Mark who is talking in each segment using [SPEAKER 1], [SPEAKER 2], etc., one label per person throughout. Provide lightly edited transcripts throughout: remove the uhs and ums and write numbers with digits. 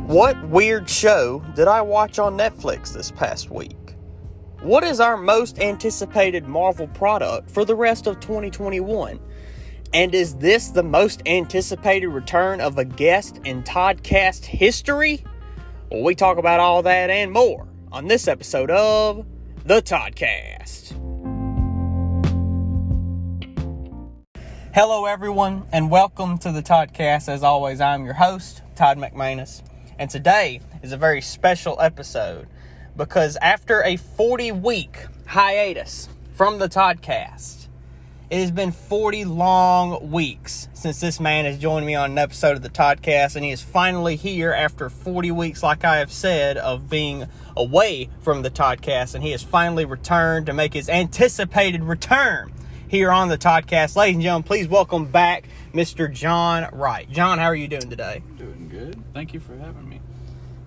[SPEAKER 1] What weird show did I watch on Netflix this past week? What is our most anticipated Marvel product for the rest of 2021? And is this the most anticipated return of a guest in Toddcast history? Well, we talk about all that and more on this episode of the Toddcast. Hello everyone, and welcome to the Toddcast. As always, I'm your host, Todd McManus. And today is a very special episode because after a 40-week hiatus from the Toddcast, it has been 40 long weeks since this man has joined me on an episode of the Toddcast, and he is finally here after 40 weeks, like I have said, of being away from the Toddcast, and he has finally returned to make his anticipated return here on the Toddcast. Ladies and gentlemen, please welcome back Mr. John Wright. John, how are you doing today?
[SPEAKER 2] Doing good. Thank you for having me.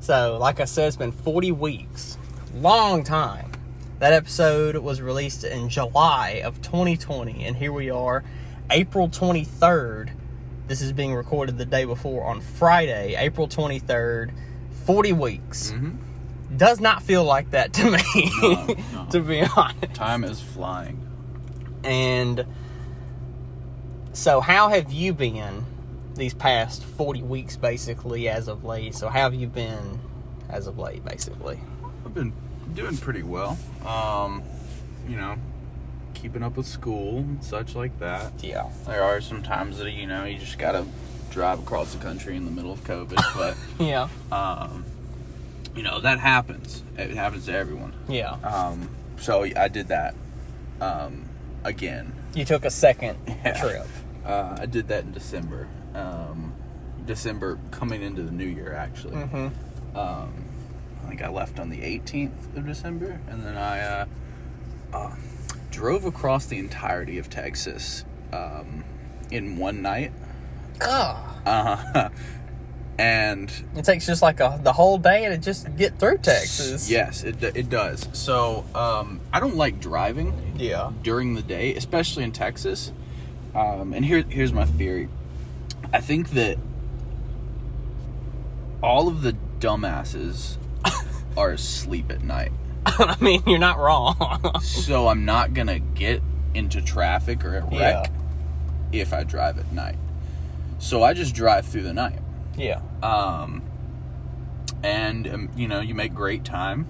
[SPEAKER 1] So, like I said, it's been 40 weeks. Long time. That episode was released in July of 2020, and here we are, April 23rd. This is being recorded the day before on Friday, April 23rd. 40 weeks. Mm-hmm. Does not feel like that to me, no. To be honest.
[SPEAKER 2] Time is flying.
[SPEAKER 1] And so how have you been these past 40 weeks, basically, as of late? So how have you been as of late, basically?
[SPEAKER 2] I've been doing pretty well. Keeping up with school and such like that.
[SPEAKER 1] Yeah.
[SPEAKER 2] There are some times that, you just gotta drive across the country in the middle of COVID, but...
[SPEAKER 1] yeah.
[SPEAKER 2] That happens. It happens to everyone.
[SPEAKER 1] Yeah.
[SPEAKER 2] So I did that, again.
[SPEAKER 1] You took a second trip.
[SPEAKER 2] I did that in December. December coming into the new year, actually. Mm-hmm. I think I left on the 18th of December, and then I drove across the entirety of Texas in one night. And
[SPEAKER 1] it takes just like the whole day to just get through Texas.
[SPEAKER 2] Yes, it does. So I don't like driving.
[SPEAKER 1] Yeah.
[SPEAKER 2] During the day, especially in Texas. And here's my theory. I think that all of the dumbasses are asleep at night.
[SPEAKER 1] I mean, you're not wrong.
[SPEAKER 2] So I'm not gonna get into traffic or a wreck if I drive at night. So I just drive through the night.
[SPEAKER 1] Yeah.
[SPEAKER 2] You make great time.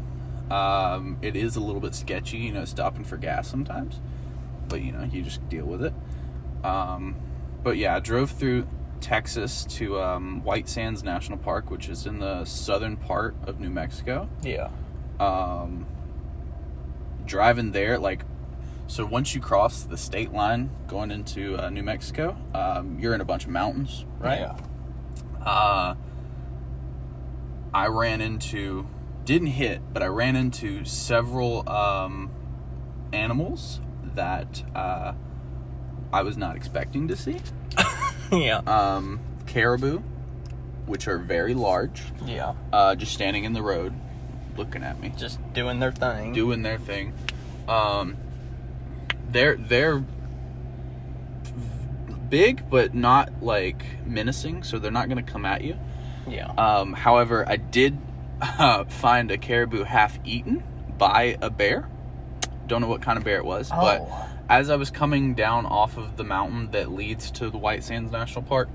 [SPEAKER 2] It is a little bit sketchy, stopping for gas sometimes, but you just deal with it. But yeah, I drove through Texas to White Sands National Park, which is in the southern part of New Mexico.
[SPEAKER 1] Yeah.
[SPEAKER 2] Driving there, so once you cross the state line going into New Mexico, you're in a bunch of mountains, right?
[SPEAKER 1] Yeah.
[SPEAKER 2] I didn't hit, but I ran into several animals that I was not expecting to see.
[SPEAKER 1] Yeah.
[SPEAKER 2] Caribou, which are very large.
[SPEAKER 1] Yeah.
[SPEAKER 2] Just standing in the road, looking at me.
[SPEAKER 1] Just doing their thing.
[SPEAKER 2] They're big, but not menacing, so they're not going to come at you.
[SPEAKER 1] Yeah.
[SPEAKER 2] However, I did find a caribou half eaten by a bear. Don't know what kind of bear it was, but as I was coming down off of the mountain that leads to the White Sands National Park,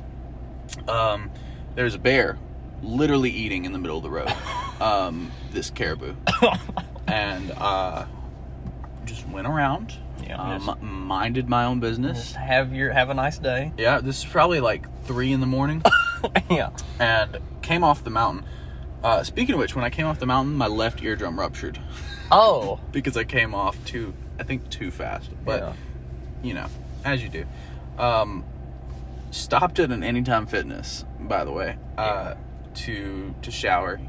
[SPEAKER 2] there's a bear literally eating in the middle of the road this caribou. And just went around.
[SPEAKER 1] Yeah,
[SPEAKER 2] minded my own business.
[SPEAKER 1] Just have a nice day.
[SPEAKER 2] Yeah, this is probably 3 a.m.
[SPEAKER 1] Yeah.
[SPEAKER 2] And came off the mountain. Speaking of which, when I came off the mountain, my left eardrum ruptured.
[SPEAKER 1] Oh.
[SPEAKER 2] Because I came off too fast. But, as you do. Stopped at an Anytime Fitness, by the way, to shower,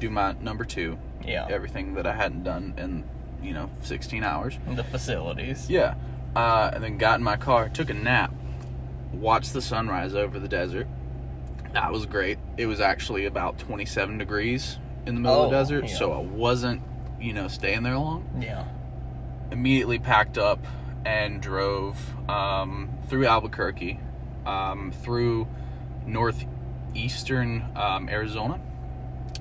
[SPEAKER 2] do my number 2.
[SPEAKER 1] Yeah.
[SPEAKER 2] Everything that I hadn't done in 16 hours.
[SPEAKER 1] The facilities.
[SPEAKER 2] Yeah. And then got in my car, took a nap, watched the sunrise over the desert. That was great. It was actually about 27 degrees in the middle of the desert, so I wasn't, staying there long.
[SPEAKER 1] Yeah.
[SPEAKER 2] Immediately packed up and drove through Albuquerque, through northeastern Arizona,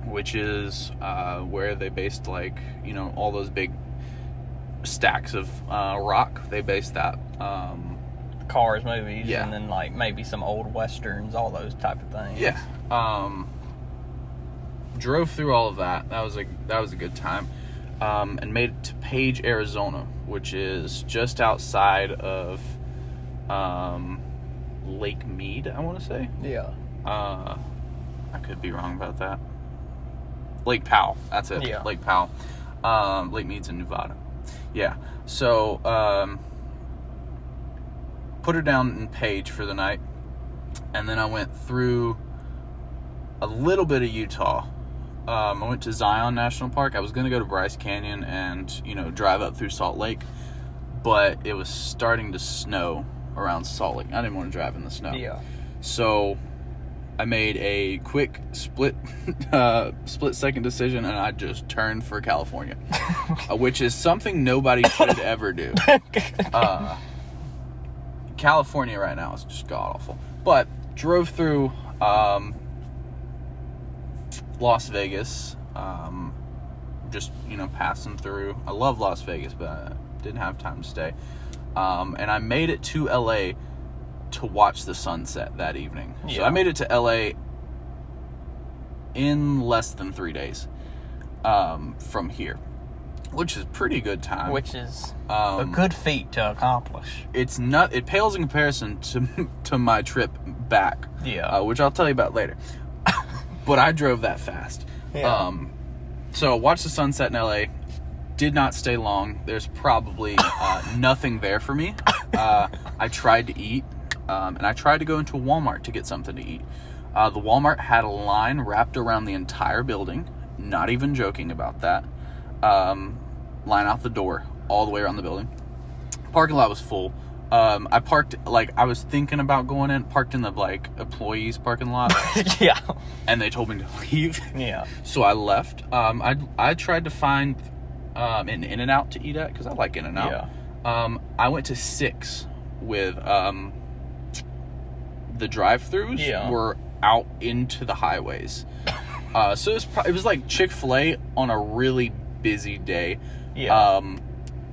[SPEAKER 2] which is where they based, like, you know, all those big stacks of rock. They based that.
[SPEAKER 1] Cars movies,
[SPEAKER 2] Yeah.
[SPEAKER 1] and then like maybe some old westerns, all those type of things.
[SPEAKER 2] Yeah. Drove through all of that. That was a good time. And made it to Page, Arizona, which is just outside of Lake Mead, I want to say.
[SPEAKER 1] Yeah.
[SPEAKER 2] I could be wrong about that. Lake Powell. That's it.
[SPEAKER 1] Yeah.
[SPEAKER 2] Lake Powell. Lake Mead's in Nevada. Yeah. So, put her down in Page for the night. And then I went through a little bit of Utah. I went to Zion National Park. I was going to go to Bryce Canyon and, you know, drive up through Salt Lake. But it was starting to snow around Salt Lake. I didn't want to drive in the snow.
[SPEAKER 1] Yeah.
[SPEAKER 2] So I made a quick split second decision, and I just turned for California, which is something nobody should ever do. California right now is just god awful. But drove through Las Vegas, just, you know, passing through. I love Las Vegas, but I didn't have time to stay. And I made it to LA to watch the sunset that evening.
[SPEAKER 1] Yeah.
[SPEAKER 2] So I made it to LA in less than 3 days from here, which is pretty good time.
[SPEAKER 1] Which is a good feat to accomplish.
[SPEAKER 2] It pales in comparison to my trip back.
[SPEAKER 1] Yeah.
[SPEAKER 2] Which I'll tell you about later. But I drove that fast.
[SPEAKER 1] Yeah.
[SPEAKER 2] So watched the sunset in LA. Did not stay long. There's probably nothing there for me. I tried to eat, and I tried to go into a Walmart to get something to eat. The Walmart had a line wrapped around the entire building. Not even joking about that. Line out the door, all the way around the building. Parking lot was full. I parked, like, I was thinking about going in, parked in the, like, employees parking lot.
[SPEAKER 1] Yeah.
[SPEAKER 2] And they told me to leave.
[SPEAKER 1] Yeah.
[SPEAKER 2] So I left. I tried to find an In-N-Out to eat at, because I like In-N-Out.
[SPEAKER 1] Yeah.
[SPEAKER 2] I went to 6 with the drive-thrus were out into the highways. So it was like Chick-fil-A on a really busy day.
[SPEAKER 1] Yeah.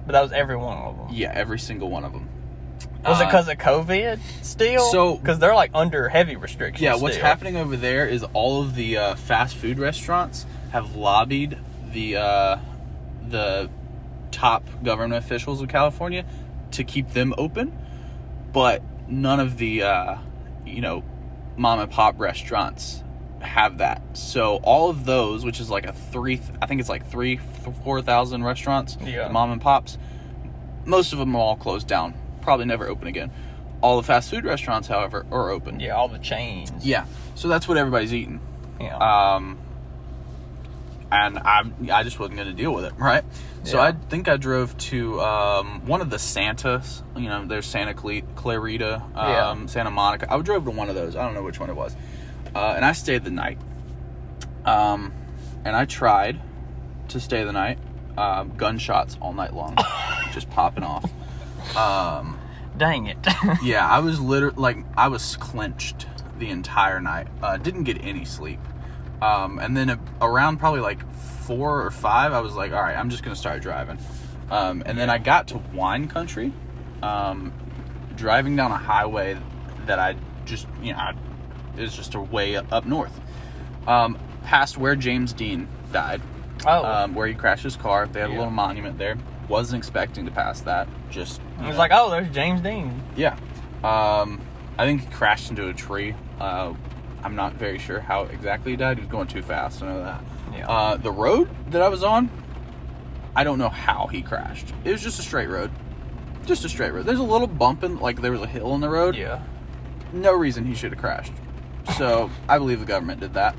[SPEAKER 1] But that was every one of them.
[SPEAKER 2] Yeah, every single one of them.
[SPEAKER 1] Was it because of COVID still?
[SPEAKER 2] So,
[SPEAKER 1] because they're like under heavy restrictions.
[SPEAKER 2] Yeah, what's
[SPEAKER 1] still.
[SPEAKER 2] happening over there is all of the fast food restaurants have lobbied the top government officials of California to keep them open, but none of the mom and pop restaurants have that. So all of those, which is like I think it's like 4,000 restaurants,
[SPEAKER 1] yeah,
[SPEAKER 2] the mom and pops, most of them are all closed down. Probably never open again. All the fast food restaurants, however, are open.
[SPEAKER 1] Yeah, all the chains.
[SPEAKER 2] Yeah, so that's what everybody's eating.
[SPEAKER 1] Yeah.
[SPEAKER 2] And I just wasn't going to deal with it, right? So
[SPEAKER 1] Yeah.
[SPEAKER 2] I think I drove to one of the Santas. You know, there's Santa Clarita, Santa Monica. I drove to one of those. I don't know which one it was. And I stayed the night. And I tried to stay the night. Gunshots all night long, just popping off.
[SPEAKER 1] Dang it.
[SPEAKER 2] Yeah, I was I was clenched the entire night. Didn't get any sleep. And then around probably like 4 or 5, I was like, all right, I'm just going to start driving. And then I got to wine country, driving down a highway that I just, is just a way up north. Past where James Dean died.
[SPEAKER 1] Oh.
[SPEAKER 2] Where he crashed his car. They had a little monument there. Wasn't expecting to pass that. Just,
[SPEAKER 1] It was like, oh, there's James Dean.
[SPEAKER 2] Yeah. I think he crashed into a tree. I'm not very sure how exactly he died. He was going too fast. I know that.
[SPEAKER 1] Yeah.
[SPEAKER 2] The road that I was on, I don't know how he crashed. It was just a straight road. Just a straight road. There's a little bump there was a hill in the road.
[SPEAKER 1] Yeah.
[SPEAKER 2] No reason he should have crashed. So I believe the government did that.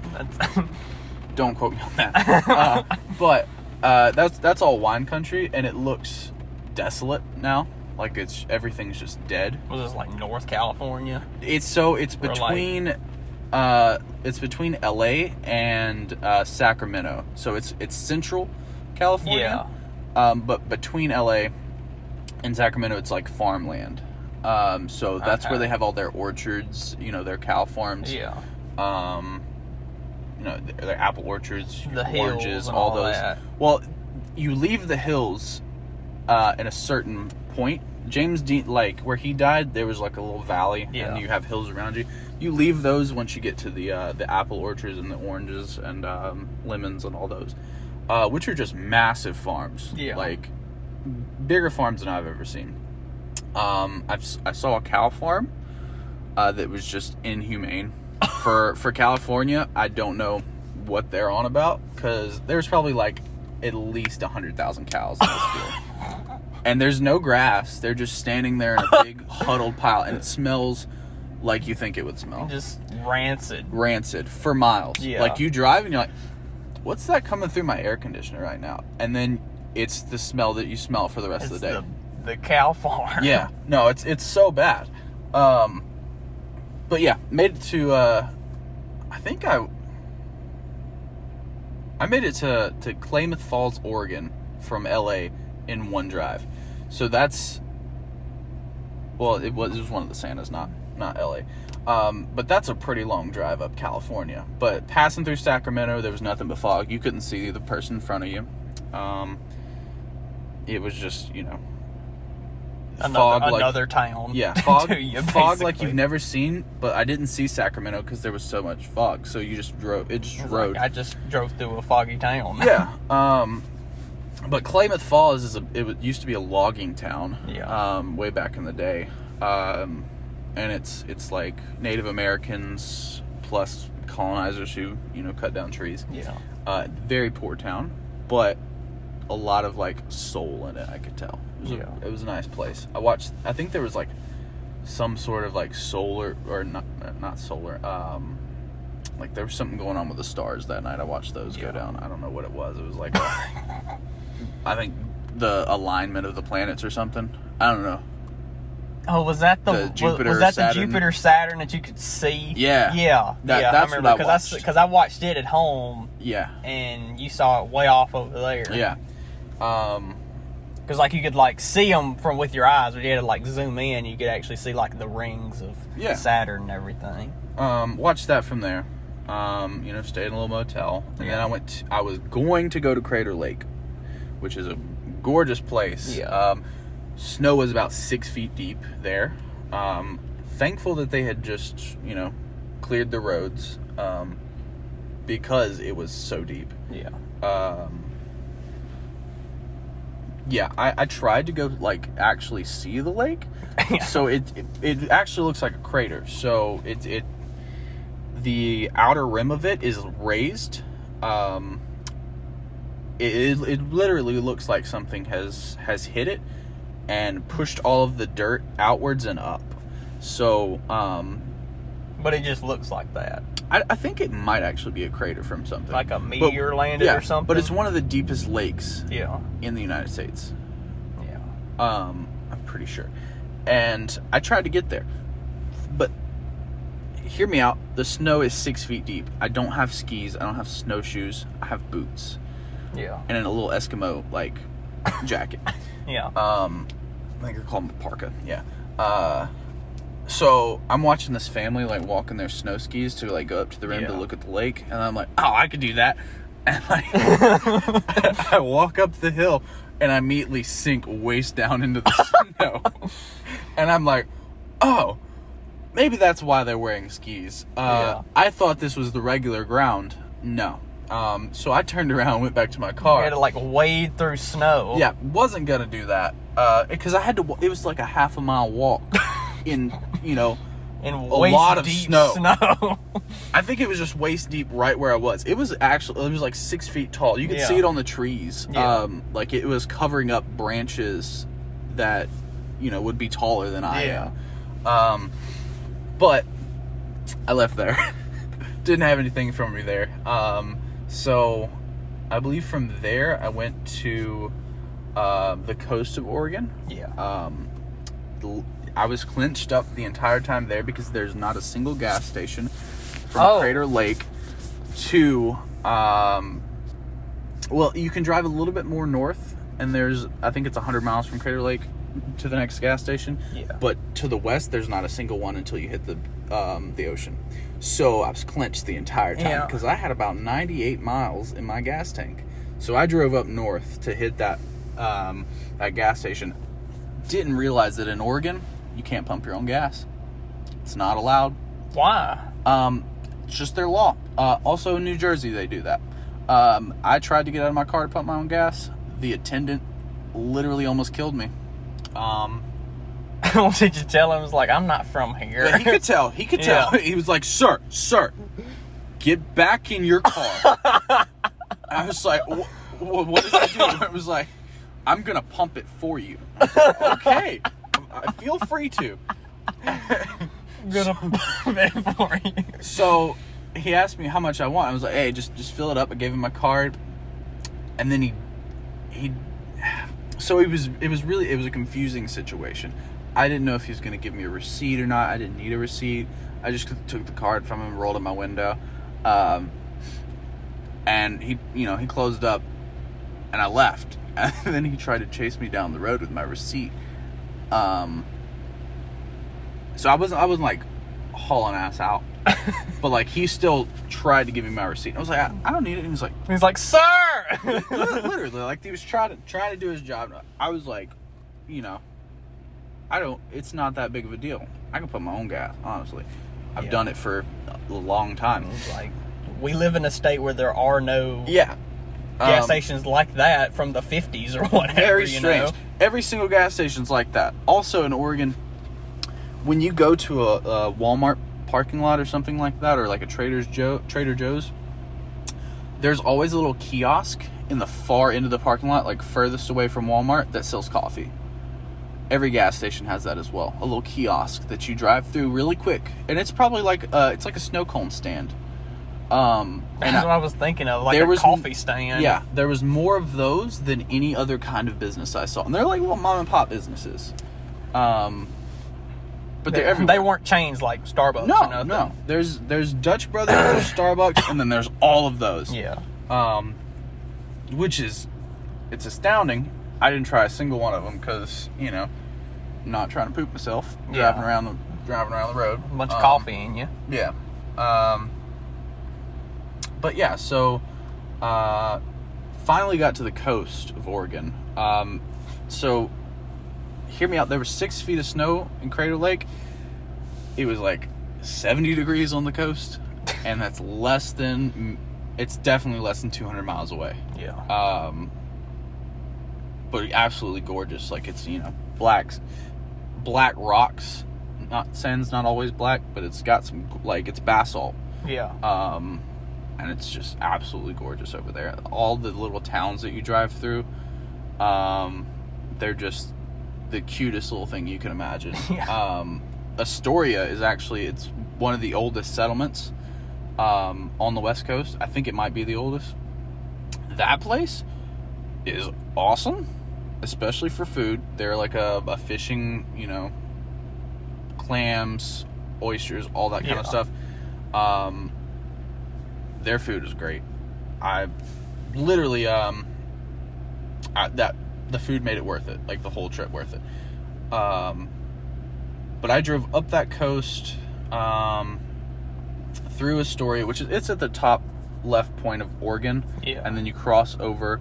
[SPEAKER 2] Don't quote me on that. But that's all wine country, and it looks desolate now. Like everything's just dead.
[SPEAKER 1] Was this like North California?
[SPEAKER 2] It's between it's between LA and Sacramento. So it's central California.
[SPEAKER 1] Yeah.
[SPEAKER 2] But between LA and Sacramento, it's like farmland. So that's where they have all their orchards, their cow farms.
[SPEAKER 1] Yeah.
[SPEAKER 2] the apple orchards,
[SPEAKER 1] the
[SPEAKER 2] oranges,
[SPEAKER 1] hills, and
[SPEAKER 2] all those.
[SPEAKER 1] that.
[SPEAKER 2] Well, you leave the hills at a certain point. James Dean, like where he died, there was like a little valley, and you have hills around you. You leave those once you get to the apple orchards and the oranges and lemons and all those, which are just massive farms.
[SPEAKER 1] Yeah,
[SPEAKER 2] like bigger farms than I've ever seen. I saw a cow farm that was just inhumane. For California, I don't know what they're on about, because there's probably like at least 100,000 cows in this field. And there's no grass. They're just standing there in a big huddled pile, and it smells like you think it would smell.
[SPEAKER 1] Just rancid.
[SPEAKER 2] Rancid for miles.
[SPEAKER 1] Yeah.
[SPEAKER 2] Like you drive and you're like, what's that coming through my air conditioner right now? And then it's the smell that you smell for the rest of the day.
[SPEAKER 1] The cow farm.
[SPEAKER 2] Yeah. No, it's so bad. But yeah, made it to I think I made it to Klamath Falls, Oregon from LA in one drive. So that's, well, it was one of the Santas, not LA. But that's a pretty long drive up California. But passing through Sacramento, there was nothing but fog. You couldn't see the person in front of you. It was just, fog,
[SPEAKER 1] another town.
[SPEAKER 2] Yeah, fog,
[SPEAKER 1] you,
[SPEAKER 2] fog like you've never seen. But I didn't see Sacramento because there was so much fog. So you just drove. It just rode.
[SPEAKER 1] Like I just drove through a foggy town.
[SPEAKER 2] Yeah. But Klamath Falls it used to be a logging town.
[SPEAKER 1] Yeah.
[SPEAKER 2] Way back in the day. And it's like Native Americans plus colonizers who cut down trees.
[SPEAKER 1] Yeah.
[SPEAKER 2] Very poor town, but a lot of like soul in it. I could tell. It was a nice place. I think there was like some sort of like solar, or not solar. Like there was something going on with the stars that night. I watched those go down. I don't know what it was. It was like I think the alignment of the planets or something. I don't know.
[SPEAKER 1] Oh, was that the
[SPEAKER 2] Jupiter,
[SPEAKER 1] the Jupiter Saturn that you could see?
[SPEAKER 2] Yeah.
[SPEAKER 1] Yeah.
[SPEAKER 2] That's
[SPEAKER 1] I remember
[SPEAKER 2] what I watched.
[SPEAKER 1] because I watched it at home.
[SPEAKER 2] Yeah.
[SPEAKER 1] And you saw it way off over there.
[SPEAKER 2] Yeah.
[SPEAKER 1] Because like you could like see them from with your eyes, but you had to like zoom in. You could actually see like the rings of Saturn and everything.
[SPEAKER 2] Watched that from there. Stayed in a little motel, and then I was going to go to Crater Lake, which is a gorgeous place.
[SPEAKER 1] Yeah.
[SPEAKER 2] Snow was about 6 feet deep there. Thankful that they had just cleared the roads because it was so deep.
[SPEAKER 1] Yeah.
[SPEAKER 2] I tried to go like actually see the lake. So it actually looks like a crater. So it the outer rim of it is raised. It literally looks like something has hit it and pushed all of the dirt outwards and up. So
[SPEAKER 1] but it just looks like that.
[SPEAKER 2] I think it might actually be a crater from something.
[SPEAKER 1] Like a meteor landed or something?
[SPEAKER 2] But it's one of the deepest lakes in the United States.
[SPEAKER 1] Yeah.
[SPEAKER 2] I'm pretty sure. And I tried to get there. But hear me out. The snow is 6 feet deep. I don't have skis. I don't have snowshoes. I have boots.
[SPEAKER 1] Yeah.
[SPEAKER 2] And a little Eskimo, like, jacket.
[SPEAKER 1] Yeah.
[SPEAKER 2] I think they call them a parka. Yeah. So I'm watching this family like walking their snow skis to like go up to the rim to look at the lake, and I'm like, oh, I could do that. And like, I walk up the hill, and I immediately sink waist down into the snow. And I'm like, oh, maybe that's why they're wearing skis. I thought this was the regular ground. No. So I turned around and went back to my car.
[SPEAKER 1] You had to like wade through snow.
[SPEAKER 2] Yeah, wasn't gonna do that. Because I had to, it was like a half a mile walk in,
[SPEAKER 1] in
[SPEAKER 2] a lot of snow.
[SPEAKER 1] snow.
[SPEAKER 2] I think it was just waist deep right where I was. It was like 6 feet tall. You could see it on the trees.
[SPEAKER 1] Yeah.
[SPEAKER 2] Like it was covering up branches that, would be taller than I am. But I left there. Didn't have anything from me there. So I believe from there I went to the coast of Oregon.
[SPEAKER 1] Yeah.
[SPEAKER 2] I was clinched up the entire time there because there's not a single gas station from Crater Lake to well, you can drive a little bit more north, and I think it's 100 miles from Crater Lake to the next gas station.
[SPEAKER 1] Yeah.
[SPEAKER 2] But to the west, there's not a single one until you hit the ocean. So I was clenched the entire time because I had about 98 miles in my gas tank. So I drove up north to hit that gas station. Didn't realize that in Oregon, you can't pump your own gas. It's not allowed.
[SPEAKER 1] Why?
[SPEAKER 2] It's just their law. Also in New Jersey, they do that. I tried to get out of my car to pump my own gas. The attendant literally almost killed me.
[SPEAKER 1] Did you tell him? It was like, I'm not from here.
[SPEAKER 2] Yeah, he could tell. He was like, sir, get back in your car. I was like, what did I do? It was like, I'm going to pump it for you. I was like, okay, I feel free to.
[SPEAKER 1] I'm going to pump it for you.
[SPEAKER 2] So he asked me how much I want. I was like, hey, just fill it up. I gave him my card. And then so it was a confusing situation. I didn't know if he was going to give me a receipt or not. I didn't need a receipt. I just took the card from him, rolled it in my window. And he closed up and I left. And then he tried to chase me down the road with my receipt. So I wasn't like hauling ass out. But like he still tried to give me my receipt. And I was like, I don't need it. And
[SPEAKER 1] he's like, sir!
[SPEAKER 2] Literally, like he was trying to do his job. I was like, it's not that big of a deal. I can put my own gas, honestly. I've done it for a long time.
[SPEAKER 1] It's like, we live in a state where there are no
[SPEAKER 2] gas
[SPEAKER 1] stations like that from the 50s or whatever.
[SPEAKER 2] Very strange. Every single gas station's like that. Also in Oregon, when you go to a Walmart parking lot or something like that, or like a Trader Joe's, there's always a little kiosk in the far end of the parking lot, like furthest away from Walmart, that sells coffee. Every gas station has that as well. A little kiosk that you drive through really quick. And it's probably like it's like a snow cone stand.
[SPEAKER 1] That's what I was thinking of, like a coffee stand.
[SPEAKER 2] Yeah, there was more of those than any other kind of business I saw. And they're like little mom and pop businesses. But they're everywhere.
[SPEAKER 1] They weren't chains like Starbucks.
[SPEAKER 2] No. There's Dutch Brothers, there's Starbucks, and then there's all of those.
[SPEAKER 1] Yeah.
[SPEAKER 2] Which is, it's astounding. I didn't try a single one of them because, not trying to poop myself driving around the road.
[SPEAKER 1] A bunch of coffee in you.
[SPEAKER 2] Yeah. But yeah, so finally got to the coast of Oregon. So hear me out. There was 6 feet of snow in Crater Lake. It was like 70 degrees on the coast, and it's definitely less than 200 miles away.
[SPEAKER 1] Yeah.
[SPEAKER 2] But absolutely gorgeous. Like it's, black rocks. Sand's not always black, but it's got some, like, it's basalt.
[SPEAKER 1] Yeah.
[SPEAKER 2] And it's just absolutely gorgeous over there. All the little towns that you drive through, they're just the cutest little thing you can imagine.
[SPEAKER 1] Yeah.
[SPEAKER 2] Astoria is actually, it's one of the oldest settlements on the West Coast. I think it might be the oldest. That place is awesome, especially for food. They're like a fishing, clams, oysters, all that kind of stuff. Their food is great. I literally, the food made it worth it, like the whole trip worth it. But I drove up that coast, through Astoria, it's at the top left point of Oregon.
[SPEAKER 1] Yeah. And
[SPEAKER 2] then you cross over,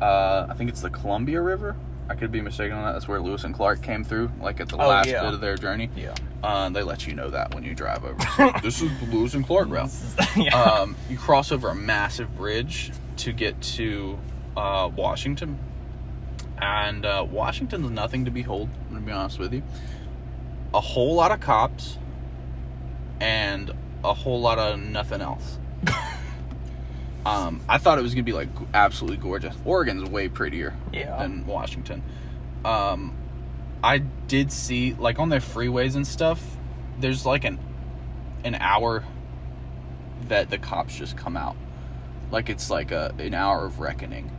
[SPEAKER 2] I think it's the Columbia River. I could be mistaken on that. That's where Lewis and Clark came through, like at the last bit of their journey.
[SPEAKER 1] Yeah.
[SPEAKER 2] They let you know that when you drive over. So, this is the Lewis and Clark route. Yeah. You cross over a massive bridge to get to Washington. And Washington's nothing to behold, I'm going to be honest with you. A whole lot of cops and a whole lot of nothing else. I thought it was going to be like absolutely gorgeous. Oregon's way prettier than Washington. I did see, like, on their freeways and stuff, there's like an hour that the cops just come out. Like it's like an hour of reckoning.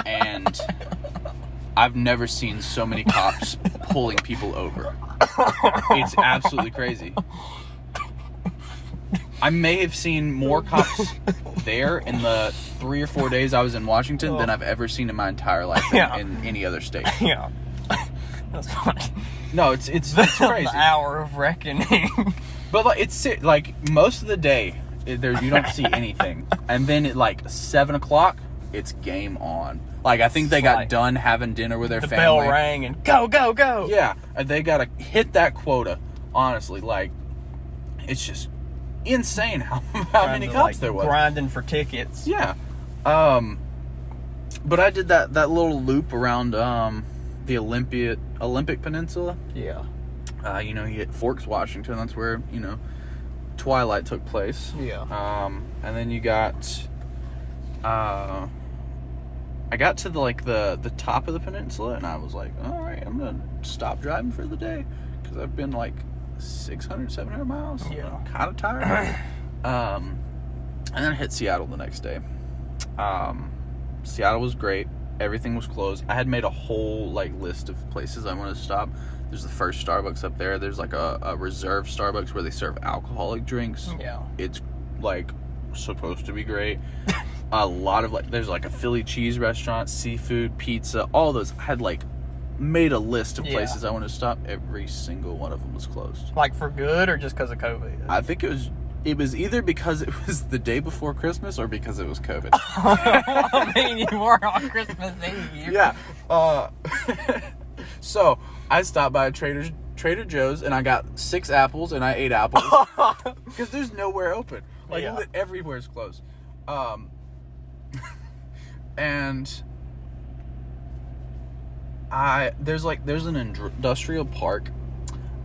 [SPEAKER 2] And I've never seen so many cops pulling people over. It's absolutely crazy. I may have seen more cops there in the 3 or 4 days I was in Washington than I've ever seen in my entire life in any other state.
[SPEAKER 1] Yeah. That's funny.
[SPEAKER 2] No, it's crazy.
[SPEAKER 1] The hour of reckoning.
[SPEAKER 2] But like it's like most of the day, there you don't see anything, and then at like 7 o'clock, it's game on. Like I think they got done having dinner with their family.
[SPEAKER 1] The bell rang and go, go, go.
[SPEAKER 2] Yeah, and they gotta hit that quota. Honestly, like it's just insane how many cops there was.
[SPEAKER 1] Grinding for tickets.
[SPEAKER 2] Yeah. But I did that little loop around the Olympic Peninsula.
[SPEAKER 1] Yeah.
[SPEAKER 2] You get Forks, Washington. That's where Twilight took place.
[SPEAKER 1] Yeah.
[SPEAKER 2] And then you got I got to the top of the peninsula, and I was like, all right, I'm gonna stop driving for the day because I've been like 600, 700 miles.
[SPEAKER 1] Yeah.
[SPEAKER 2] I'm kind of tired. And then I hit Seattle the next day. Seattle was great. Everything was closed. I had made a whole list of places I wanted to stop. There's the first Starbucks up there. There's like a reserve Starbucks where they serve alcoholic drinks.
[SPEAKER 1] Yeah.
[SPEAKER 2] It's like supposed to be great. A lot of there's like a Philly cheese restaurant, seafood, pizza, all those. I had made a list of places I wanted to stop. Every single one of them was closed.
[SPEAKER 1] Like for good or just because of COVID?
[SPEAKER 2] I think it was either because it was the day before Christmas or because it was COVID.
[SPEAKER 1] I mean, you were on Christmas Eve.
[SPEAKER 2] Yeah. So I stopped by Trader Joe's and I got 6 apples and I ate apples because there's nowhere open. Everywhere's closed. And there's an industrial park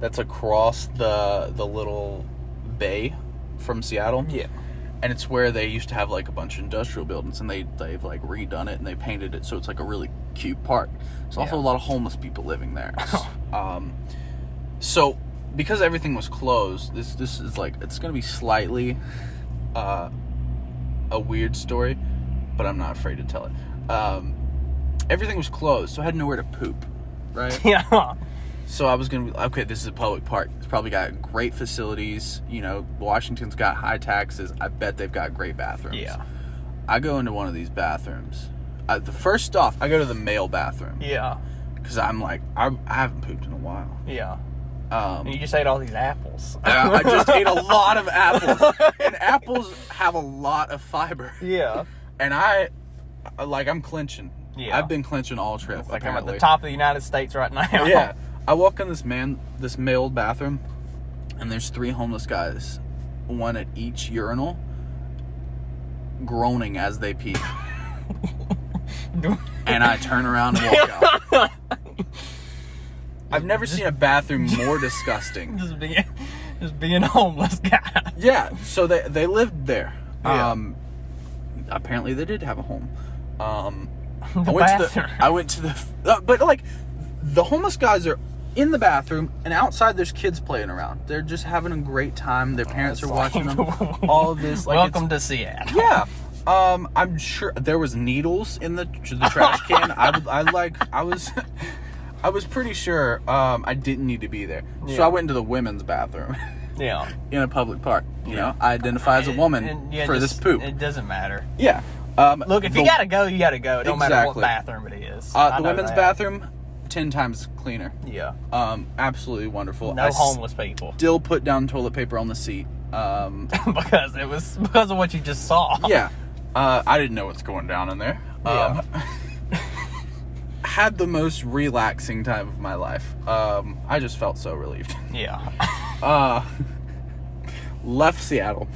[SPEAKER 2] that's across the little bay from Seattle.
[SPEAKER 1] Yeah.
[SPEAKER 2] And it's where they used to have a bunch of industrial buildings, and they've redone it and they painted it so it's a really cute park. There's also a lot of homeless people living there. So because everything was closed, this is it's gonna be slightly a weird story, but I'm not afraid to tell it. Everything was closed, so I had nowhere to poop, right?
[SPEAKER 1] Yeah.
[SPEAKER 2] So I was going to be, okay, this is a public park. It's probably got great facilities. Washington's got high taxes. I bet they've got great bathrooms.
[SPEAKER 1] Yeah.
[SPEAKER 2] I go into one of these bathrooms. The first off, I go to the male bathroom.
[SPEAKER 1] Yeah.
[SPEAKER 2] Because I'm like, I haven't pooped in a while.
[SPEAKER 1] Yeah. You just ate all these apples.
[SPEAKER 2] I just ate a lot of apples. And apples have a lot of fiber.
[SPEAKER 1] Yeah.
[SPEAKER 2] And I'm clenching.
[SPEAKER 1] Yeah.
[SPEAKER 2] I've been clenching all trip.
[SPEAKER 1] It's like I'm at the top of the United States right now.
[SPEAKER 2] Yeah. I walk in this male bathroom, and there's 3 homeless guys, one at each urinal, groaning as they pee. And I turn around and walk out. I've never seen a bathroom more disgusting.
[SPEAKER 1] Just being a homeless guy.
[SPEAKER 2] Yeah, so they lived there.
[SPEAKER 1] Yeah.
[SPEAKER 2] Apparently they did have a home.
[SPEAKER 1] Bathroom.
[SPEAKER 2] But the homeless guys are in the bathroom, and outside there's kids playing around. They're just having a great time. Their parents are watching them. All of this.
[SPEAKER 1] Welcome to Seattle.
[SPEAKER 2] Yeah. I'm sure there was needles in the trash can. I was pretty sure I didn't need to be there.
[SPEAKER 1] Yeah.
[SPEAKER 2] So I went into the women's bathroom.
[SPEAKER 1] Yeah.
[SPEAKER 2] In a public park. I identify as a woman for this poop.
[SPEAKER 1] It doesn't matter.
[SPEAKER 2] Yeah.
[SPEAKER 1] Look, if you gotta go, you gotta go. It don't matter what bathroom it is.
[SPEAKER 2] The women's bathroom, 10 times cleaner.
[SPEAKER 1] Yeah.
[SPEAKER 2] Absolutely wonderful.
[SPEAKER 1] No homeless people.
[SPEAKER 2] Still put down toilet paper on the seat.
[SPEAKER 1] Because of what you just saw.
[SPEAKER 2] Yeah. I didn't know what's going down in there.
[SPEAKER 1] Yeah.
[SPEAKER 2] Had the most relaxing time of my life. I just felt so relieved.
[SPEAKER 1] Yeah.
[SPEAKER 2] Left Seattle.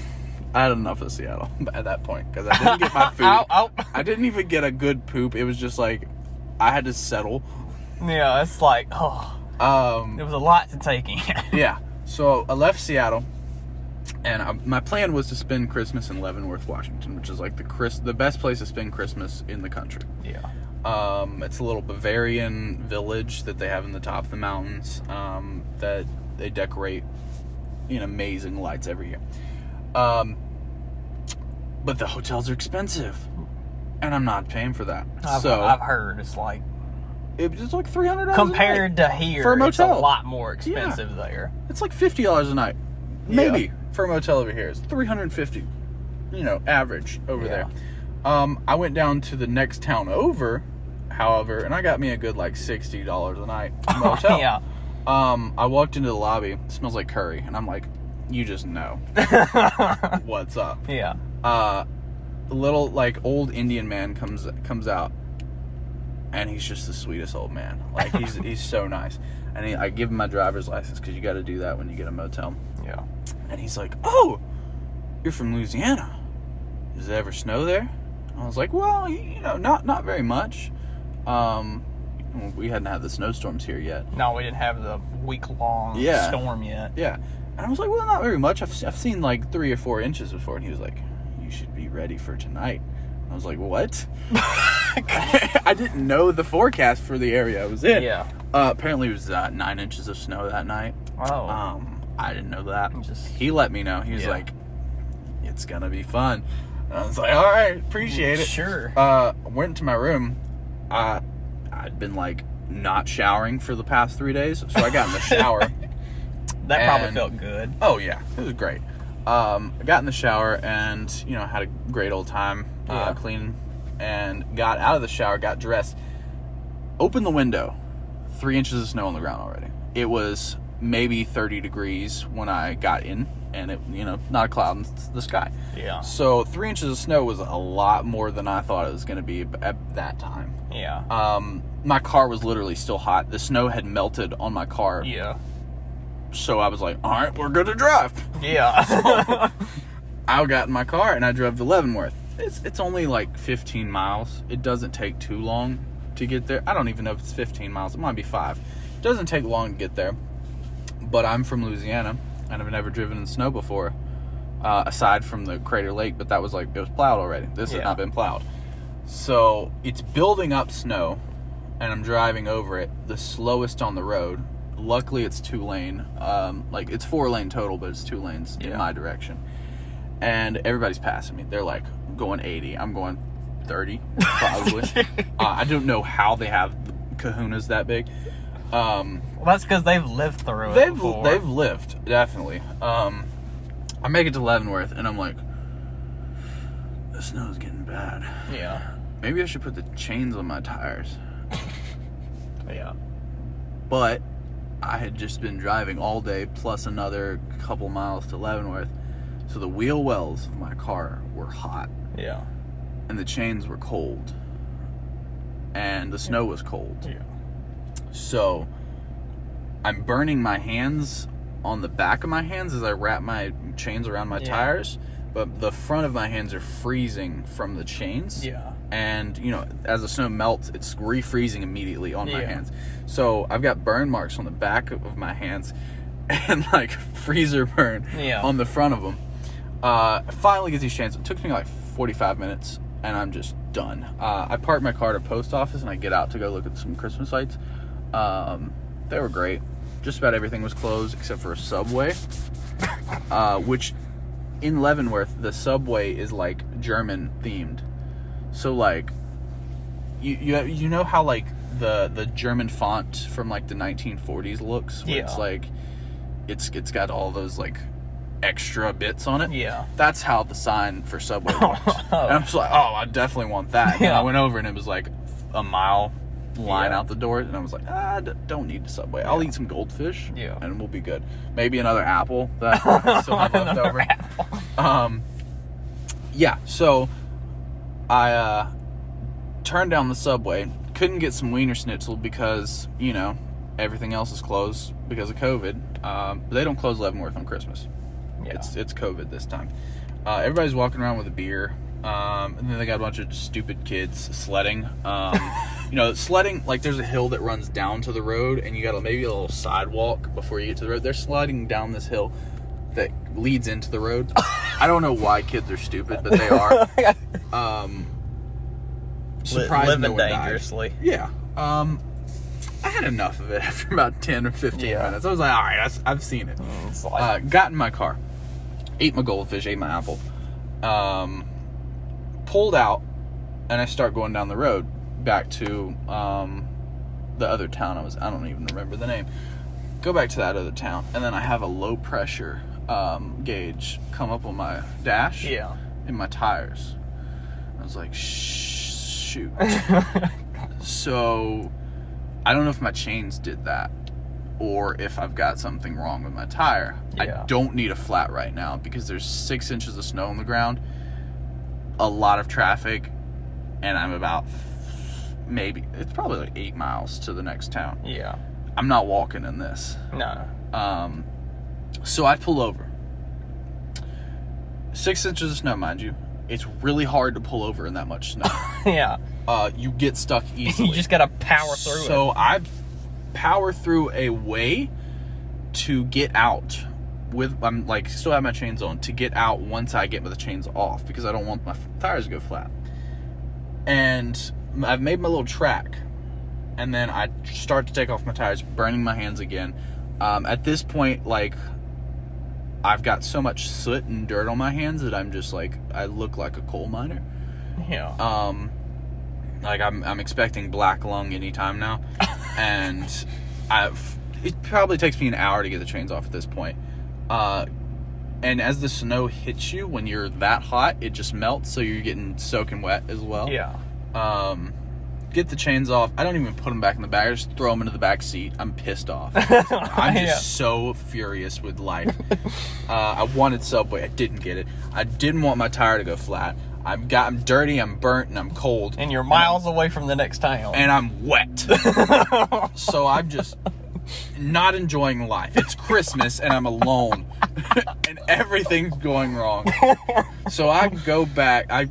[SPEAKER 2] I had enough of Seattle at that point because I didn't get my food. I didn't even get a good poop. It was just I had to settle.
[SPEAKER 1] Yeah, it's it was a lot to take in.
[SPEAKER 2] Yeah. So I left Seattle, and my plan was to spend Christmas in Leavenworth, Washington, which is the best place to spend Christmas in the country.
[SPEAKER 1] Yeah.
[SPEAKER 2] It's a little Bavarian village that they have in the top of the mountains that they decorate in amazing lights every year. But the hotels are expensive, and I'm not paying for that.
[SPEAKER 1] I've heard it's
[SPEAKER 2] it's like $300
[SPEAKER 1] compared to here
[SPEAKER 2] for a motel.
[SPEAKER 1] It's a lot more expensive there.
[SPEAKER 2] It's like $50 a night, maybe for a motel over here. It's $350, average over there. I went down to the next town over, However, and I got me a good like $60 a night motel.
[SPEAKER 1] Yeah.
[SPEAKER 2] I walked into the lobby. It smells like curry, and I'm like, you just know what's up.
[SPEAKER 1] Yeah.
[SPEAKER 2] A little like old Indian man comes out, and he's just the sweetest old man. Like he's so nice. And I give him my driver's license because you got to do that when you get a motel.
[SPEAKER 1] Yeah.
[SPEAKER 2] And he's like, "Oh, you're from Louisiana. Does it ever snow there?" I was like, "Well, not very much. We hadn't had the snowstorms here yet.
[SPEAKER 1] No, we didn't have the week-long storm yet.
[SPEAKER 2] Yeah." And I was like, "Well, not very much. I've seen like 3 or 4 inches before." And he was like, "You should be ready for tonight." I was like, "What?" I didn't know the forecast for the area I was in.
[SPEAKER 1] Yeah.
[SPEAKER 2] Apparently, it was 9 inches of snow that night.
[SPEAKER 1] Oh.
[SPEAKER 2] I didn't know that.
[SPEAKER 1] Just-
[SPEAKER 2] He let me know. He was like, "It's gonna be fun." And I was like, "All right, appreciate it."
[SPEAKER 1] Sure.
[SPEAKER 2] Went to my room. I'd been like not showering for the past 3 days, so I got in the shower.
[SPEAKER 1] That probably felt good.
[SPEAKER 2] Oh yeah, it was great. I got in the shower and had a great old time cleaning, and got out of the shower, got dressed, opened the window. 3 inches of snow on the ground already. It was maybe 30 degrees when I got in, and it not a cloud in the sky.
[SPEAKER 1] Yeah.
[SPEAKER 2] So 3 inches of snow was a lot more than I thought it was going to be at that time.
[SPEAKER 1] Yeah.
[SPEAKER 2] My car was literally still hot. The snow had melted on my car.
[SPEAKER 1] Yeah.
[SPEAKER 2] So I was like, all right, we're going to drive.
[SPEAKER 1] Yeah.
[SPEAKER 2] I got in my car and I drove to Leavenworth. It's only like 15 miles. It doesn't take too long to get there. I don't even know if it's 15 miles. It might be 5. It doesn't take long to get there. But I'm from Louisiana and I've never driven in snow before, aside from the Crater Lake. But that was it was plowed already. This has not been plowed. So it's building up snow and I'm driving over it the slowest on the road. Luckily, it's 2-lane. It's 4-lane total, but it's 2 lanes in my direction. And everybody's passing me. They're like going 80. I'm going 30, probably. I don't know how they have the kahunas that big.
[SPEAKER 1] Well, that's because they've lived through it before.
[SPEAKER 2] They've lived, definitely. I make it to Leavenworth, and I'm like, the snow's getting bad.
[SPEAKER 1] Yeah.
[SPEAKER 2] Maybe I should put the chains on my tires.
[SPEAKER 1] Yeah.
[SPEAKER 2] But I had just been driving all day, plus another couple miles to Leavenworth. So the wheel wells of my car were hot.
[SPEAKER 1] Yeah.
[SPEAKER 2] And the chains were cold. And the snow was cold.
[SPEAKER 1] Yeah.
[SPEAKER 2] So I'm burning my hands on the back of my hands as I wrap my chains around my tires. But the front of my hands are freezing from the chains.
[SPEAKER 1] Yeah.
[SPEAKER 2] And, as the snow melts, it's refreezing immediately on my hands. So I've got burn marks on the back of my hands and, freezer burn on the front of them. I finally get these chains. It took me, 45 minutes, and I'm just done. I parked my car at a post office, and I get out to go look at some Christmas lights. They were great. Just about everything was closed except for a Subway, which in Leavenworth, the Subway is, German themed. So, you know how, the German font from, the 1940s looks? Where it's got all those, extra bits on it?
[SPEAKER 1] Yeah.
[SPEAKER 2] That's how the sign for Subway looks. And I was like, I definitely want that. And I went over, and it was, a mile line out the door. And I was like, don't need the Subway. I'll eat some goldfish, and we'll be good. Maybe another apple that I still have left over. So I turned down the Subway. Couldn't get some Wiener Schnitzel because, everything else is closed because of COVID. But they don't close Leavenworth on Christmas. Yeah. It's COVID this time. Everybody's walking around with a beer. And then they got a bunch of stupid kids sledding. Sledding, there's a hill that runs down to the road, and you got maybe a little sidewalk before you get to the road. They're sliding down this hill that leads into the road. I don't know why kids are stupid, but they are. Surprised
[SPEAKER 1] living
[SPEAKER 2] no one
[SPEAKER 1] dangerously.
[SPEAKER 2] Died. Yeah. I had enough of it after about 10 or 15 minutes. I was like, all right, I've seen it. Got in my car, ate my goldfish, ate my apple, pulled out, and I start going down the road back to the other town I don't even remember the name. Go back to that other town, and then I have a low pressure gauge come up on my dash in my tires. I was like, shoot. So I don't know if my chains did that or if I've got something wrong with my tire.
[SPEAKER 1] Yeah.
[SPEAKER 2] I don't need a flat right now because there's 6 inches of snow on the ground, a lot of traffic, and I'm about it's probably like 8 miles to the next town.
[SPEAKER 1] Yeah.
[SPEAKER 2] I'm not walking in this.
[SPEAKER 1] No.
[SPEAKER 2] So I pull over. 6 inches of snow, mind you. It's really hard to pull over in that much snow.
[SPEAKER 1] Yeah.
[SPEAKER 2] You get stuck easily.
[SPEAKER 1] You just gotta power through it.
[SPEAKER 2] So I power through a way to get out I'm like still have my chains on to get out once I get the chains off because I don't want my tires to go flat. And I've made my little track, and then I start to take off my tires, burning my hands again. At this point, like, I've got so much soot and dirt on my hands that I'm just like, I look like a coal miner.
[SPEAKER 1] Yeah.
[SPEAKER 2] Like I'm expecting black lung anytime now, and it probably takes me an hour to get the chains off at this point. And as the snow hits you when you're that hot, it just melts, so you're getting soaking wet as well.
[SPEAKER 1] Yeah.
[SPEAKER 2] Get the chains off. I don't even put them back in the bag. I just throw them into the back seat. I'm pissed off. I'm just so furious with life. I wanted Subway. I didn't get it. I didn't want my tire to go flat. I'm dirty, I'm burnt, and I'm cold.
[SPEAKER 1] And you're miles away from the next town.
[SPEAKER 2] And I'm wet. So I'm just not enjoying life. It's Christmas, and I'm alone. And everything's going wrong. So I go back. I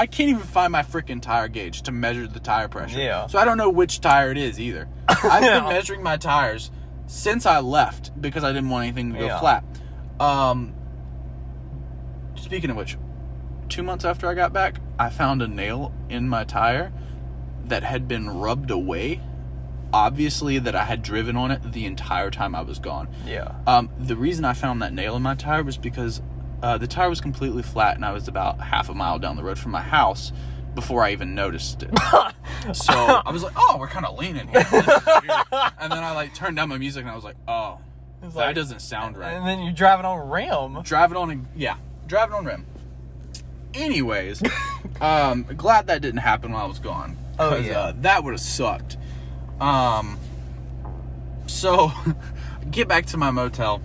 [SPEAKER 2] can't even find my freaking tire gauge to measure the tire pressure.
[SPEAKER 1] Yeah.
[SPEAKER 2] So I don't know which tire it is either. I've been measuring my tires since I left because I didn't want anything to go flat. Speaking of which, 2 months after I got back, I found a nail in my tire that had been rubbed away. Obviously that I had driven on it the entire time I was gone.
[SPEAKER 1] Yeah.
[SPEAKER 2] The reason I found that nail in my tire was because the tire was completely flat and I was about half a mile down the road from my house before I even noticed it. So I was like, oh, we're kind of leaning here. This is weird. And then I like turned down my music and I was like, oh, that doesn't sound right.
[SPEAKER 1] And then you're driving on rim.
[SPEAKER 2] Driving on rim. Anyways, glad that didn't happen while I was gone.
[SPEAKER 1] Oh, yeah.
[SPEAKER 2] That would have sucked. So get back to my motel,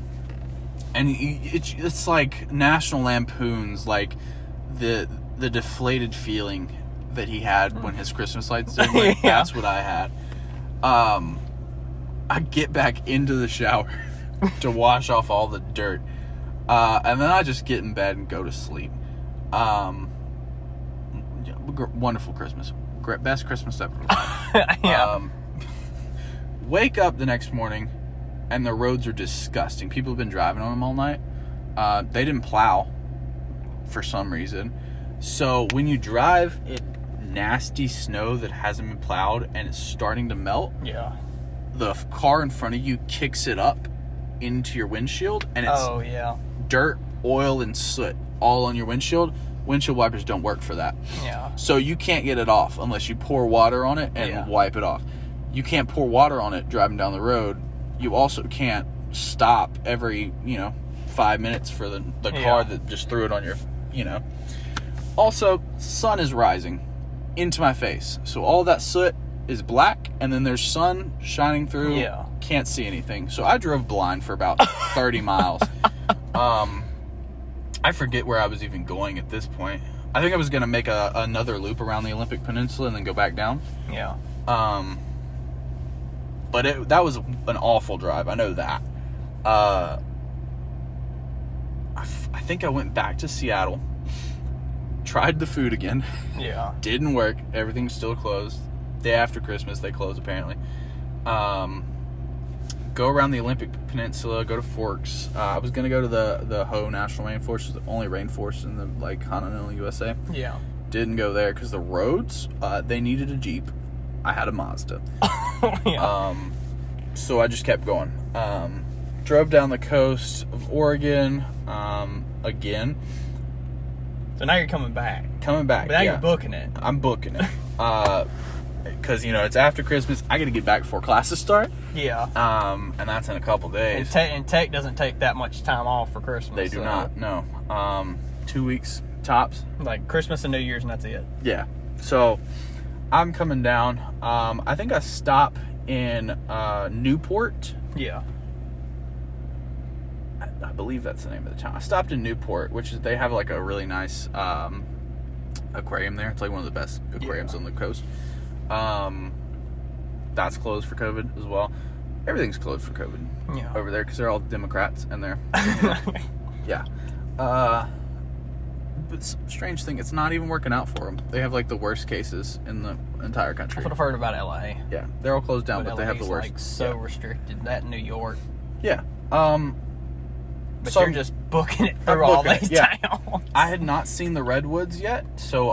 [SPEAKER 2] and it's like National Lampoon's, like the deflated feeling that he had when his Christmas lights did. Like, that's what I had. I get back into the shower to wash off all the dirt, and then I just get in bed and go to sleep. Wonderful Christmas. Best Christmas ever.
[SPEAKER 1] Yeah.
[SPEAKER 2] Wake up the next morning, and the roads are disgusting. People have been driving on them all night. They didn't plow for some reason. So when you drive in nasty snow that hasn't been plowed and it's starting to melt, the car in front of you kicks it up into your windshield, and it's dirt, oil, and soot all on your windshield. Windshield wipers don't work for that.
[SPEAKER 1] Yeah.
[SPEAKER 2] So you can't get it off unless you pour water on it and wipe it off. You can't pour water on it driving down the road. You also can't stop every, 5 minutes for the car that just threw it on your, Also, sun is rising into my face. So all that soot is black, and then there's sun shining through.
[SPEAKER 1] Yeah.
[SPEAKER 2] Can't see anything. So I drove blind for about 30 miles. I forget where I was even going at this point. I think I was going to make another loop around the Olympic Peninsula and then go back down.
[SPEAKER 1] Yeah.
[SPEAKER 2] But that was an awful drive. I know that. I think I went back to Seattle. Tried the food again.
[SPEAKER 1] Yeah.
[SPEAKER 2] Didn't work. Everything's still closed. Day after Christmas, they close apparently. Go around the Olympic Peninsula, go to Forks. I was going to go to the Hoh National Rainforest, the only rainforest in the continental USA.
[SPEAKER 1] Yeah.
[SPEAKER 2] Didn't go there because the roads, they needed a Jeep. I had a Mazda.
[SPEAKER 1] Yeah.
[SPEAKER 2] So I just kept going. Drove down the coast of Oregon again.
[SPEAKER 1] So now you're coming back.
[SPEAKER 2] Coming back,
[SPEAKER 1] But now you're booking it.
[SPEAKER 2] I'm booking it. Because, it's after Christmas. I got to get back before classes start.
[SPEAKER 1] Yeah.
[SPEAKER 2] And that's in a couple days.
[SPEAKER 1] And Tech doesn't take that much time off for Christmas.
[SPEAKER 2] They do not, no. 2 weeks tops.
[SPEAKER 1] Like Christmas and New Year's, and that's it.
[SPEAKER 2] Yeah. So I'm coming down. I think I stop in Newport.
[SPEAKER 1] Yeah.
[SPEAKER 2] I believe that's the name of the town. I stopped in Newport, which is, they have like a really nice aquarium there. It's like one of the best aquariums on the coast. That's closed for COVID as well. Everything's closed for COVID over there because they're all Democrats and they're, yeah. But strange thing, it's not even working out for them. They have like the worst cases in the entire country.
[SPEAKER 1] That's what I've heard about LA.
[SPEAKER 2] Yeah, they're all closed down, but they have the worst.
[SPEAKER 1] Like so restricted. That in New York.
[SPEAKER 2] Yeah.
[SPEAKER 1] But
[SPEAKER 2] so
[SPEAKER 1] you're just booking it through all these towns.
[SPEAKER 2] I had not seen the redwoods yet, so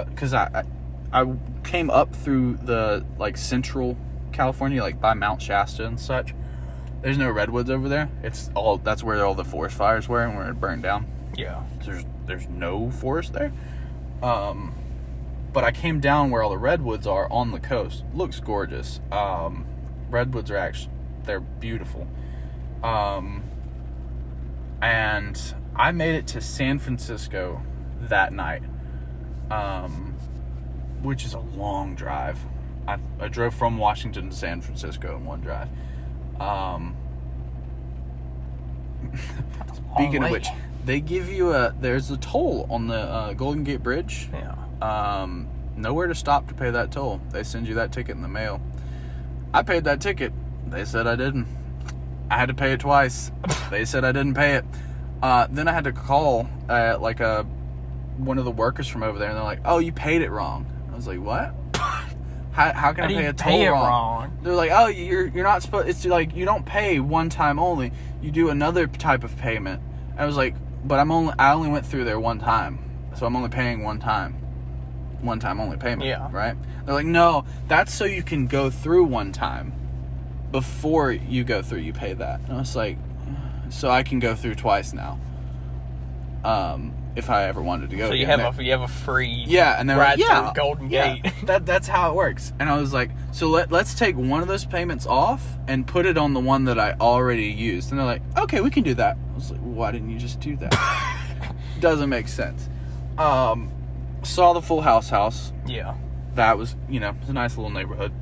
[SPEAKER 2] because I came up through the like central California, like by Mount Shasta and such. There's no redwoods over there. That's where all the forest fires were and where it burned down.
[SPEAKER 1] Yeah.
[SPEAKER 2] So there's no forest there. But I came down where all the redwoods are on the coast. Looks gorgeous. Redwoods are they're beautiful. And I made it to San Francisco that night, which is a long drive. I drove from Washington to San Francisco in one drive. Speaking of which, they give you there's a toll on the Golden Gate Bridge.
[SPEAKER 1] Yeah.
[SPEAKER 2] Nowhere to stop to pay that toll. They send you that ticket in the mail. I paid that ticket. They said I didn't. I had to pay it twice. They said I didn't pay it. Then I had to call one of the workers from over there, and they're like, "Oh, you paid it wrong." I was like, "What? How can I pay a toll wrong?" They're like, "Oh, you're not supposed. It's like you don't pay one time only. You do another type of payment." And I was like, "But I only went through there one time, so I'm only paying one time only payment."
[SPEAKER 1] Yeah.
[SPEAKER 2] Right? They're like, "No, that's so you can go through one time. Before you go through, you pay that." And I was like, "So I can go through twice now. If I ever wanted to go."
[SPEAKER 1] So you have a free
[SPEAKER 2] and they're
[SPEAKER 1] ride
[SPEAKER 2] like,
[SPEAKER 1] through Golden Gate.
[SPEAKER 2] That's how it works. And I was like, "So let's take one of those payments off and put it on the one that I already used." And they're like, "Okay, we can do that." I was like, "Why didn't you just do that?" Doesn't make sense. Saw the Full House.
[SPEAKER 1] Yeah.
[SPEAKER 2] That was, it's a nice little neighborhood.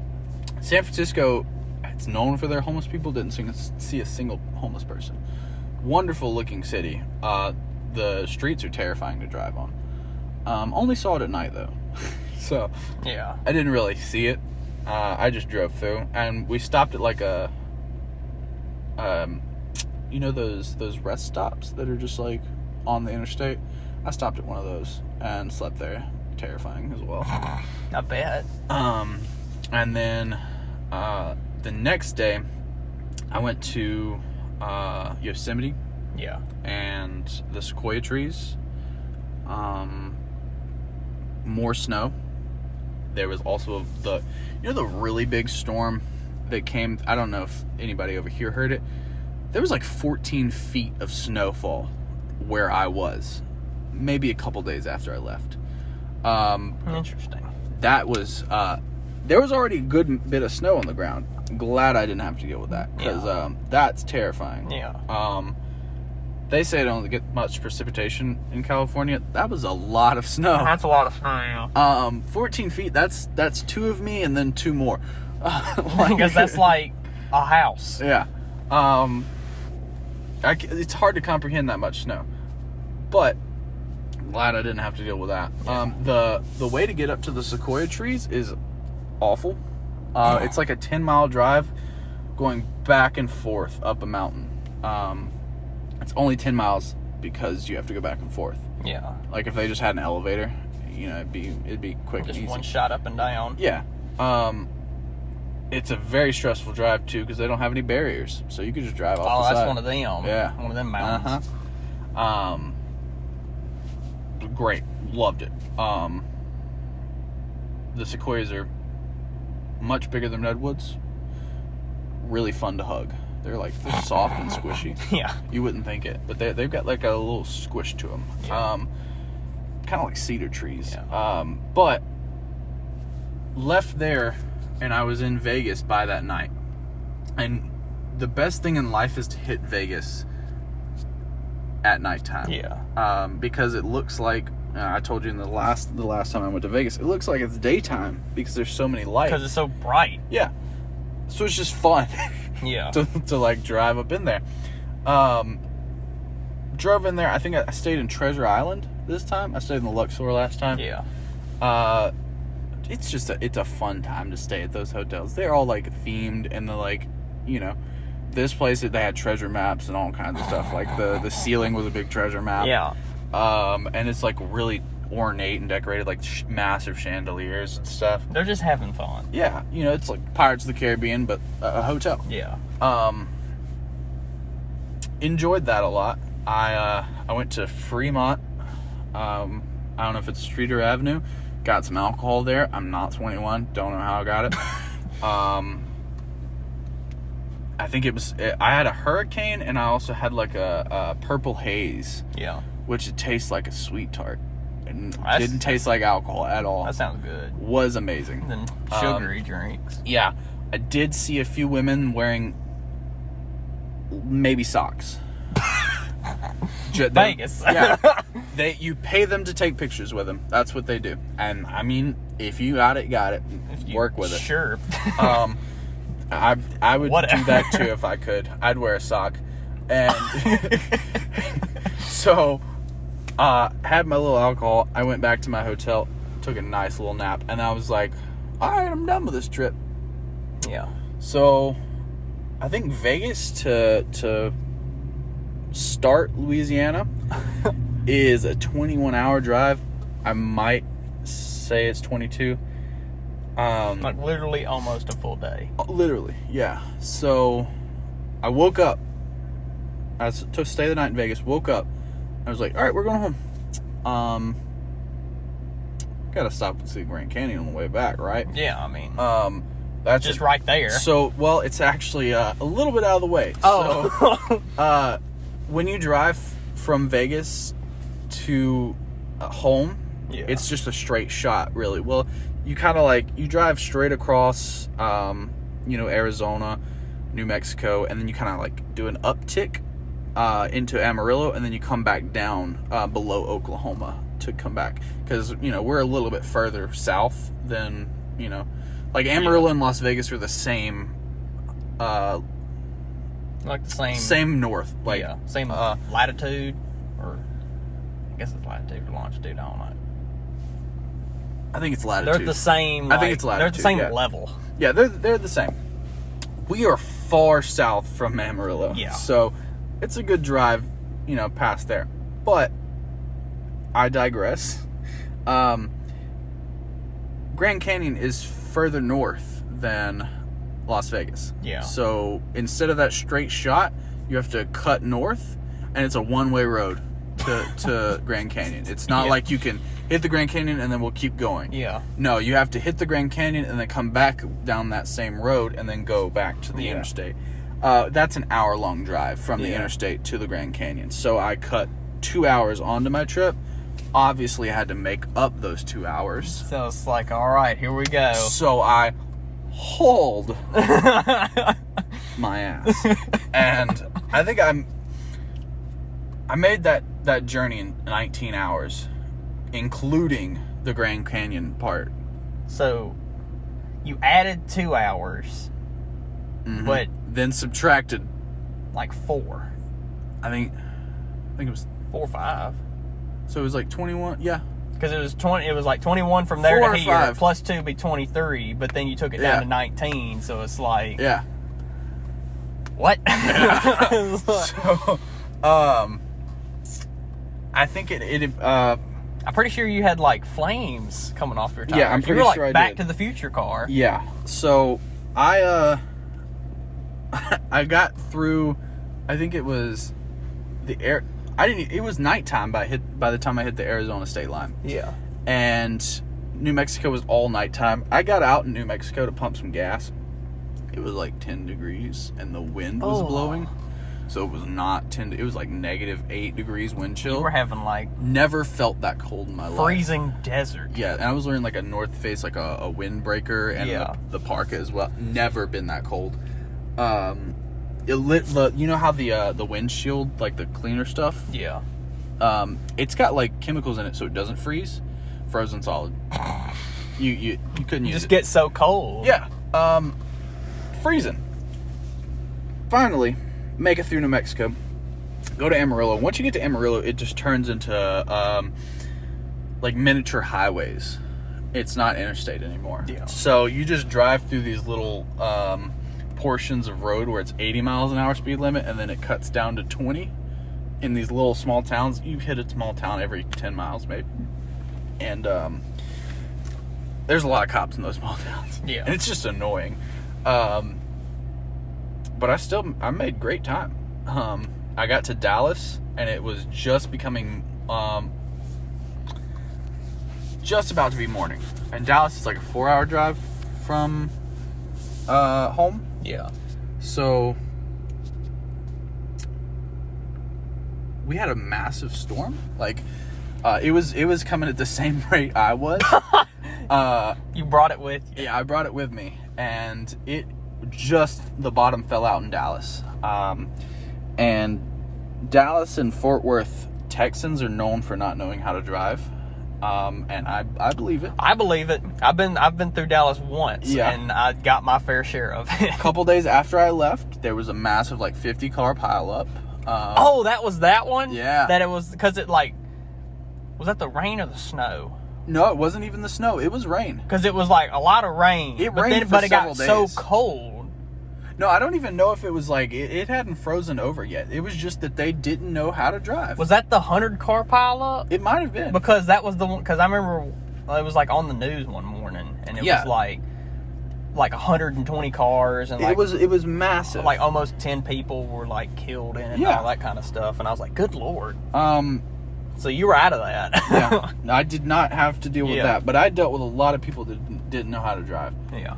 [SPEAKER 2] San Francisco, it's known for their homeless people. Didn't see a single homeless person. Wonderful looking city. The streets are terrifying to drive on. Only saw it at night though. So
[SPEAKER 1] yeah,
[SPEAKER 2] I didn't really see it. I just drove through, and we stopped at like a those rest stops that are just like on the interstate. I stopped at one of those and slept there. Terrifying as well.
[SPEAKER 1] I bet.
[SPEAKER 2] And then the next day I went to Yosemite.
[SPEAKER 1] Yeah.
[SPEAKER 2] And the sequoia trees. More snow. There was also the really big storm that came. I don't know if anybody over here heard it. There was like 14 feet of snowfall where I was, maybe a couple days after I left.
[SPEAKER 1] Interesting.
[SPEAKER 2] That was there was already a good bit of snow on the ground. Glad I didn't have to deal with that, because that's terrifying.
[SPEAKER 1] Yeah.
[SPEAKER 2] They say they don't get much precipitation in California. That was a lot of snow.
[SPEAKER 1] That's a lot of snow, yeah.
[SPEAKER 2] 14 feet, that's two of me and then two more.
[SPEAKER 1] Because that's like a house.
[SPEAKER 2] Yeah. It's hard to comprehend that much snow. But glad I didn't have to deal with that. Yeah. The way to get up to the sequoia trees is awful. It's like a 10-mile drive going back and forth up a mountain. It's only 10 miles because you have to go back and forth.
[SPEAKER 1] Yeah.
[SPEAKER 2] Like if they just had an elevator, it'd be quick and easy.
[SPEAKER 1] Just one shot up and down.
[SPEAKER 2] Yeah. It's a very stressful drive too because they don't have any barriers, so you could just drive off the side.
[SPEAKER 1] Oh, that's one of them.
[SPEAKER 2] Yeah.
[SPEAKER 1] One of them mountains.
[SPEAKER 2] Great. Loved it. The sequoias are much bigger than redwoods. Really fun to hug. They're soft and squishy.
[SPEAKER 1] Yeah.
[SPEAKER 2] You wouldn't think it, but they've got like a little squish to them.
[SPEAKER 1] Yeah.
[SPEAKER 2] Kind of like cedar trees.
[SPEAKER 1] Yeah.
[SPEAKER 2] But left there, and I was in Vegas by that night. And the best thing in life is to hit Vegas at nighttime.
[SPEAKER 1] Yeah.
[SPEAKER 2] Because it looks like I told you in the last time I went to Vegas, it looks like it's daytime because there's so many lights.
[SPEAKER 1] Because it's so bright.
[SPEAKER 2] Yeah. So it's just fun.
[SPEAKER 1] Yeah.
[SPEAKER 2] to like drive up in there. Drove in there. I think I stayed in Treasure Island this time. I stayed in the Luxor last time.
[SPEAKER 1] Yeah.
[SPEAKER 2] It's just it's a fun time to stay at those hotels. They're all like themed, and they're like, you know, this place they had treasure maps and all kinds of stuff. Like the ceiling was a big treasure map.
[SPEAKER 1] Yeah.
[SPEAKER 2] And it's like really ornate and decorated, like massive chandeliers and stuff.
[SPEAKER 1] They're just having fun.
[SPEAKER 2] Yeah, you know, it's like Pirates of the Caribbean, but a hotel.
[SPEAKER 1] Yeah.
[SPEAKER 2] Enjoyed that a lot. I went to Fremont. I don't know if it's Street or Avenue. Got some alcohol there. I'm not 21. Don't know how I got it. I think I had a hurricane, and I also had like a purple haze.
[SPEAKER 1] Yeah.
[SPEAKER 2] Which it tastes like a sweet tart. And didn't taste like alcohol at all.
[SPEAKER 1] That sounds good.
[SPEAKER 2] Was amazing.
[SPEAKER 1] And then sugary drinks.
[SPEAKER 2] Yeah. I did see a few women wearing maybe socks.
[SPEAKER 1] Vegas.
[SPEAKER 2] Yeah. You pay them to take pictures with them. That's what they do. And I mean, if you got it, got it. Work with it.
[SPEAKER 1] Sure.
[SPEAKER 2] I would
[SPEAKER 1] Whatever.
[SPEAKER 2] do that too if I could. I'd wear a sock. And so had my little alcohol. I went back to my hotel, took a nice little nap, and I was like, all right, I'm done with this trip.
[SPEAKER 1] Yeah.
[SPEAKER 2] So I think Vegas to start Louisiana is a 21-hour drive. I might say it's 22.
[SPEAKER 1] Like literally almost a full day.
[SPEAKER 2] Literally, yeah. So I woke up. I took stay the night in Vegas. Woke up. I was like, all right, we're going home. Gotta stop and see Grand Canyon on the way back, right?
[SPEAKER 1] Yeah, I mean,
[SPEAKER 2] that's
[SPEAKER 1] just right there.
[SPEAKER 2] So, well, it's actually a little bit out of the way.
[SPEAKER 1] Oh.
[SPEAKER 2] So, when you drive from Vegas to home,
[SPEAKER 1] Yeah.
[SPEAKER 2] it's just a straight shot, really. Well, you kind of like, you drive straight across, Arizona, New Mexico, and then you kind of like do an uptick into Amarillo, and then you come back down below Oklahoma to come back. Because, we're a little bit further south than, like Amarillo and Las Vegas are the same,
[SPEAKER 1] like the
[SPEAKER 2] same north. Like,
[SPEAKER 1] yeah, same latitude, or I guess it's latitude or longitude, I don't know.
[SPEAKER 2] I think it's latitude.
[SPEAKER 1] They're the same.
[SPEAKER 2] I think it's latitude.
[SPEAKER 1] They're the same
[SPEAKER 2] yeah.
[SPEAKER 1] level.
[SPEAKER 2] Yeah, they're the same. We are far south from Amarillo.
[SPEAKER 1] Yeah.
[SPEAKER 2] So it's a good drive, past there. But I digress. Grand Canyon is further north than Las Vegas.
[SPEAKER 1] Yeah.
[SPEAKER 2] So instead of that straight shot, you have to cut north, and it's a one-way road to Grand Canyon. It's not like you can hit the Grand Canyon and then we'll keep going.
[SPEAKER 1] Yeah.
[SPEAKER 2] No, you have to hit the Grand Canyon and then come back down that same road and then go back to the interstate. That's an hour-long drive from the interstate to the Grand Canyon. So I cut 2 hours onto my trip. Obviously, I had to make up those 2 hours.
[SPEAKER 1] So it's like, all right, here we go.
[SPEAKER 2] So I hauled my ass. And I think I made that journey in 19 hours, including the Grand Canyon part.
[SPEAKER 1] So you added 2 hours, but
[SPEAKER 2] then subtracted
[SPEAKER 1] like 4.
[SPEAKER 2] I think it was
[SPEAKER 1] 4 or 5.
[SPEAKER 2] So it was like 21. Yeah,
[SPEAKER 1] because it was 20. It was like 21 from there
[SPEAKER 2] 4
[SPEAKER 1] to
[SPEAKER 2] or
[SPEAKER 1] here.
[SPEAKER 2] 5.
[SPEAKER 1] Plus 2 be 23. But then you took it down to 19. So it's like,
[SPEAKER 2] yeah.
[SPEAKER 1] What?
[SPEAKER 2] So, I think it
[SPEAKER 1] I'm pretty sure you had like flames coming off your tires.
[SPEAKER 2] Yeah, I'm pretty
[SPEAKER 1] you were like
[SPEAKER 2] sure I
[SPEAKER 1] Back
[SPEAKER 2] did.
[SPEAKER 1] to the Future car.
[SPEAKER 2] Yeah. So I got through. I think it was the air. It was nighttime by the time I hit the Arizona state line.
[SPEAKER 1] Yeah.
[SPEAKER 2] And New Mexico was all nighttime. I got out in New Mexico to pump some gas. It was like 10 degrees and the wind was blowing. So it was not 10. It was like -8 degrees wind chill.
[SPEAKER 1] You were having like
[SPEAKER 2] Never felt that cold in my life.
[SPEAKER 1] freezing desert.
[SPEAKER 2] Yeah, and I was wearing like a North Face, like a windbreaker, and the parka as well. Never been that cold. It lit the. You know how the windshield, like the cleaner stuff,
[SPEAKER 1] Yeah.
[SPEAKER 2] It's got like chemicals in it so it doesn't freeze. Frozen solid. You couldn't use it.
[SPEAKER 1] Just get so cold.
[SPEAKER 2] Yeah. Freezing. Finally, make it through New Mexico. Go to Amarillo. Once you get to Amarillo, it just turns into like miniature highways. It's not interstate anymore.
[SPEAKER 1] Yeah.
[SPEAKER 2] So you just drive through these little portions of road where it's 80 miles an hour speed limit, and then it cuts down to 20 in these little small towns. You hit a small town every 10 miles, maybe. And there's a lot of cops in those small towns.
[SPEAKER 1] Yeah.
[SPEAKER 2] And it's just annoying. But I made great time. I got to Dallas, and it was just becoming, just about to be morning. And Dallas is like a 4-hour drive from home.
[SPEAKER 1] Yeah.
[SPEAKER 2] So we had a massive storm. Like, it was coming at the same rate I was.
[SPEAKER 1] You brought it with you.
[SPEAKER 2] Yeah, I brought it with me, and the bottom fell out in Dallas. And Dallas and Fort Worth Texans are known for not knowing how to drive. And I believe it.
[SPEAKER 1] I believe it. I've been through Dallas once, and I got my fair share of it.
[SPEAKER 2] A couple days after I left, there was a massive 50-car pileup.
[SPEAKER 1] Oh, that was that one?
[SPEAKER 2] Yeah.
[SPEAKER 1] That it was because it was that the rain or the snow?
[SPEAKER 2] No, it wasn't even the snow. It was rain.
[SPEAKER 1] Because it was a lot of rain. But it got so cold.
[SPEAKER 2] No, I don't even know if it was it hadn't frozen over yet. It was just that they didn't know how to drive.
[SPEAKER 1] Was that the 100-car pileup?
[SPEAKER 2] It might have been.
[SPEAKER 1] Because that was the one. Because I remember it was on the news one morning, and it was 120 cars, and
[SPEAKER 2] it was massive.
[SPEAKER 1] Almost 10 people were killed in it, and all that kind of stuff. And I was like, good Lord. So you were out of that.
[SPEAKER 2] Yeah, I did not have to deal with that, but I dealt with a lot of people that didn't know how to drive.
[SPEAKER 1] Yeah.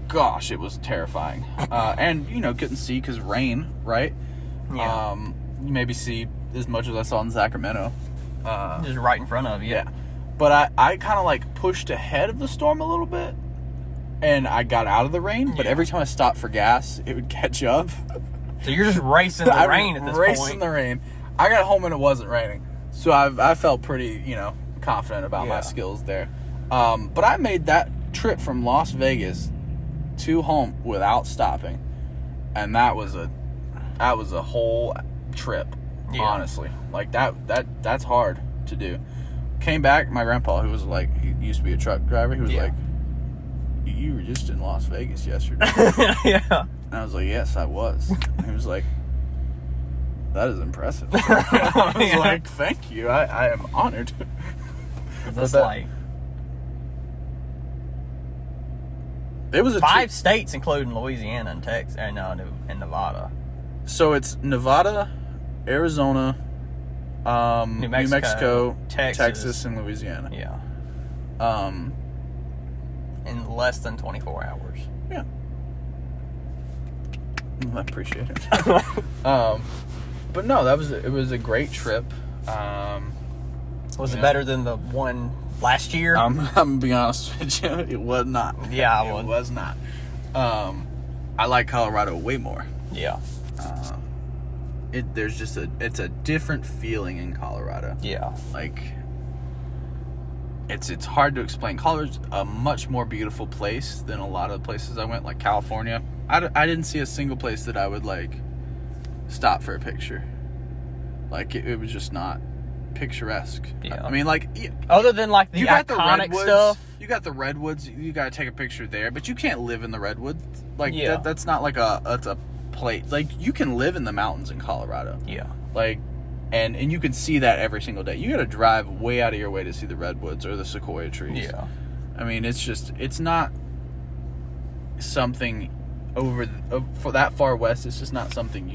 [SPEAKER 2] Gosh, it was terrifying. And couldn't see because rain, right?
[SPEAKER 1] Yeah.
[SPEAKER 2] You maybe see as much as I saw in Sacramento.
[SPEAKER 1] Just right in front of you.
[SPEAKER 2] Yeah. But I kind of pushed ahead of the storm a little bit, and I got out of the rain. But every time I stopped for gas, it would catch up.
[SPEAKER 1] So you're just racing the rain at this point.
[SPEAKER 2] Racing the rain. I got home and it wasn't raining, so I felt pretty confident about my skills there. But I made that trip from Las Vegas to home without stopping, and that was a whole trip. Yeah. Honestly, that's hard to do. Came back, my grandpa, who was he used to be a truck driver, he was like, "You were just in Las Vegas yesterday."
[SPEAKER 1] Yeah.
[SPEAKER 2] And I was like, "Yes, I was." And he was like, "That is impressive." I was like, "Thank you. I am honored." It was
[SPEAKER 1] 5 states, including Louisiana and Texas, and Nevada.
[SPEAKER 2] So it's Nevada, Arizona, New Mexico, Texas, and Louisiana.
[SPEAKER 1] Yeah. In less than 24 hours.
[SPEAKER 2] Yeah. I appreciate it. But no, it was a great trip.
[SPEAKER 1] Was it better than the one last year?
[SPEAKER 2] I'm gonna be honest with you, it was not.
[SPEAKER 1] Yeah,
[SPEAKER 2] it was not. I like Colorado way more.
[SPEAKER 1] Yeah.
[SPEAKER 2] It's a different feeling in Colorado.
[SPEAKER 1] Yeah.
[SPEAKER 2] It's hard to explain. Colorado's a much more beautiful place than a lot of places I went, like California. I didn't see a single place that I would stop for a picture. It was just not picturesque.
[SPEAKER 1] Yeah.
[SPEAKER 2] I mean,
[SPEAKER 1] other than the iconic stuff.
[SPEAKER 2] You got the redwoods. You got to take a picture there, but you can't live in the redwoods. That's not that's a place. You can live in the mountains in Colorado.
[SPEAKER 1] Yeah.
[SPEAKER 2] And you can see that every single day. You got to drive way out of your way to see the redwoods or the sequoia trees.
[SPEAKER 1] Yeah.
[SPEAKER 2] I mean, it's not something for that far west. It's just not something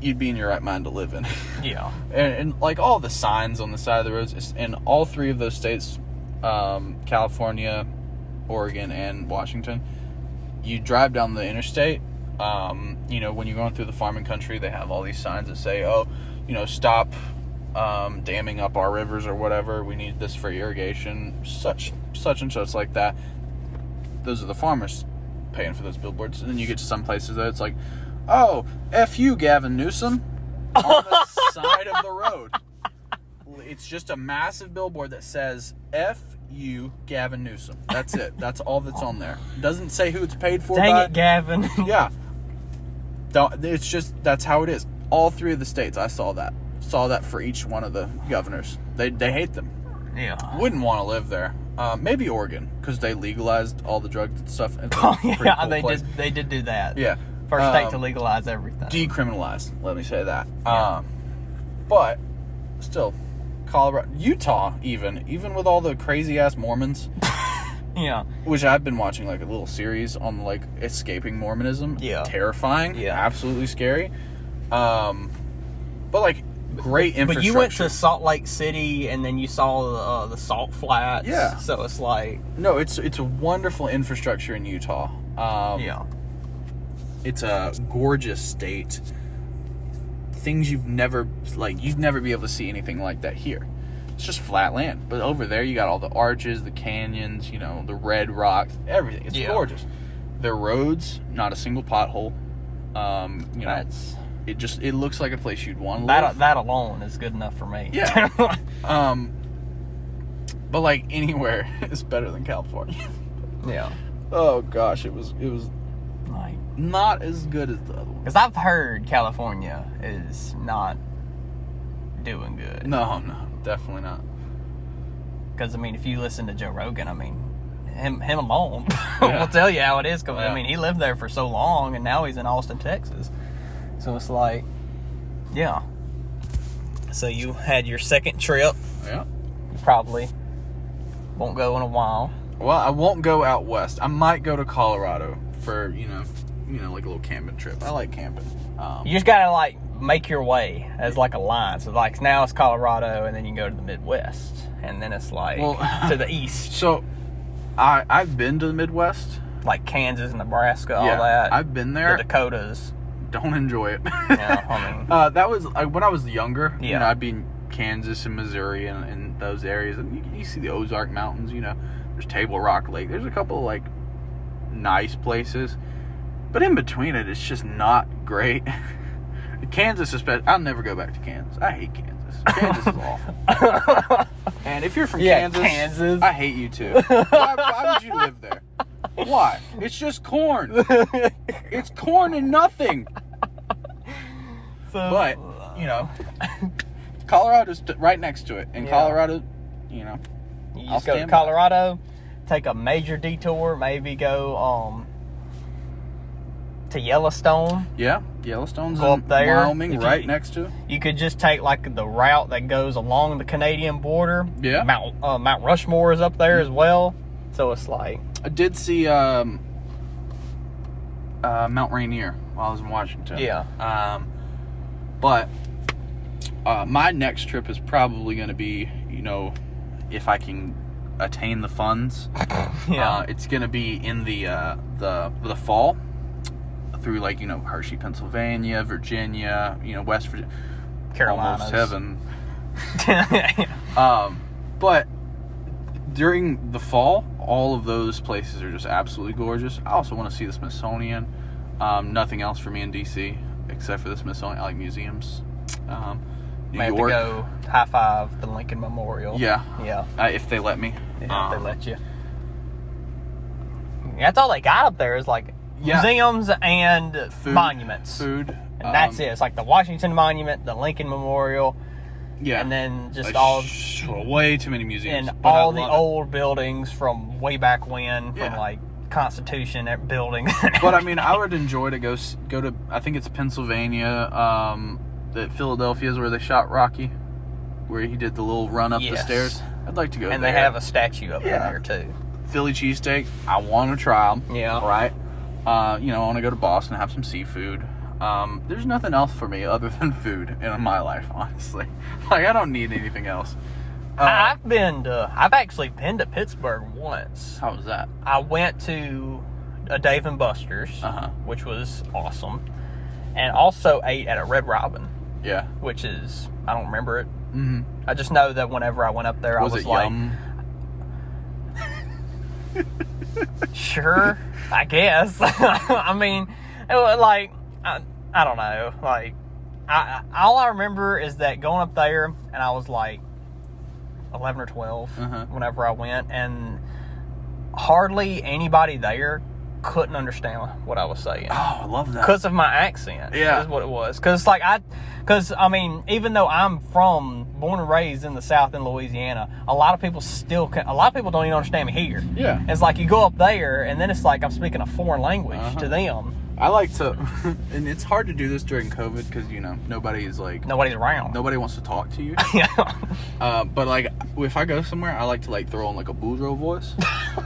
[SPEAKER 2] you'd be in your right mind to live in.
[SPEAKER 1] Yeah.
[SPEAKER 2] And all the signs on the side of the roads in all 3 of those states, California, Oregon, and Washington, you drive down the interstate, when you're going through the farming country, they have all these signs that say, stop damming up our rivers or whatever. We need this for irrigation, such and such like that. Those are the farmers paying for those billboards. And then you get to some places that it's oh, F you, Gavin Newsom. on the side of the road. It's just a massive billboard that says F.U. Gavin Newsom. That's it. That's all that's on there. Doesn't say who it's paid for.
[SPEAKER 1] Dang it, Gavin.
[SPEAKER 2] Yeah. It's just, that's how it is. All 3 of the states, I saw that. Saw that for each one of the governors. They hate them.
[SPEAKER 1] Yeah.
[SPEAKER 2] Wouldn't want to live there. Maybe Oregon, because they legalized all the drugs and stuff.
[SPEAKER 1] Oh, yeah, they did do that.
[SPEAKER 2] Yeah.
[SPEAKER 1] First state to legalize everything.
[SPEAKER 2] Decriminalized, let me say that.
[SPEAKER 1] Yeah.
[SPEAKER 2] But, still, Colorado, Utah, even with all the crazy-ass Mormons.
[SPEAKER 1] Yeah.
[SPEAKER 2] Which I've been watching, like, a little series on, like, escaping Mormonism.
[SPEAKER 1] Yeah.
[SPEAKER 2] Terrifying.
[SPEAKER 1] Yeah.
[SPEAKER 2] Absolutely scary. But, like, great infrastructure.
[SPEAKER 1] But you went to Salt Lake City, and then you saw the Salt Flats.
[SPEAKER 2] Yeah.
[SPEAKER 1] So it's like...
[SPEAKER 2] No, it's a wonderful infrastructure in Utah.
[SPEAKER 1] Yeah.
[SPEAKER 2] It's a gorgeous state. Things you'd never be able to see anything like that here. It's just flat land. But over there, you got all the arches, the canyons, the red rocks, everything. It's gorgeous. Their roads, not a single pothole. It looks like a place you'd want to live.
[SPEAKER 1] That alone is good enough for me.
[SPEAKER 2] Yeah. But like anywhere is better than California.
[SPEAKER 1] Yeah.
[SPEAKER 2] Oh gosh, it was
[SPEAKER 1] Like,
[SPEAKER 2] not as good as the other one.
[SPEAKER 1] because I've heard California is not doing good.
[SPEAKER 2] No, definitely not.
[SPEAKER 1] Because, I mean, if you listen to Joe Rogan, I mean, him alone will tell you how it is. Because, I mean, he lived there for so long, and now he's in Austin, Texas. So it's like, yeah. So you had your second trip.
[SPEAKER 2] Yeah.
[SPEAKER 1] You probably won't go in a while.
[SPEAKER 2] Well, I won't go out west. I might go to Colorado for, like a little camping trip. I like camping.
[SPEAKER 1] You just got to, like, make your way as, like, a line. So, like, now it's Colorado, and then you can go to the Midwest. And then it's, like, to the east.
[SPEAKER 2] So, I've been to the Midwest.
[SPEAKER 1] Like Kansas, Nebraska, all that.
[SPEAKER 2] I've been there.
[SPEAKER 1] The Dakotas.
[SPEAKER 2] Don't enjoy it.
[SPEAKER 1] Yeah, I mean...
[SPEAKER 2] that was, when I was younger,
[SPEAKER 1] yeah.
[SPEAKER 2] I'd be in Kansas and Missouri and those areas. And you see the Ozark Mountains, There's Table Rock Lake. There's a couple of, like, nice places. But in between it, it's just not great. Kansas, especially. I'll never go back to Kansas. I hate Kansas. Kansas is awful. And if you're from Kansas, I hate you too. Why would you live there? Why? It's just corn. It's corn and nothing. But, Colorado's right next to it. And Colorado,
[SPEAKER 1] You just go to Colorado, take a major detour, maybe go to Yellowstone.
[SPEAKER 2] Yeah, Yellowstone's
[SPEAKER 1] go
[SPEAKER 2] in
[SPEAKER 1] up there.
[SPEAKER 2] Wyoming, right next to it.
[SPEAKER 1] You could just take like the route that goes along the Canadian border.
[SPEAKER 2] Yeah.
[SPEAKER 1] Mount Rushmore is up there as well. So it's like...
[SPEAKER 2] I did see Mount Rainier while I was in Washington.
[SPEAKER 1] Yeah.
[SPEAKER 2] But my next trip is probably going to be, if I can attain the funds.
[SPEAKER 1] Yeah.
[SPEAKER 2] It's going to be in the fall through like, Hershey, Pennsylvania, Virginia, West Virginia.
[SPEAKER 1] Carolinas.
[SPEAKER 2] Almost heaven. But during the fall, all of those places are just absolutely gorgeous. I also want to see the Smithsonian. Nothing else for me in D.C. except for the Smithsonian. I like museums. New York.
[SPEAKER 1] Have to go high five the Lincoln Memorial.
[SPEAKER 2] Yeah.
[SPEAKER 1] Yeah.
[SPEAKER 2] If they let me.
[SPEAKER 1] Yeah, if they let you. That's all they got up there is like museums and monuments.
[SPEAKER 2] Food.
[SPEAKER 1] And that's it. It's like the Washington Monument, the Lincoln Memorial.
[SPEAKER 2] Yeah.
[SPEAKER 1] And then just
[SPEAKER 2] way too many museums.
[SPEAKER 1] And all the old buildings from way back when, from like Constitution building.
[SPEAKER 2] But I mean, I would enjoy to go to, I think it's Pennsylvania, that Philadelphia is where they shot Rocky, where he did the little run up the stairs. I'd like to go there.
[SPEAKER 1] And they have a statue up in there too.
[SPEAKER 2] Philly cheesesteak, I want to try them.
[SPEAKER 1] Yeah.
[SPEAKER 2] Right? I want to go to Boston and have some seafood. There's nothing else for me other than food in my life, honestly. Like, I don't need anything else.
[SPEAKER 1] I've actually been to Pittsburgh once.
[SPEAKER 2] How was that?
[SPEAKER 1] I went to a Dave & Buster's, which was awesome, and also ate at a Red Robin.
[SPEAKER 2] Yeah.
[SPEAKER 1] Which is, I don't remember it.
[SPEAKER 2] Mm-hmm.
[SPEAKER 1] I just know that whenever I went up there, I was like,
[SPEAKER 2] yum?
[SPEAKER 1] Sure, I guess. I mean, it was like, I don't know. Like, all I remember is that going up there, and I was like 11 or 12 whenever I went, and hardly anybody there couldn't understand what I was saying.
[SPEAKER 2] Oh, I love that.
[SPEAKER 1] Because of my accent.
[SPEAKER 2] Yeah.
[SPEAKER 1] Is what it was. Because, I mean, even though I'm born and raised in the South in Louisiana, a lot of people don't even understand me here.
[SPEAKER 2] Yeah.
[SPEAKER 1] It's like you go up there, and then it's like I'm speaking a foreign language to them.
[SPEAKER 2] I like to, and it's hard to do this during COVID because, nobody's
[SPEAKER 1] around.
[SPEAKER 2] Nobody wants to talk to you.
[SPEAKER 1] Yeah.
[SPEAKER 2] But, like, if I go somewhere, I like to, like, throw on, like, a Boudreaux voice.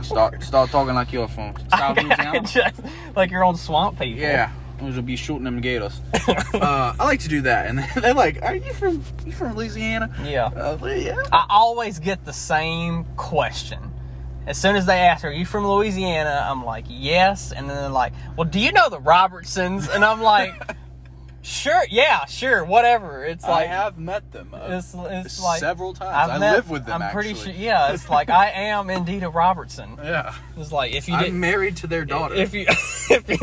[SPEAKER 2] Start talking like you're from South Louisiana.
[SPEAKER 1] Just like your own swamp people.
[SPEAKER 2] Yeah. We'll be shooting them gators. I like to do that. And they're like, are you from Louisiana?
[SPEAKER 1] Yeah.
[SPEAKER 2] Yeah.
[SPEAKER 1] I always get the same question. As soon as they ask, are you from Louisiana? I'm like, yes. And then they're like, well, do you know the Robertsons? And I'm like, sure, whatever. It's like,
[SPEAKER 2] I have met them.
[SPEAKER 1] It's like
[SPEAKER 2] several times. I live with them,
[SPEAKER 1] I'm pretty
[SPEAKER 2] actually.
[SPEAKER 1] sure, yeah. It's like, I am indeed a Robertson.
[SPEAKER 2] Yeah.
[SPEAKER 1] It's like, if you
[SPEAKER 2] I'm married to their daughter.
[SPEAKER 1] If you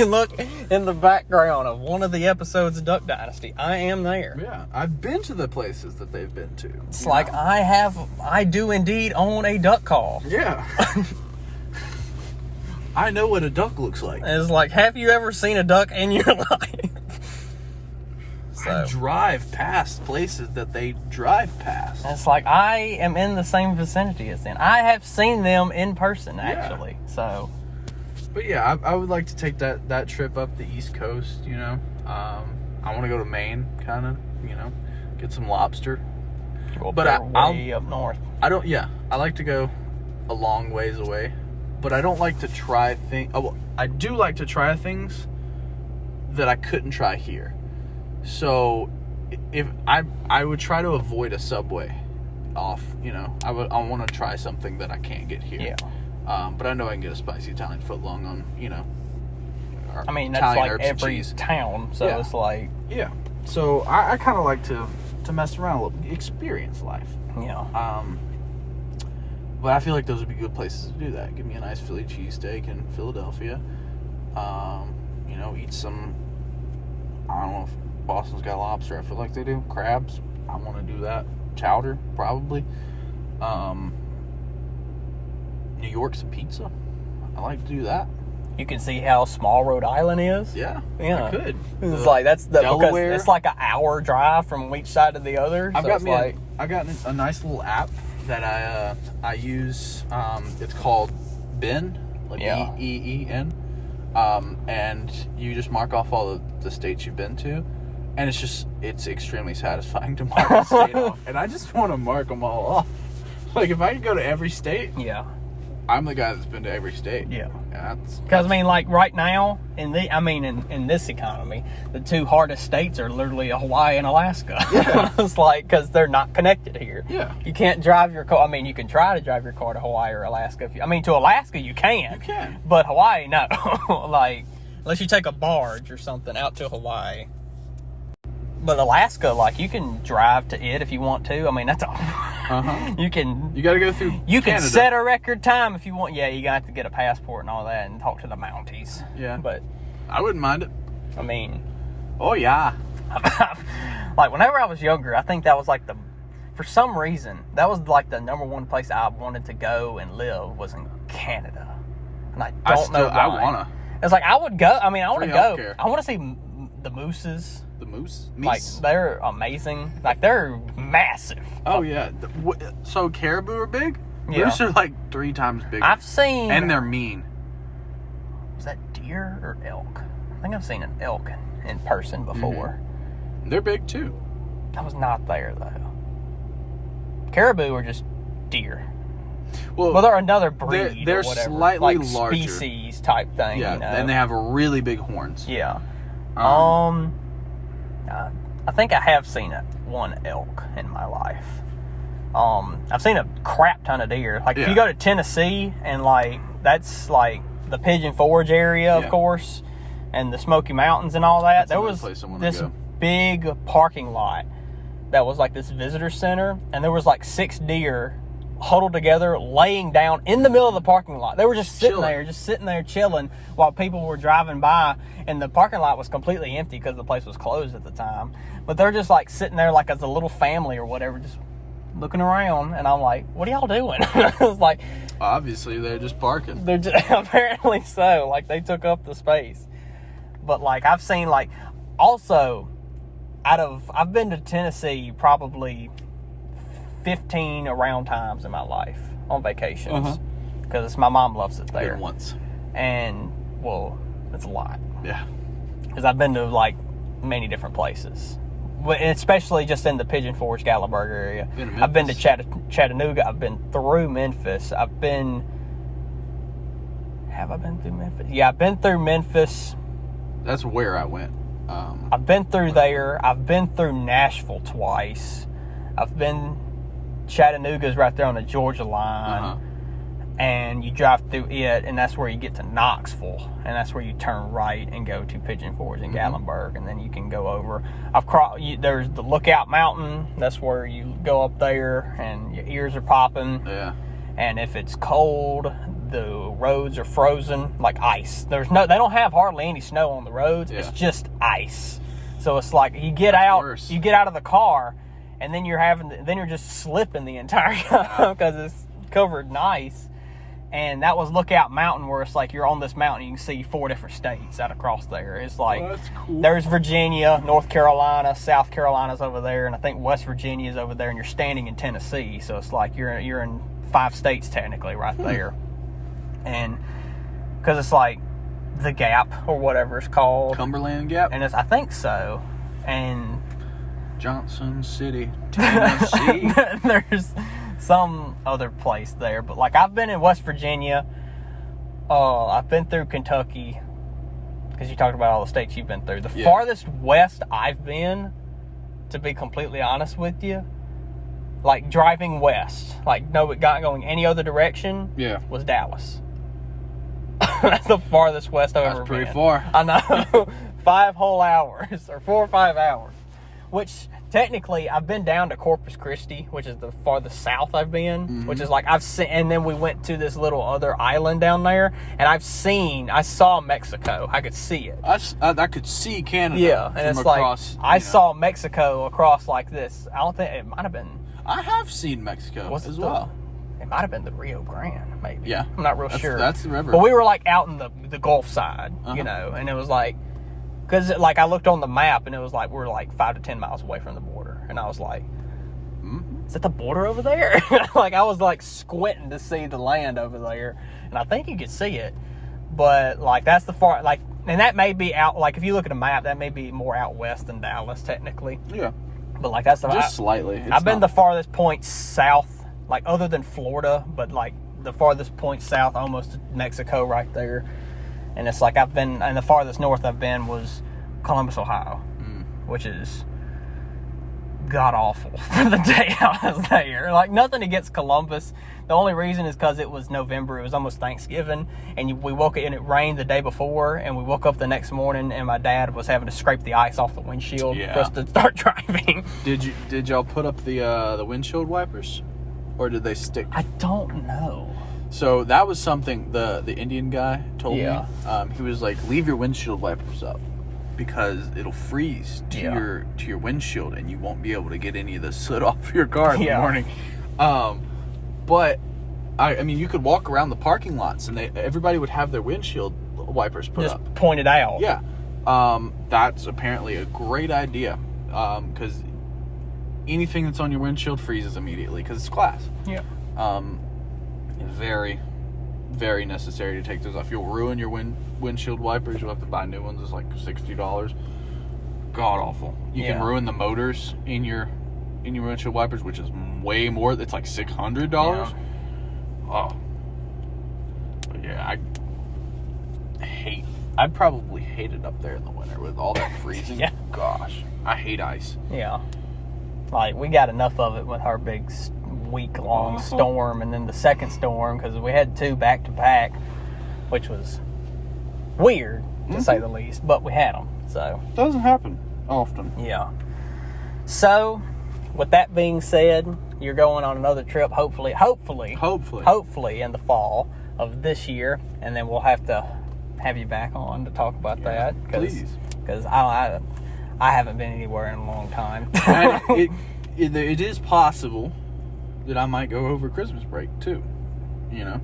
[SPEAKER 1] look in the background of one of the episodes of Duck Dynasty, I am there.
[SPEAKER 2] Yeah. I've been to the places that they've been to.
[SPEAKER 1] It's like, I do indeed own a duck call.
[SPEAKER 2] Yeah. I know what a duck looks like.
[SPEAKER 1] It's like, have you ever seen a duck in your life?
[SPEAKER 2] I drive past places that they drive past.
[SPEAKER 1] It's like, I am in the same vicinity as them. I have seen them in person, actually. Yeah. So,
[SPEAKER 2] but yeah, I would like to take that trip up the East Coast. I want to go to Maine, kind of. Get some lobster.
[SPEAKER 1] Way up north.
[SPEAKER 2] I like to go a long ways away, but I don't like to try things. Well, I do like to try things that I couldn't try here. So, if I would try to avoid a Subway off, I want to try something that I can't get here.
[SPEAKER 1] Yeah.
[SPEAKER 2] But I know I can get a spicy Italian footlong on,
[SPEAKER 1] I mean, that's
[SPEAKER 2] Italian
[SPEAKER 1] like
[SPEAKER 2] herbs and
[SPEAKER 1] every
[SPEAKER 2] cheese.
[SPEAKER 1] town, so
[SPEAKER 2] Yeah.
[SPEAKER 1] it's like...
[SPEAKER 2] Yeah. So, I kind of like to mess around a little, experience life.
[SPEAKER 1] Yeah.
[SPEAKER 2] But I feel like those would be good places to do that. Give me a nice Philly cheesesteak in Philadelphia. Eat some, I don't know if Boston's got lobster. I feel like they do. Crabs. I want to do that. Chowder, probably. New York, some pizza. I like to do that.
[SPEAKER 1] You can see how small Rhode Island is.
[SPEAKER 2] Yeah.
[SPEAKER 1] Yeah.
[SPEAKER 2] I could.
[SPEAKER 1] It's like, that's the...
[SPEAKER 2] Delaware.
[SPEAKER 1] Because it's like an hour drive from each side to the other.
[SPEAKER 2] I got a nice little app that I use. It's called Ben, like EEN. And you just mark off all the states you've been to, and it's extremely satisfying to mark a state off. And I just want to mark them all off. Like, if I could go to every state,
[SPEAKER 1] yeah,
[SPEAKER 2] I'm the guy that's been to every state.
[SPEAKER 1] Yeah.
[SPEAKER 2] Because
[SPEAKER 1] I mean, like right now in this economy, the two hardest states are literally Hawaii and Alaska.
[SPEAKER 2] Yeah.
[SPEAKER 1] It's like, because they're not connected here.
[SPEAKER 2] Yeah.
[SPEAKER 1] You can't drive your car. I mean, you can try to drive your car to Hawaii or Alaska. To Alaska you can.
[SPEAKER 2] You can.
[SPEAKER 1] But Hawaii, no. Like, unless you take a barge or something out to Hawaii. But Alaska, like, you can drive to it if you want to. I mean, that's all. You
[SPEAKER 2] got to go through
[SPEAKER 1] You
[SPEAKER 2] Canada.
[SPEAKER 1] can set a record time if you want. Yeah, you got to get a passport and all that and talk to the Mounties.
[SPEAKER 2] Yeah.
[SPEAKER 1] But
[SPEAKER 2] I wouldn't mind it.
[SPEAKER 1] I mean,
[SPEAKER 2] oh yeah.
[SPEAKER 1] like, whenever I was younger, I think that was like for some reason, that was like the number one place I wanted to go and live was in Canada. And I don't know why.
[SPEAKER 2] I wanna.
[SPEAKER 1] It's like, I would go. I mean, I want to go.
[SPEAKER 2] Healthcare.
[SPEAKER 1] I want to see the mooses.
[SPEAKER 2] The moose?
[SPEAKER 1] Like, they're amazing. Like, they're massive.
[SPEAKER 2] Oh, yeah. So, caribou are big?
[SPEAKER 1] Yeah.
[SPEAKER 2] Moose are like 3 times bigger.
[SPEAKER 1] I've seen...
[SPEAKER 2] And they're mean.
[SPEAKER 1] Is that deer or elk? I think I've seen an elk in person before.
[SPEAKER 2] Mm-hmm. They're big, too.
[SPEAKER 1] I was not there, though. Caribou are just deer. Well, they're another breed.
[SPEAKER 2] They're
[SPEAKER 1] or whatever.
[SPEAKER 2] slightly
[SPEAKER 1] like
[SPEAKER 2] larger.
[SPEAKER 1] Species type thing.
[SPEAKER 2] Yeah, and they have really big horns.
[SPEAKER 1] Yeah. I think I have seen one elk in my life. I've seen a crap ton of deer. Like, if you go to Tennessee, and like, that's like the Pigeon Forge area, of course, and the Smoky Mountains and all that. There was this big parking lot that was like this visitor center, and there was like 6 deer huddled together, laying down in the middle of the parking lot. They were just sitting
[SPEAKER 2] Chilling.
[SPEAKER 1] there chilling while people were driving by, and the parking lot was completely empty because the place was closed at the time. But they're just like sitting there like as a little family or whatever, just looking around, and I'm like, what are y'all doing? I was like,
[SPEAKER 2] obviously they're just parking.
[SPEAKER 1] They're just, apparently so. Like, they took up the space. But like, I've seen like, also, I've been to Tennessee probably 15 around times in my life on vacations, because my mom loves it there.
[SPEAKER 2] Been once.
[SPEAKER 1] And well, it's a lot.
[SPEAKER 2] Yeah.
[SPEAKER 1] Because I've been to like many different places, but especially just in the Pigeon Forge, Gatlinburg area. I've been to Chattanooga. I've been through Memphis. Have I been through Memphis? Yeah, I've been through Memphis.
[SPEAKER 2] That's where I went.
[SPEAKER 1] I've been through there. I've been through Nashville twice. Chattanooga's right there on the Georgia line. And you drive through it, and that's where you get to Knoxville, and that's where you turn right and go to Pigeon Forge and Gatlinburg, and then you can go over. There's the Lookout Mountain. That's where you go up there, and your ears are popping.
[SPEAKER 2] Yeah.
[SPEAKER 1] And if it's cold, the roads are frozen like ice. They don't have hardly any snow on the roads. Yeah. It's just ice. So it's like you get out of the car, and then you're just slipping the entire time because it's covered in ice. And that was Lookout Mountain, where it's like you're on this mountain, you can see 4 different states out across there. It's like,
[SPEAKER 2] that's cool.
[SPEAKER 1] There's Virginia, North Carolina, South Carolina's over there, and I think West Virginia's over there, and you're standing in Tennessee. So it's like you're in 5 states technically right there. And because it's like the Gap or whatever it's called.
[SPEAKER 2] Cumberland Gap?
[SPEAKER 1] And I think so. And
[SPEAKER 2] Johnson City, Tennessee.
[SPEAKER 1] There's some other place there, but like I've been in West Virginia. I've been through Kentucky, because you talked about all the states you've been through. The farthest west I've been, to be completely honest with you, like driving west, like going any other direction, was Dallas. That's the farthest west I've ever been.
[SPEAKER 2] That's pretty far.
[SPEAKER 1] I know. 5 whole hours, or 4 or 5 hours, which technically I've been down to Corpus Christi, which is the farthest south I've been, which is like I've seen, and then we went to this little other island down there, and I saw Mexico. I could see it.
[SPEAKER 2] I could see Canada.
[SPEAKER 1] Yeah, and it's
[SPEAKER 2] across,
[SPEAKER 1] like I saw Mexico across like this. I don't think it might have been.
[SPEAKER 2] I have seen Mexico as well.
[SPEAKER 1] It might have been the Rio Grande, maybe.
[SPEAKER 2] Yeah,
[SPEAKER 1] I'm not real sure.
[SPEAKER 2] That's the river.
[SPEAKER 1] But we were like out in the Gulf side, and it was like, because like I looked on the map and it was like we're like 5 to 10 miles away from the border, and I was like, is that the border over there? Like I was like squinting to see the land over there, and I think you could see it, but like that's the far, like, and that may be out, like if you look at a map, that may be more out west than Dallas technically.
[SPEAKER 2] Yeah,
[SPEAKER 1] but like that's
[SPEAKER 2] just slightly.
[SPEAKER 1] I've been the farthest point south, like other than Florida, but like the farthest point south, almost to Mexico right there. And it's like I've been, and the farthest north I've been was Columbus, Ohio, which is god awful for the day I was there. Like nothing against Columbus. The only reason is because it was November. It was almost Thanksgiving, and we woke up and it rained the day before, and we woke up the next morning and my dad was having to scrape the ice off the windshield for us to start driving.
[SPEAKER 2] Did y'all put up the windshield wipers, or did they stick?
[SPEAKER 1] I don't know.
[SPEAKER 2] So that was something the Indian guy told me. He was like, leave your windshield wipers up because it'll freeze to your windshield and you won't be able to get any of the soot off your car in the morning. But I mean, you could walk around the parking lots and everybody would have their windshield wipers put up.
[SPEAKER 1] Just pointed out.
[SPEAKER 2] Yeah. That's apparently a great idea, because anything that's on your windshield freezes immediately because it's glass.
[SPEAKER 1] Yeah.
[SPEAKER 2] Very, very necessary to take those off. You'll ruin your windshield wipers. You'll have to buy new ones. It's like $60. God awful. You can ruin the motors in your windshield wipers, which is way more. It's like $600. Yeah. Oh. But yeah, I'd probably hate it up there in the winter with all that freezing.
[SPEAKER 1] Yeah.
[SPEAKER 2] Gosh, I hate ice.
[SPEAKER 1] Yeah. Like we got enough of it with our big week-long storm, and then the second storm, because we had 2 back-to-back, which was weird to say the least, but we had them. So
[SPEAKER 2] doesn't happen often.
[SPEAKER 1] Yeah. So with that being said, you're going on another trip, hopefully in the fall of this year, and then we'll have to have you back on to talk about that.
[SPEAKER 2] Please.
[SPEAKER 1] Because I haven't been anywhere in a long time.
[SPEAKER 2] It is possible that I might go over Christmas break too. You know,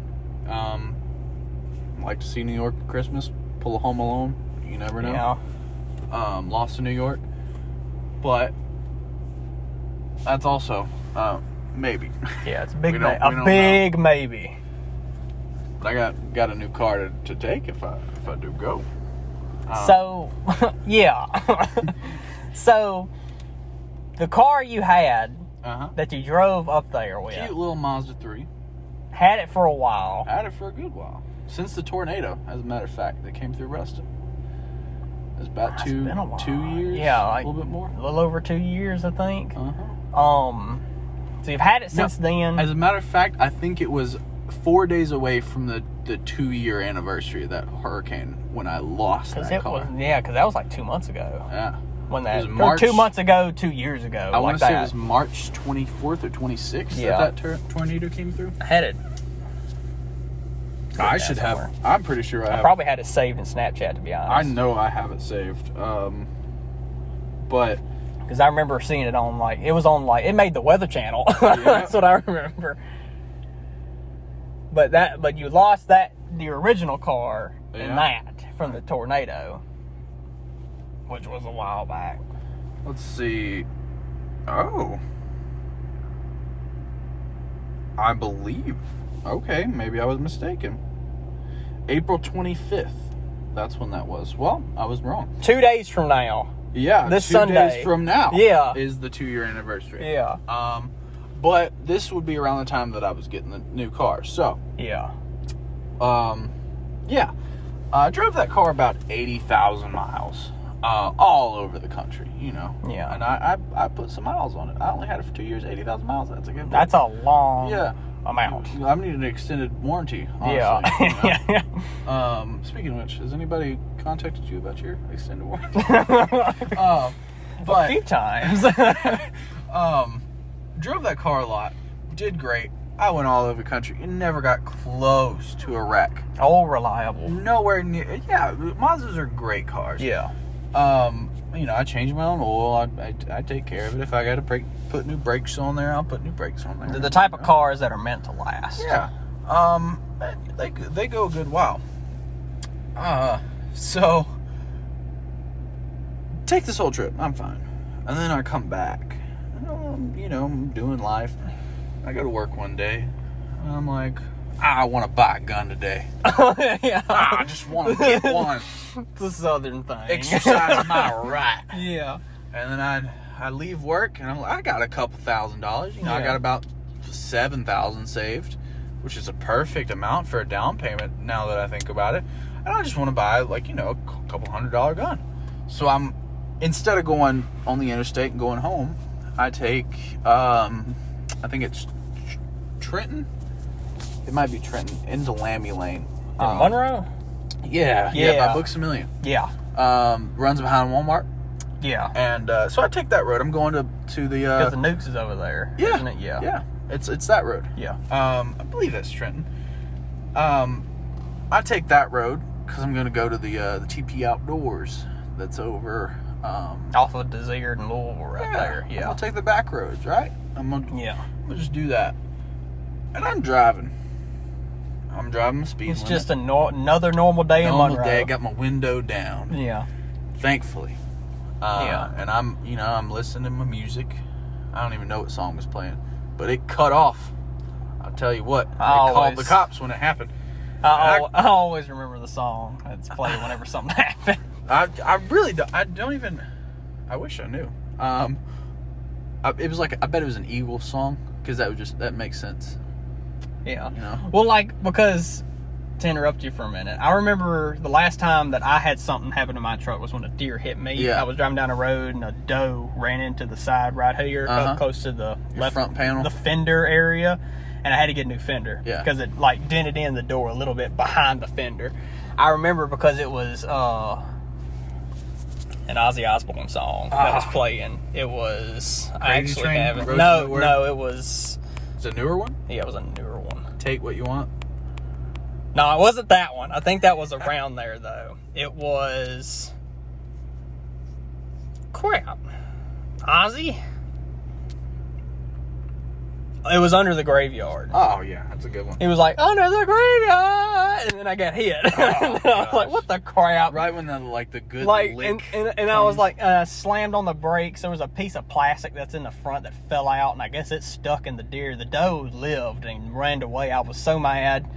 [SPEAKER 2] like to see New York at Christmas, pull a Home Alone. You never know.
[SPEAKER 1] Yeah.
[SPEAKER 2] Lost to New York, but that's also maybe.
[SPEAKER 1] Yeah, it's a big maybe.
[SPEAKER 2] But I got a new car to take if I do go.
[SPEAKER 1] So, yeah. So, the car you had that you drove up there with,
[SPEAKER 2] cute little Mazda 3,
[SPEAKER 1] had it for a while.
[SPEAKER 2] Had it for a good while. Since the tornado, as a matter of fact, that came through Ruston. It was about two years.
[SPEAKER 1] Yeah, like
[SPEAKER 2] a little bit more.
[SPEAKER 1] A little over 2 years, I think.
[SPEAKER 2] Uh-huh.
[SPEAKER 1] So you've had it since then.
[SPEAKER 2] As a matter of fact, I think it was 4 days away from the 2-year anniversary of that hurricane when I lost that car.
[SPEAKER 1] Because that was like 2 months ago.
[SPEAKER 2] Yeah.
[SPEAKER 1] When that, or 2 months ago, 2 years ago.
[SPEAKER 2] I want to say it was March 24th or 26th that tornado came through.
[SPEAKER 1] Headed.
[SPEAKER 2] I should have. I'm pretty sure I have.
[SPEAKER 1] Probably had it saved in Snapchat, to be honest.
[SPEAKER 2] I know I have it saved. But
[SPEAKER 1] because I remember seeing it on it made the Weather Channel. Yeah. That's what I remember. But you lost the original car in that from the tornado, which was a while back.
[SPEAKER 2] Let's see. Oh, I believe. Okay, maybe I was mistaken. April 25th. That's when that was. Well, I was wrong.
[SPEAKER 1] 2 days from now.
[SPEAKER 2] Yeah,
[SPEAKER 1] this
[SPEAKER 2] 2
[SPEAKER 1] Sunday.
[SPEAKER 2] days from now.
[SPEAKER 1] Yeah,
[SPEAKER 2] is the 2-year anniversary.
[SPEAKER 1] Yeah.
[SPEAKER 2] But this would be around the time that I was getting the new car. So
[SPEAKER 1] yeah.
[SPEAKER 2] Yeah. I drove that car about 80,000 miles. All over the country, you know.
[SPEAKER 1] Yeah.
[SPEAKER 2] And I put some miles on it. I only had it for 2 years, 80,000 miles. That's a good.
[SPEAKER 1] That's a long amount.
[SPEAKER 2] I need an extended warranty, honestly.
[SPEAKER 1] Yeah.
[SPEAKER 2] You know? Speaking of which, has anybody contacted you about your extended warranty?
[SPEAKER 1] A few times.
[SPEAKER 2] Drove that car a lot. Did great. I went all over the country and never got close to a wreck.
[SPEAKER 1] All reliable.
[SPEAKER 2] Nowhere near. Yeah, Mazdas are great cars.
[SPEAKER 1] Yeah.
[SPEAKER 2] You know, I change my own oil. I take care of it. If I got to put new brakes on there, I'll put new brakes on there.
[SPEAKER 1] The type of cars that are meant to last.
[SPEAKER 2] Yeah. They go a good while. So take this whole trip. I'm fine. And then I come back. You know, I'm doing life. I go to work one day. And I'm like, I want to buy a gun today.
[SPEAKER 1] Yeah.
[SPEAKER 2] I just want to get one.
[SPEAKER 1] It's a southern thing.
[SPEAKER 2] Exercise my right.
[SPEAKER 1] Yeah.
[SPEAKER 2] And then I leave work, and I'm like, I got a couple $1,000. You know, I got about $7,000 saved, which is a perfect amount for a down payment now that I think about it. And I just want to buy, like, you know, a couple $100 gun. So instead of going on the interstate and going home, I take, I think it's Trenton. It might be Trenton, into Lammy Lane.
[SPEAKER 1] In Monroe?
[SPEAKER 2] Yeah, by Books A Million.
[SPEAKER 1] Yeah.
[SPEAKER 2] Runs behind Walmart.
[SPEAKER 1] Yeah.
[SPEAKER 2] And so I take that road. I'm going to the...
[SPEAKER 1] Because the Nukes is over there, isn't it? Yeah.
[SPEAKER 2] Yeah. It's that road.
[SPEAKER 1] Yeah.
[SPEAKER 2] I believe that's Trenton. I take that road because I'm going to go to the TP Outdoors that's over...
[SPEAKER 1] off of Desert and Louisville right there. Yeah.
[SPEAKER 2] I'm going to take the back roads, right? I'm going to just do that. And I'm driving my speed limit.
[SPEAKER 1] It's just another normal day in Monroe.
[SPEAKER 2] Day. I got my window down.
[SPEAKER 1] Yeah.
[SPEAKER 2] Thankfully. And I'm listening to my music. I don't even know what song was playing, but it cut off. I'll tell you what. They called the cops when it happened.
[SPEAKER 1] I always remember the song that's played whenever something happens.
[SPEAKER 2] I really don't. I don't even. I wish I knew. It was like, I bet it was an Eagles song, because that makes sense.
[SPEAKER 1] Yeah.
[SPEAKER 2] You know?
[SPEAKER 1] Well, because, to interrupt you for a minute, I remember the last time that I had something happen to my truck was when a deer hit me.
[SPEAKER 2] Yeah.
[SPEAKER 1] I was driving down the road and a doe ran into the side right here, up close to the left
[SPEAKER 2] front panel,
[SPEAKER 1] the fender area, and I had to get a new fender.
[SPEAKER 2] Yeah.
[SPEAKER 1] Because it dented in the door a little bit behind the fender. I remember because it was an Ozzy Osbourne song that was playing. It was... I
[SPEAKER 2] Crazy
[SPEAKER 1] actually
[SPEAKER 2] Train,
[SPEAKER 1] haven't...
[SPEAKER 2] Road to
[SPEAKER 1] No,
[SPEAKER 2] Nowhere?
[SPEAKER 1] no, it was...
[SPEAKER 2] It's a newer one?
[SPEAKER 1] Yeah, it was a newer one.
[SPEAKER 2] Take What You Want?
[SPEAKER 1] No, it wasn't that one. I think that was around there, though. It was... Crap. Ozzy? It was Under the Graveyard.
[SPEAKER 2] Oh, yeah. That's a good one.
[SPEAKER 1] He was like, Under the Graveyard! And then I got hit. And I was like, what the crap?
[SPEAKER 2] Right when the good
[SPEAKER 1] Like,
[SPEAKER 2] lick
[SPEAKER 1] and I was like, slammed on the brakes. There was a piece of plastic that's in the front that fell out, and I guess it stuck in the deer. The doe lived and ran away. I was so mad.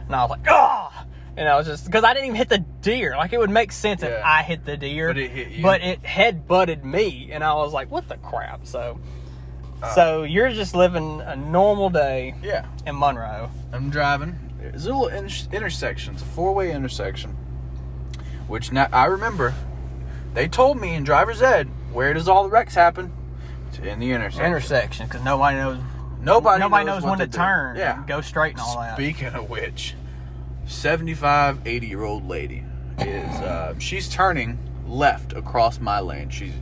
[SPEAKER 1] And I was like, ah! And I was just, because I didn't even hit the deer. Like, it would make sense if I hit the deer.
[SPEAKER 2] But it hit you.
[SPEAKER 1] But it head-butted me. And I was like, what the crap? So you're just living a normal day in Monroe.
[SPEAKER 2] I'm driving. There's a little intersection. It's a 4-way intersection. Which now, I remember, they told me in driver's ed, where does all the wrecks happen? It's in the intersection.
[SPEAKER 1] Because nobody knows.
[SPEAKER 2] Nobody
[SPEAKER 1] knows when to turn.
[SPEAKER 2] Yeah.
[SPEAKER 1] And go straight and all that.
[SPEAKER 2] Speaking of which, 75, 80-year-old lady is, she's turning left across my lane. She's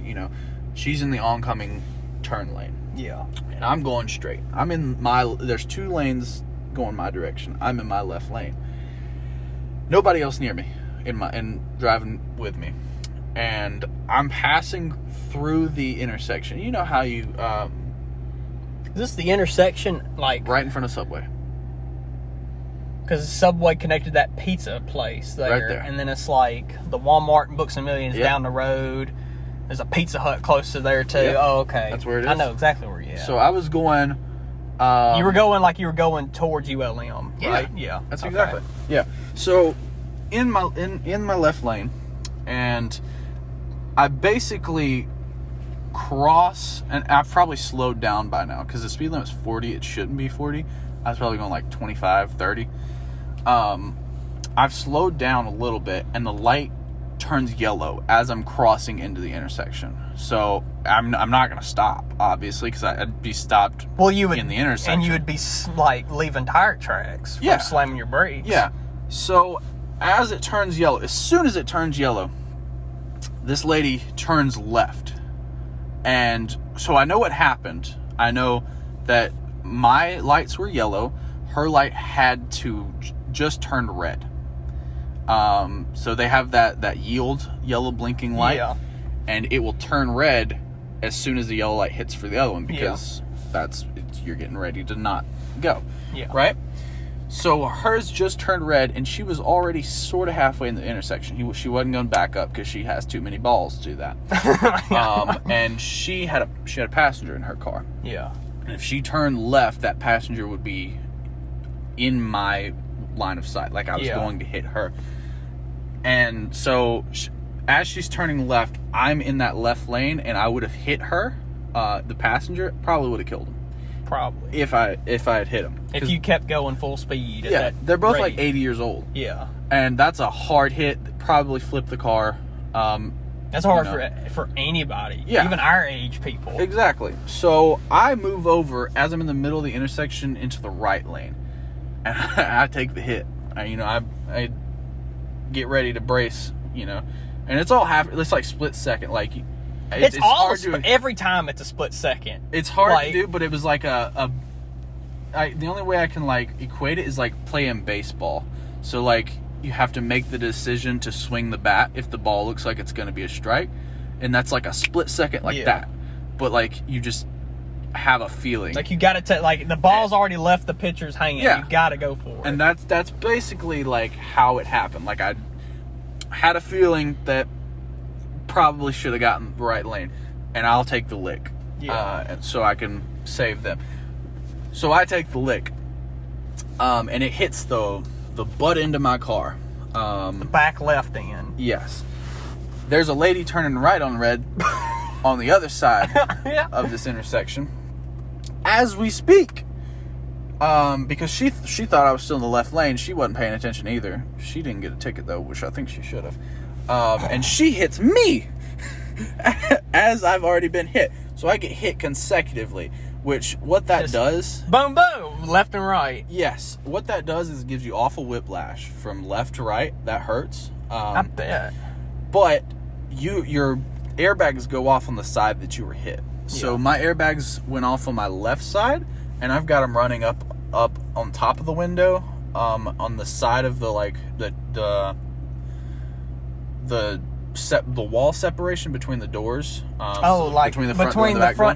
[SPEAKER 2] in the oncoming turn lane.
[SPEAKER 1] Yeah.
[SPEAKER 2] And I'm going straight. There's 2 lanes going my direction. I'm in my left lane. Nobody else near me and driving with me. And I'm passing through the intersection. You know how you
[SPEAKER 1] Is this the intersection, like...
[SPEAKER 2] right in front of Subway.
[SPEAKER 1] Because Subway connected that pizza place there.
[SPEAKER 2] Right there.
[SPEAKER 1] And then it's like the Walmart and Books and Millions
[SPEAKER 2] Yep.
[SPEAKER 1] down the road. There's a Pizza Hut close to there, too.
[SPEAKER 2] Yep.
[SPEAKER 1] Oh, okay.
[SPEAKER 2] That's where it is.
[SPEAKER 1] I know exactly where you're at.
[SPEAKER 2] So I was going...
[SPEAKER 1] you were going towards ULM, right? Yeah.
[SPEAKER 2] That's
[SPEAKER 1] Okay.
[SPEAKER 2] exactly. Yeah. So in my left lane, and I basically cross, and I've probably slowed down by now because the speed limit's 40. It shouldn't be 40. I was probably going like 25, 30. I've slowed down a little bit, and the light turns yellow as I'm crossing into the intersection. So I'm not going to stop, obviously, because I'd be stopped in the intersection.
[SPEAKER 1] And you would be like leaving tire tracks from slamming your brakes.
[SPEAKER 2] Yeah. So as it turns yellow, as soon as it turns yellow, this lady turns left. And so I know what happened. I know that my lights were yellow. Her light had to just turn red. So they have that yield yellow blinking light, and it will turn red as soon as the yellow light hits for the other one, because you're getting ready to not go. Yeah. Right? So hers just turned red, and she was already sort of halfway in the intersection. She wasn't going to back up because she has too many balls to do that. And she had a passenger in her car. Yeah. And if she turned left, that passenger would be in my line of sight, like I was going to hit her. And so as she's turning left, I'm in that left lane, and I would have hit her, the passenger, probably would have killed him. Probably. If I had hit him.
[SPEAKER 1] If you kept going full speed.
[SPEAKER 2] They're both like 80 years old. Yeah. And that's a hard hit that probably flipped the car.
[SPEAKER 1] That's hard for anybody. Yeah. Even our age people.
[SPEAKER 2] Exactly. So I move over as I'm in the middle of the intersection into the right lane. And I take the hit. I get ready to brace, and it's all it's like split second. Like
[SPEAKER 1] it's all every time it's a split second.
[SPEAKER 2] It's hard to do, but it was like the only way I can equate it is like playing baseball. So you have to make the decision to swing the bat if the ball looks like it's going to be a strike, and that's like a split second that. But you just have a feeling.
[SPEAKER 1] You got to the ball's already left the pitcher's hanging. You got to go for it.
[SPEAKER 2] And that's basically how it happened. I had a feeling that probably should have gotten the right lane, and I'll take the lick. And so I can save them. So I take the lick, and it hits the butt end of my car.
[SPEAKER 1] The back left end.
[SPEAKER 2] Yes. There's a lady turning right on red on the other side of this intersection as we speak. Because she thought I was still in the left lane. She wasn't paying attention either. She didn't get a ticket, though, which I think she should have. And she hits me as I've already been hit. So I get hit consecutively, which what that does...
[SPEAKER 1] Boom, boom, left and right.
[SPEAKER 2] Yes. What that does is it gives you awful whiplash from left to right. That hurts.
[SPEAKER 1] I bet.
[SPEAKER 2] But your airbags go off on the side that you were hit. So my airbags went off on my left side, and I've got them running up on top of the window, on the side of the wall separation between the doors.
[SPEAKER 1] Between the front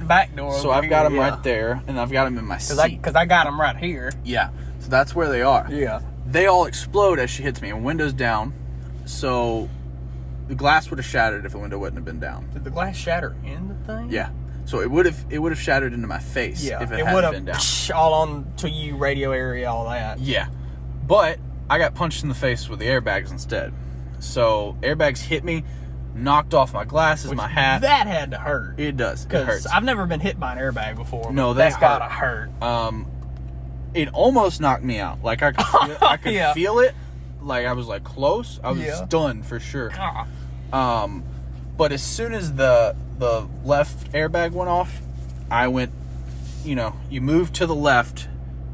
[SPEAKER 1] and back door.
[SPEAKER 2] So I've got them right there, and I've got them in my seat.
[SPEAKER 1] Because I got them right here.
[SPEAKER 2] Yeah, so that's where they are.
[SPEAKER 1] Yeah.
[SPEAKER 2] They all explode as she hits me, and window's down, so the glass would have shattered if the window wouldn't have been down.
[SPEAKER 1] Did the glass shatter in the thing?
[SPEAKER 2] Yeah. So it would have shattered into my face if it hadn't been down.
[SPEAKER 1] All on to you, radio area, all that.
[SPEAKER 2] Yeah. But I got punched in the face with the airbags instead. So airbags hit me, knocked off my glasses, my hat.
[SPEAKER 1] That had to hurt.
[SPEAKER 2] It does. It hurts.
[SPEAKER 1] I've never been hit by an airbag before.
[SPEAKER 2] No,
[SPEAKER 1] that's gotta hurt.
[SPEAKER 2] It almost knocked me out. Like I could feel it. Like I was like close. I was stunned for sure. But as soon as the left airbag went off, I went, you move to the left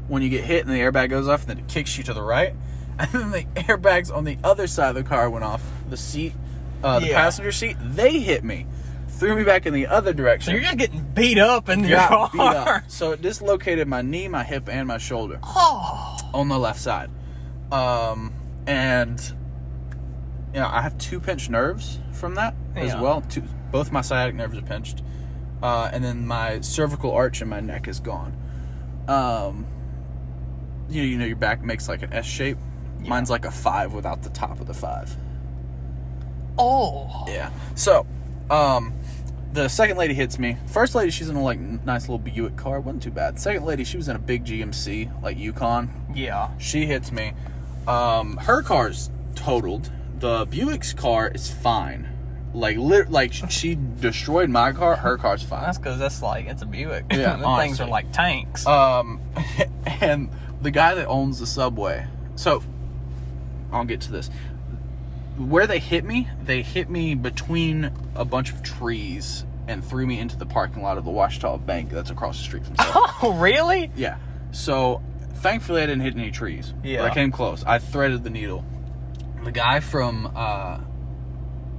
[SPEAKER 2] when you get hit and the airbag goes off, and then it kicks you to the right. And then the airbags on the other side of the car went off. The seat, the passenger seat, they hit me. Threw me back in the other direction.
[SPEAKER 1] So you're just getting beat up in your car.
[SPEAKER 2] Beat up. So it dislocated my knee, my hip, and my shoulder. On the left side. And I have 2 pinched nerves from that as well. Both my sciatic nerves are pinched. And then my cervical arch in my neck is gone. Your back makes like an S shape. Yeah. Mine's like a 5 without the top of the 5.
[SPEAKER 1] Oh.
[SPEAKER 2] Yeah. So, the second lady hits me. First lady, she's in a nice little Buick car. It wasn't too bad. Second lady, she was in a big GMC, like Yukon.
[SPEAKER 1] Yeah.
[SPEAKER 2] She hits me. Her car's totaled. The Buick's car is fine. She destroyed my car. Her car's fine.
[SPEAKER 1] That's because it's a Buick.
[SPEAKER 2] Yeah,
[SPEAKER 1] the things are like tanks.
[SPEAKER 2] And the guy that owns the Subway. So, I'll get to this. Where they hit me between a bunch of trees and threw me into the parking lot of the Ouachita Bank that's across the street from Subway.
[SPEAKER 1] Oh, really?
[SPEAKER 2] Yeah. So, thankfully I didn't hit any trees.
[SPEAKER 1] Yeah.
[SPEAKER 2] But I came close. I threaded the needle. The guy from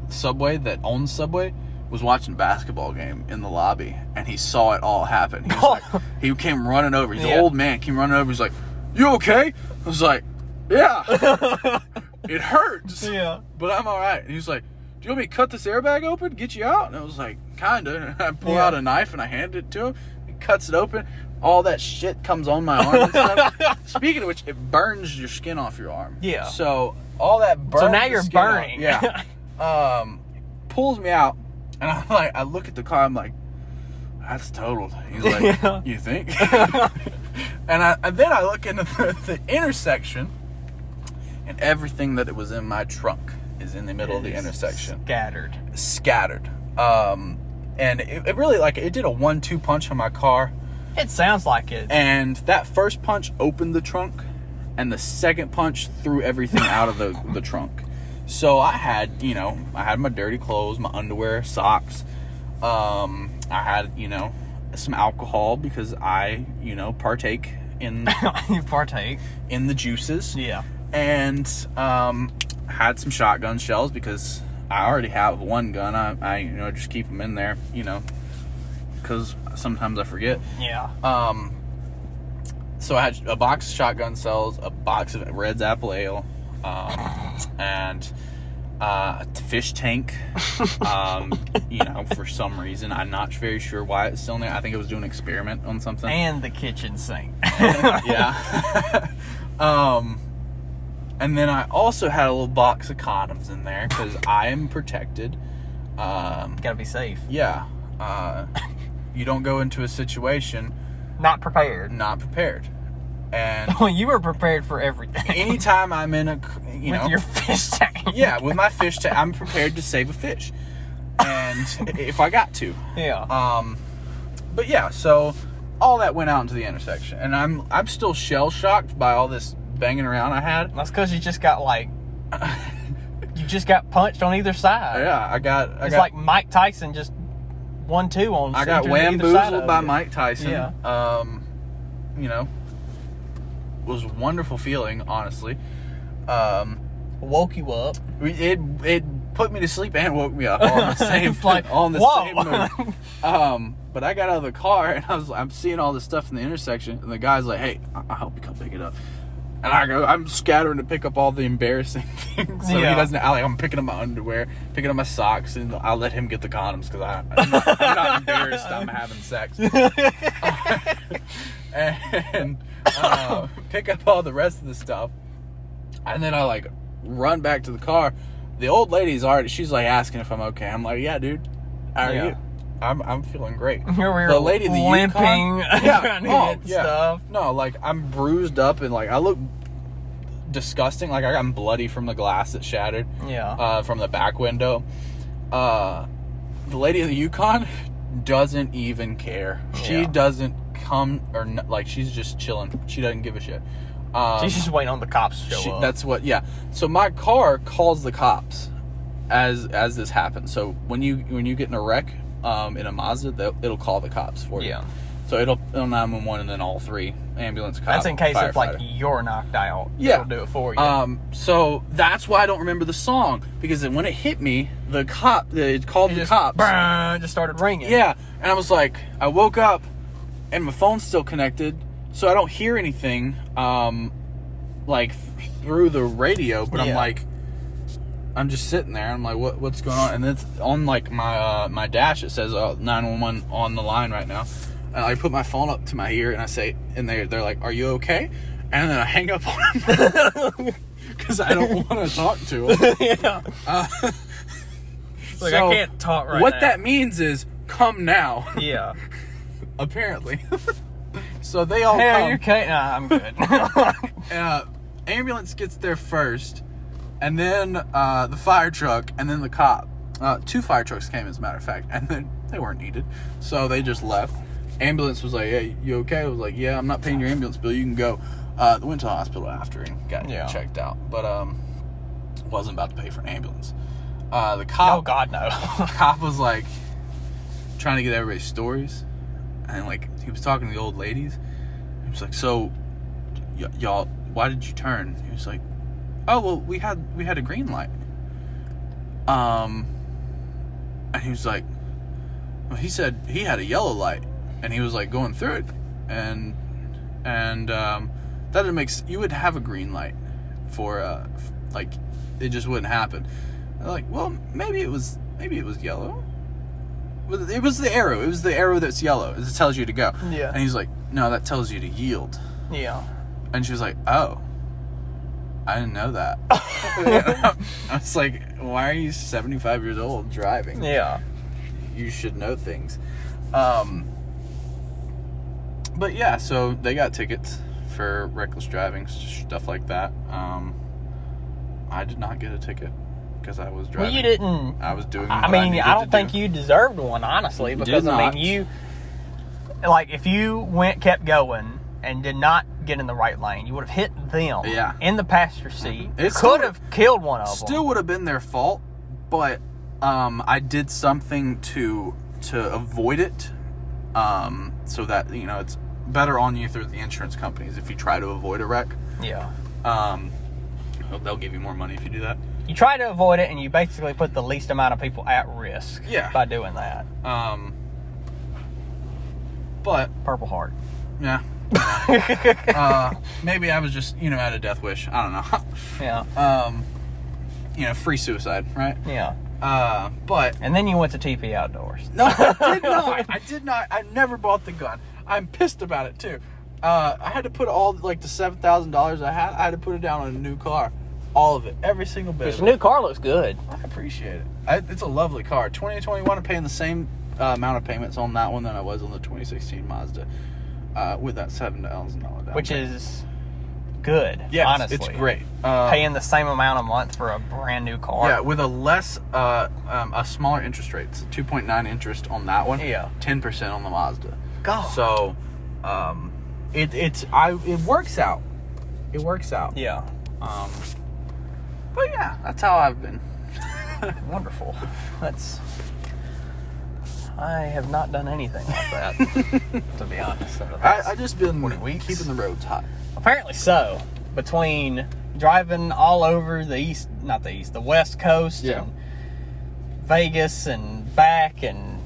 [SPEAKER 2] Subway that owns Subway was watching a basketball game in the lobby, and he saw it all happen. He was he came running over. He's an old man. Came running over. He's like, "You okay?" I was like, "Yeah." It hurts.
[SPEAKER 1] Yeah.
[SPEAKER 2] But I'm all right. And he was like, "Do you want me to cut this airbag open, get you out?" And I was like, "Kinda." And I pull out a knife and I hand it to him. He cuts it open. All that shit comes on my arm and stuff. Speaking of which, it burns your skin off your arm.
[SPEAKER 1] Yeah.
[SPEAKER 2] So all that burns.
[SPEAKER 1] So now you're burning.
[SPEAKER 2] Yeah. Pulls me out, and I'm like, I look at the car. I'm like, that's totaled. He's like, you think? And then I look into the intersection, and everything that was in my trunk is in the middle of the intersection. Scattered. And it really, it did a 1-2 punch on my car.
[SPEAKER 1] It sounds like it.
[SPEAKER 2] And that first punch opened the trunk, and the second punch threw everything out of the trunk. So I had my dirty clothes, my underwear, socks. I had, some alcohol because I, partake in...
[SPEAKER 1] You partake.
[SPEAKER 2] In the juices.
[SPEAKER 1] Yeah.
[SPEAKER 2] And had some shotgun shells because I already have one gun. I just keep them in there, because sometimes I forget.
[SPEAKER 1] Yeah.
[SPEAKER 2] So I had a box of shotgun shells, a box of Red's Apple Ale, and a fish tank. For some reason, I'm not very sure why it's still in there. I think it was doing an experiment on something.
[SPEAKER 1] And the kitchen sink.
[SPEAKER 2] Yeah. And then I also had a little box of condoms in there because I am protected.
[SPEAKER 1] Gotta be safe.
[SPEAKER 2] Yeah. You don't go into a situation
[SPEAKER 1] not prepared.
[SPEAKER 2] And
[SPEAKER 1] well, you were prepared for everything.
[SPEAKER 2] Anytime I'm in
[SPEAKER 1] with your fish tank.
[SPEAKER 2] Yeah, with my fish tank, I'm prepared to save a fish, and if I got to.
[SPEAKER 1] Yeah.
[SPEAKER 2] But yeah, so all that went out into the intersection, and I'm still shell shocked by all this banging around I had.
[SPEAKER 1] That's because you just got you just got punched on either side.
[SPEAKER 2] Yeah,
[SPEAKER 1] It's like Mike Tyson just 1-2 on.
[SPEAKER 2] I got whamboozled by Mike Tyson.
[SPEAKER 1] Yeah.
[SPEAKER 2] It was a wonderful feeling, honestly.
[SPEAKER 1] Woke you up.
[SPEAKER 2] It put me to sleep and woke me up all on the same,
[SPEAKER 1] It's like,
[SPEAKER 2] all in the
[SPEAKER 1] whoa.
[SPEAKER 2] same mood. But I got out of the car and I'm seeing all this stuff in the intersection, and the guy's like, "Hey, I'll help you come pick it up." And I'm scattering to pick up all the embarrassing things. So he doesn't. I'm picking up my underwear, picking up my socks, and I'll let him get the condoms because I'm not embarrassed. I'm having sex. And pick up all the rest of the stuff, and then I like run back to the car. The old lady's she's like asking if I'm okay. I'm like, "Yeah, dude, how are you?" I'm feeling great.
[SPEAKER 1] The lady, the limping, trying to get stuff.
[SPEAKER 2] No, like I'm bruised up and like I look disgusting. Like I'm bloody from the glass that shattered. From the back window. The lady in the Yukon doesn't even care. She doesn't come or like she's just chilling. She doesn't give a shit.
[SPEAKER 1] She's just waiting on the cops to show up.
[SPEAKER 2] That's what. Yeah. So my car calls the cops as this happens. So when you get in a wreck. In a Mazda, it'll call the cops for you. Yeah. So it'll 911 and then all three ambulance cops.
[SPEAKER 1] That's in case if like you're knocked out.
[SPEAKER 2] Yeah.
[SPEAKER 1] It'll do it for you.
[SPEAKER 2] So that's why I don't remember the song, because when it hit me, it called the cops.
[SPEAKER 1] Just started ringing.
[SPEAKER 2] Yeah. And I was like, I woke up and my phone's still connected, so I don't hear anything like through the radio, but I'm just sitting there. I'm like, what's going on? And it's on like my dash. It says 911 on the line right now. And I put my phone up to my ear and I say, and they're like, "Are you okay?" And then I hang up on them because I don't want to talk to them.
[SPEAKER 1] Like, so I can't talk right now.
[SPEAKER 2] What that means is, come now.
[SPEAKER 1] Yeah.
[SPEAKER 2] Apparently. So they all
[SPEAKER 1] come.
[SPEAKER 2] Hey,
[SPEAKER 1] are you okay? Nah, I'm good.
[SPEAKER 2] Ambulance gets there first. And then the fire truck, and then the cop. 2 fire trucks came, as a matter of fact, and then they weren't needed, so they just left. Ambulance was like, "Hey, you okay?" I was like, "Yeah, I'm not paying your ambulance bill. You can go." Went to the hospital after and got checked out, but wasn't about to pay for an ambulance. The cop,
[SPEAKER 1] oh God, no.
[SPEAKER 2] Cop was like trying to get everybody's stories, and like he was talking to the old ladies. He was like, "So, y'all, why did you turn?" He was like, "Oh, well, we had a green light." And he was like, well, he said he had a yellow light, and he was like going through it, and that didn't make you would have a green light for like it just wouldn't happen. And like, well, maybe it was yellow. It was the arrow. It was the arrow that's yellow. It tells you to go.
[SPEAKER 1] Yeah.
[SPEAKER 2] And he's like, "No, that tells you to yield."
[SPEAKER 1] Yeah.
[SPEAKER 2] And she was like, "Oh, I didn't know that." I was like, "Why are you 75 years old driving?
[SPEAKER 1] Yeah.
[SPEAKER 2] You should know things." But yeah, so they got tickets for reckless driving, stuff like that. I did not get a ticket because I was driving.
[SPEAKER 1] Well, you didn't.
[SPEAKER 2] I was doing.
[SPEAKER 1] I don't think you deserved one, honestly, because you, like, if you kept going and did not get in the right lane, you would have hit them in the passenger seat. It could have killed one of them.
[SPEAKER 2] Still would have been their fault, but I did something to avoid it, so that it's better on you through the insurance companies if you try to avoid a wreck.
[SPEAKER 1] Yeah.
[SPEAKER 2] They'll give you more money if you do that.
[SPEAKER 1] You try to avoid it, and you basically put the least amount of people at risk. By doing that.
[SPEAKER 2] But
[SPEAKER 1] Purple Heart.
[SPEAKER 2] Yeah. Maybe I was just at a death wish. I don't know.
[SPEAKER 1] Yeah.
[SPEAKER 2] Free suicide, right?
[SPEAKER 1] Yeah.
[SPEAKER 2] But
[SPEAKER 1] and then you went to TP Outdoors.
[SPEAKER 2] No, I did not. I never bought the gun. I'm pissed about it too. I had to put all the $7,000 I had to put it down on a new car. All of it, every single bit.
[SPEAKER 1] This new car looks good.
[SPEAKER 2] I appreciate it. It's a lovely car. 2021, I'm paying the same amount of payments on that one than I was on the 2016 Mazda, with that $7,000 down.
[SPEAKER 1] Which is good.
[SPEAKER 2] Yes,
[SPEAKER 1] honestly,
[SPEAKER 2] it's great.
[SPEAKER 1] Paying the same amount a month for a brand new car.
[SPEAKER 2] Yeah, with a smaller interest rate. It's 2.9 interest on that one.
[SPEAKER 1] Yeah,
[SPEAKER 2] 10% on the Mazda.
[SPEAKER 1] God.
[SPEAKER 2] So, it works out. It works out.
[SPEAKER 1] Yeah.
[SPEAKER 2] But yeah, that's how I've been.
[SPEAKER 1] Wonderful. I have not done anything like that, to be honest.
[SPEAKER 2] I just been keeping the roads hot.
[SPEAKER 1] Apparently so. Between driving all over the West Coast, Vegas and back and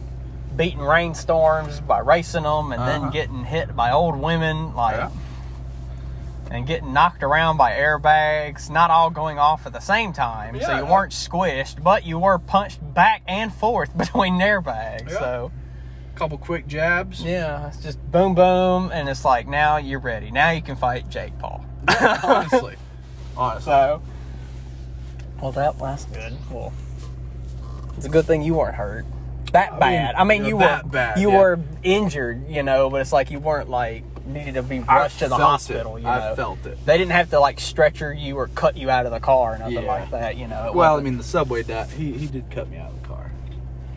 [SPEAKER 1] beating rainstorms by racing them and then getting hit by old women, and getting knocked around by airbags, not all going off at the same time. So you weren't squished, but you were punched back and forth between airbags. Yeah. So
[SPEAKER 2] couple quick jabs.
[SPEAKER 1] Yeah, it's just boom, boom, and it's like, now you're ready. Now you can fight Jake Paul.
[SPEAKER 2] Honestly.
[SPEAKER 1] So, well, that's good. Well, it's a good thing you weren't hurt that bad. I mean, you were injured, but it's like you weren't like needed to be rushed to the hospital.
[SPEAKER 2] I felt it.
[SPEAKER 1] They didn't have to like stretcher you or cut you out of the car or nothing like that.
[SPEAKER 2] Well, I mean, the subway he did cut me out of the car.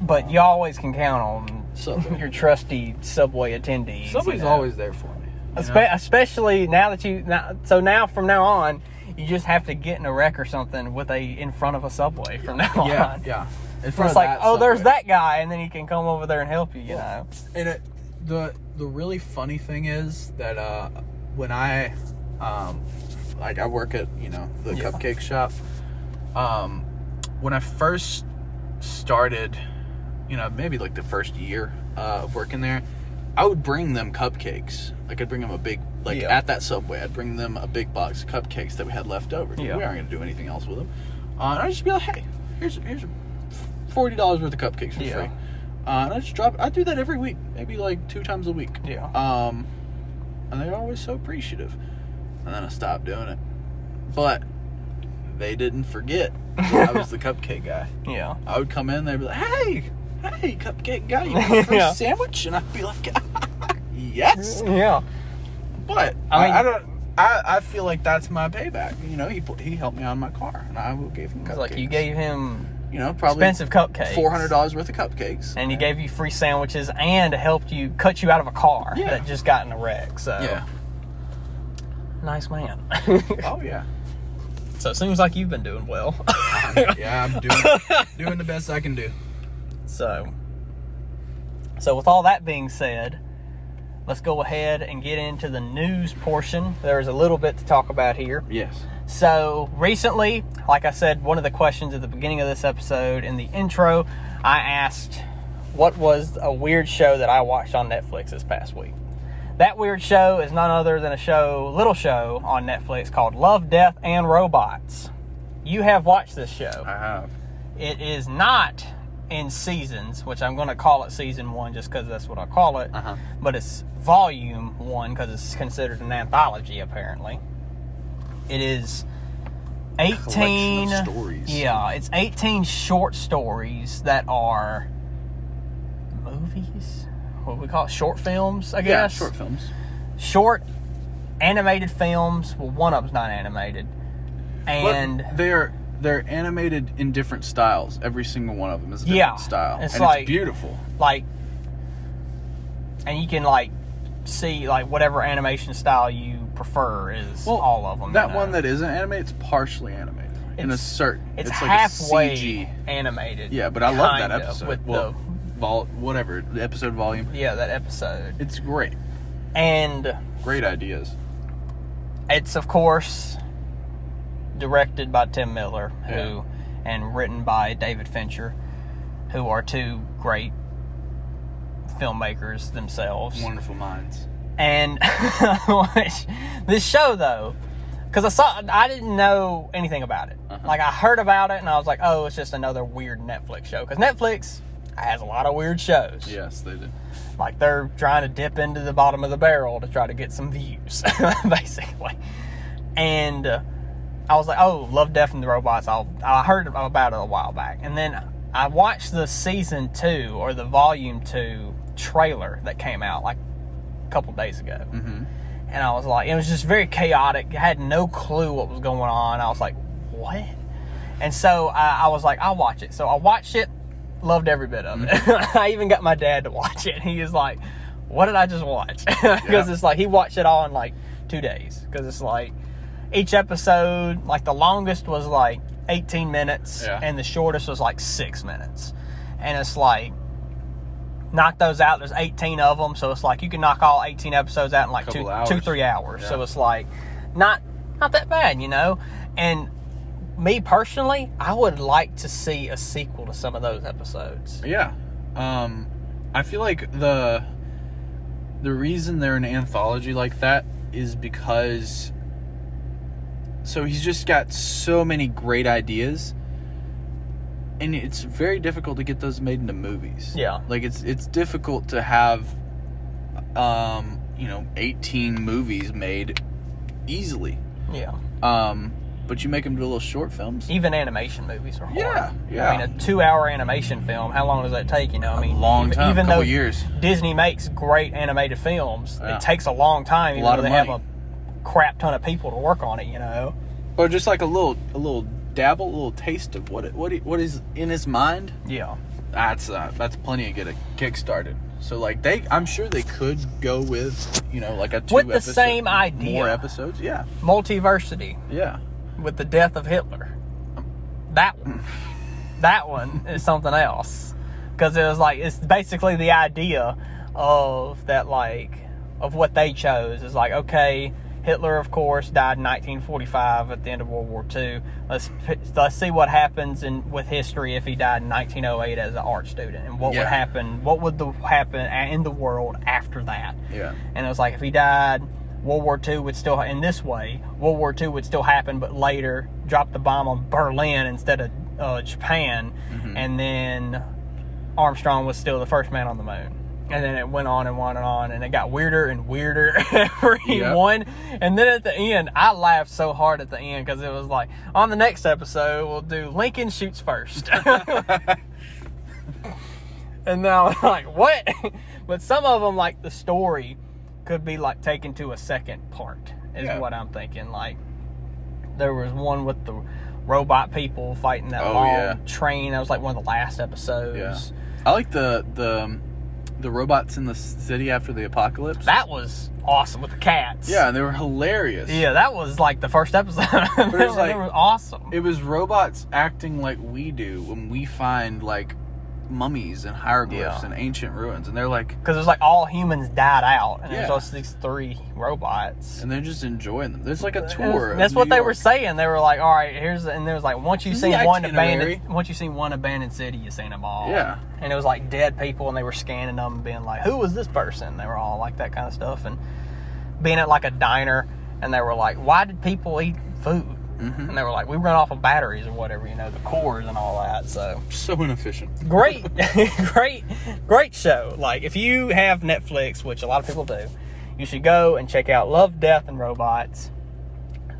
[SPEAKER 1] But you always can count on your trusty subway attendees.
[SPEAKER 2] Subway's always there for me.
[SPEAKER 1] Especially now that now from now on, you just have to get in a wreck or something in front of a subway from now on.
[SPEAKER 2] Yeah.
[SPEAKER 1] It's like, there's that guy, and then he can come over there and help you, know.
[SPEAKER 2] And the really funny thing is that when I I work at the cupcake shop. When I first started, maybe like the first year of working there, I would bring them cupcakes. Like I'd bring them a big at that Subway. I'd bring them a big box of cupcakes that we had left over. Yeah. We aren't going to do anything else with them. And I'd just be like, hey, here's $40 worth of cupcakes for free. And I just drop it. I do that every week, maybe like 2 times a week.
[SPEAKER 1] Yeah.
[SPEAKER 2] And they're always so appreciative. And then I stopped doing it. But they didn't forget that I was the cupcake guy.
[SPEAKER 1] Yeah.
[SPEAKER 2] I would come in, they'd be like, hey, cupcake guy, you want a free sandwich? And I'd be like, yes.
[SPEAKER 1] Yeah.
[SPEAKER 2] But I feel like that's my payback. He helped me out in my car, and I gave him cupcakes.
[SPEAKER 1] Like you gave him
[SPEAKER 2] probably
[SPEAKER 1] expensive cupcakes,
[SPEAKER 2] $400 worth of cupcakes,
[SPEAKER 1] and he gave you free sandwiches and cut you out of a car that just got in a wreck. So nice man.
[SPEAKER 2] Oh yeah.
[SPEAKER 1] So it seems like you've been doing well.
[SPEAKER 2] I'm doing the best I can do.
[SPEAKER 1] So with all that being said, let's go ahead and get into the news portion. There's a little bit to talk about here.
[SPEAKER 2] Yes.
[SPEAKER 1] So recently, like I said, one of the questions at the beginning of this episode in the intro, I asked what was a weird show that I watched on Netflix this past week. That weird show is none other than a little show on Netflix called Love, Death, and Robots. You have watched this show.
[SPEAKER 2] I have.
[SPEAKER 1] It is not in seasons, which I'm going to call it season 1 just because that's what I call it. But it's volume 1 because it's considered an anthology, apparently. It is 18
[SPEAKER 2] stories.
[SPEAKER 1] Yeah, it's 18 short stories that are movies. What we call it? Short films, I guess.
[SPEAKER 2] Yeah, short films.
[SPEAKER 1] Short animated films. Well, one of them's not animated. And
[SPEAKER 2] but they're animated in different styles. Every single one of them is a different style. It's beautiful.
[SPEAKER 1] And you can see whatever animation style you prefer is all of them.
[SPEAKER 2] That one that isn't animated, it's partially animated. It's
[SPEAKER 1] halfway
[SPEAKER 2] like a CG
[SPEAKER 1] animated.
[SPEAKER 2] Yeah, but I love that episode.
[SPEAKER 1] With
[SPEAKER 2] the episode volume.
[SPEAKER 1] Yeah, that episode.
[SPEAKER 2] It's great.
[SPEAKER 1] And
[SPEAKER 2] great ideas.
[SPEAKER 1] It's of course directed by Tim Miller, and written by David Fincher, who are 2 great filmmakers themselves.
[SPEAKER 2] Wonderful minds.
[SPEAKER 1] And this show, though, because I didn't know anything about it. I heard about it, and I was like, oh, it's just another weird Netflix show. Because Netflix has a lot of weird shows.
[SPEAKER 2] Yes, they do.
[SPEAKER 1] They're trying to dip into the bottom of the barrel to try to get some views, basically. And I was like, oh, Love, Death, and the Robots. I heard about it a while back. And then I watched the season 2 or the volume 2 trailer that came out a couple days ago. And I was like, it was just very chaotic. I had no clue what was going on. I was like, what? And so I was like, I'll watch it. So I watched it, loved every bit of it. I even got my dad to watch it. He is like, what did I just watch? Because it's he watched it all in 2 days. Because it's each episode, the longest was 18 minutes, and the shortest was 6 minutes. And it's knock those out. There's 18 of them, so it's you can knock all 18 episodes out in 2-3 hours.
[SPEAKER 2] Yeah.
[SPEAKER 1] So it's not that bad, And me personally, I would like to see a sequel to some of those episodes.
[SPEAKER 2] Yeah. I feel like the reason they're an anthology like that is because he's just got so many great ideas, and it's very difficult to get those made into movies.
[SPEAKER 1] Yeah.
[SPEAKER 2] Like it's difficult to have 18 movies made easily.
[SPEAKER 1] Yeah.
[SPEAKER 2] But you make them do little short films.
[SPEAKER 1] Even animation movies are hard.
[SPEAKER 2] Yeah.
[SPEAKER 1] I mean, a 2-hour animation film, how long does that take? I mean,
[SPEAKER 2] a long time,
[SPEAKER 1] even
[SPEAKER 2] couple
[SPEAKER 1] though
[SPEAKER 2] years.
[SPEAKER 1] Disney makes great animated films,
[SPEAKER 2] Yeah.
[SPEAKER 1] it takes a long time.
[SPEAKER 2] A lot of
[SPEAKER 1] they
[SPEAKER 2] money.
[SPEAKER 1] have a crap ton of people to work on it,
[SPEAKER 2] Or just like a little dabble, a little taste of what is in his mind.
[SPEAKER 1] Yeah.
[SPEAKER 2] That's plenty to get a kick started. So like I'm sure they could go with like a 2
[SPEAKER 1] with the
[SPEAKER 2] episode,
[SPEAKER 1] same idea,
[SPEAKER 2] more episodes. Yeah.
[SPEAKER 1] Multiversity.
[SPEAKER 2] Yeah.
[SPEAKER 1] With the death of Hitler. That one is something else, because it was like, it's basically the idea of that, like, of what they chose is like, okay, Hitler, of course, died in 1945 at the end of World War II. Let's see what happens with history if he died in 1908 as an art student, and what would happen. What would happen in the world after that?
[SPEAKER 2] Yeah.
[SPEAKER 1] And it was like, if he died, World War II would still, in this way, World War II would still happen, but later drop the bomb on Berlin instead of Japan, and then Armstrong was still the first man on the moon. And then it went on and on and on, and it got weirder and weirder every one. And then at the end, I laughed so hard at the end, because it was like, on the next episode, we'll do Lincoln shoots first. And now I'm like, what? But some of them, like the story, could be like taken to a second part, is what I'm thinking. Like, there was one with the robot people fighting that long train. That was like one of the last episodes.
[SPEAKER 2] Yeah. I like the robots in the city after the apocalypse.
[SPEAKER 1] That was awesome with the cats.
[SPEAKER 2] Yeah, and they were hilarious.
[SPEAKER 1] Yeah, that was like the first episode. But
[SPEAKER 2] it was like,
[SPEAKER 1] they were awesome.
[SPEAKER 2] It was robots acting like we do when we find like mummies and hieroglyphs and ancient ruins, and they're like,
[SPEAKER 1] because it's like all humans died out, and there's just these 3 robots,
[SPEAKER 2] and they're just enjoying them. There's like a tour.
[SPEAKER 1] That's what they were saying. They were like, all right, and there was like, once you've seen one abandoned city, you've seen them all.
[SPEAKER 2] Yeah.
[SPEAKER 1] And it was like dead people, and they were scanning them and being like, who was this person? They were all like that kind of stuff, and being at like a diner, and they were like, why did people eat food? And they were like, we run off of batteries or whatever, the cores and all that. So
[SPEAKER 2] inefficient.
[SPEAKER 1] Great show. Like, if you have Netflix, which a lot of people do, you should go and check out Love, Death, and Robots.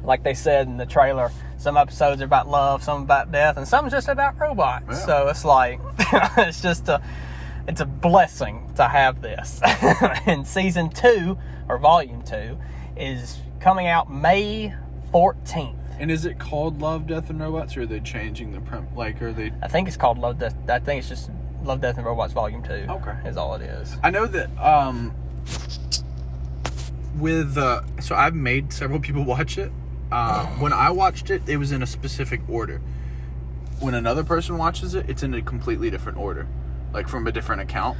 [SPEAKER 1] Like they said in the trailer, some episodes are about love, some about death, and some just about robots. Yeah. So it's like, it's a blessing to have this. And season 2, or volume 2, is coming out May 14th.
[SPEAKER 2] And is it called Love, Death, and Robots, or are they changing the are they?
[SPEAKER 1] I think it's called Love, Death. I think it's just Love, Death, and Robots Volume 2.
[SPEAKER 2] Okay,
[SPEAKER 1] is all it is.
[SPEAKER 2] I know that. So I've made several people watch it. When I watched it, it was in a specific order. When another person watches it, it's in a completely different order, like from a different account.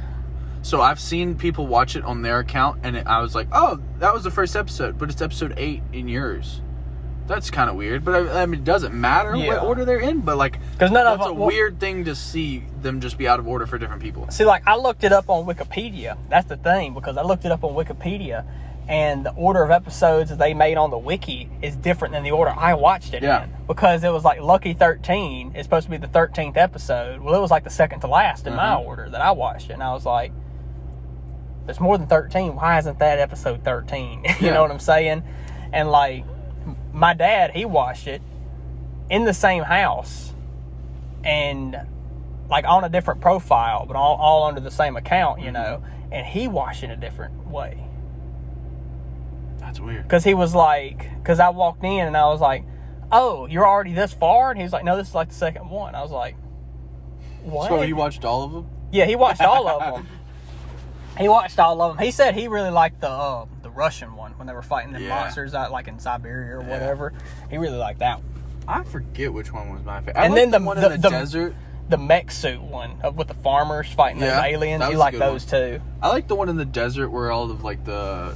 [SPEAKER 2] So I've seen people watch it on their account, and I was like, oh, that was the first episode, but it's episode 8 in yours. That's kind of weird, but I mean, it doesn't matter what order they're in, but like,
[SPEAKER 1] because that's
[SPEAKER 2] a weird thing to see them just be out of order for different people.
[SPEAKER 1] See, like, I looked it up on Wikipedia. That's the thing, because I looked it up on Wikipedia, and the order of episodes that they made on the wiki is different than the order I watched it in. Because it was like Lucky 13 is supposed to be the 13th episode. Well, it was like the second to last in my order that I watched it, and I was like, there's more than 13. Why isn't that episode 13? You know what I'm saying? And like, my dad, he watched it in the same house and like on a different profile, but all under the same account, and he watched it in a different way.
[SPEAKER 2] That's weird.
[SPEAKER 1] Because he was like, because I walked in and I was like, oh, you're already this far? And he was like, no, this is like the second one. I was like, what?
[SPEAKER 2] So he watched all of them?
[SPEAKER 1] Yeah, he watched all of them. He watched all of them. He said he really liked the Russian one when they were fighting the monsters out like in Siberia or whatever. He really liked that one.
[SPEAKER 2] I forget which one was my favorite.
[SPEAKER 1] And then the
[SPEAKER 2] one in the desert.
[SPEAKER 1] The mech suit one with the farmers fighting those aliens. You like those too.
[SPEAKER 2] I like the one in the desert where all of like the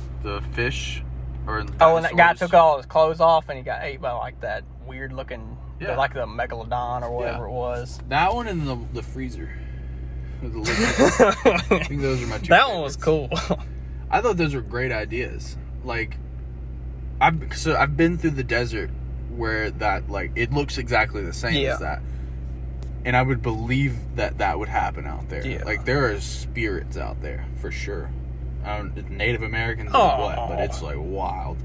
[SPEAKER 2] fish or
[SPEAKER 1] and that guy took all his clothes off and he got ate by like that weird looking
[SPEAKER 2] Yeah.
[SPEAKER 1] Like the Megalodon or whatever it was.
[SPEAKER 2] That one and the freezer. The lizard. I think those are my two
[SPEAKER 1] That
[SPEAKER 2] favorites.
[SPEAKER 1] one was cool.
[SPEAKER 2] I thought those were great ideas. Like, I've been through the desert where that, like, it looks exactly the same as that. And I would believe that would happen out there.
[SPEAKER 1] Yeah.
[SPEAKER 2] Like, there are spirits out there, for sure. I don't Native Americans or what, but it's, like, wild.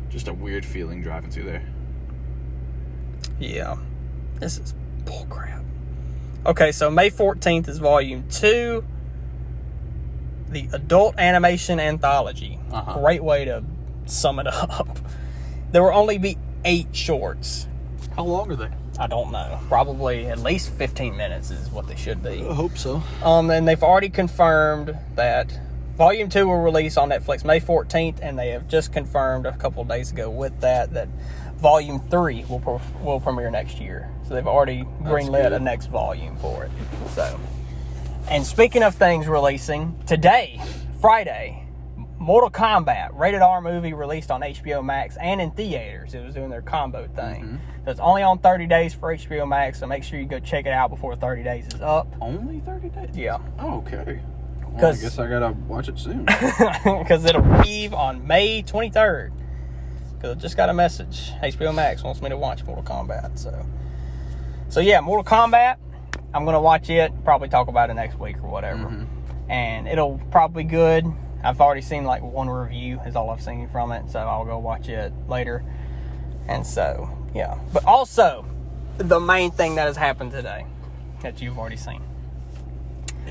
[SPEAKER 2] Just a weird feeling driving through there.
[SPEAKER 1] Yeah. This is bullcrap. Okay, so May 14th is Volume 2. The Adult Animation Anthology. Great way to sum it up. There will only be 8 shorts.
[SPEAKER 2] How long are they?
[SPEAKER 1] I don't know. Probably at least 15 minutes is what they should be.
[SPEAKER 2] I hope so.
[SPEAKER 1] And they've already confirmed that Volume 2 will release on Netflix May 14th, and they have just confirmed a couple of days ago with that Volume 3 will premiere next year. So they've already greenlit a next volume for it. So, and speaking of things releasing, today, Friday, Mortal Kombat, rated R movie released on HBO Max and in theaters. It was doing their combo thing. So it's only on 30 days for HBO Max, so make sure you go check it out before 30 days is up.
[SPEAKER 2] Only 30 days?
[SPEAKER 1] Yeah.
[SPEAKER 2] Oh, okay. Well, I guess I gotta watch it soon.
[SPEAKER 1] Because it'll leave on May 23rd. Because I just got a message. HBO Max wants me to watch Mortal Kombat. So yeah, Mortal Kombat. I'm going to watch it. Probably talk about it next week or whatever. And it'll probably be good. I've already seen like one review is all I've seen from it. So I'll go watch it later. And so, yeah. But also, the main thing that has happened today that you've already seen.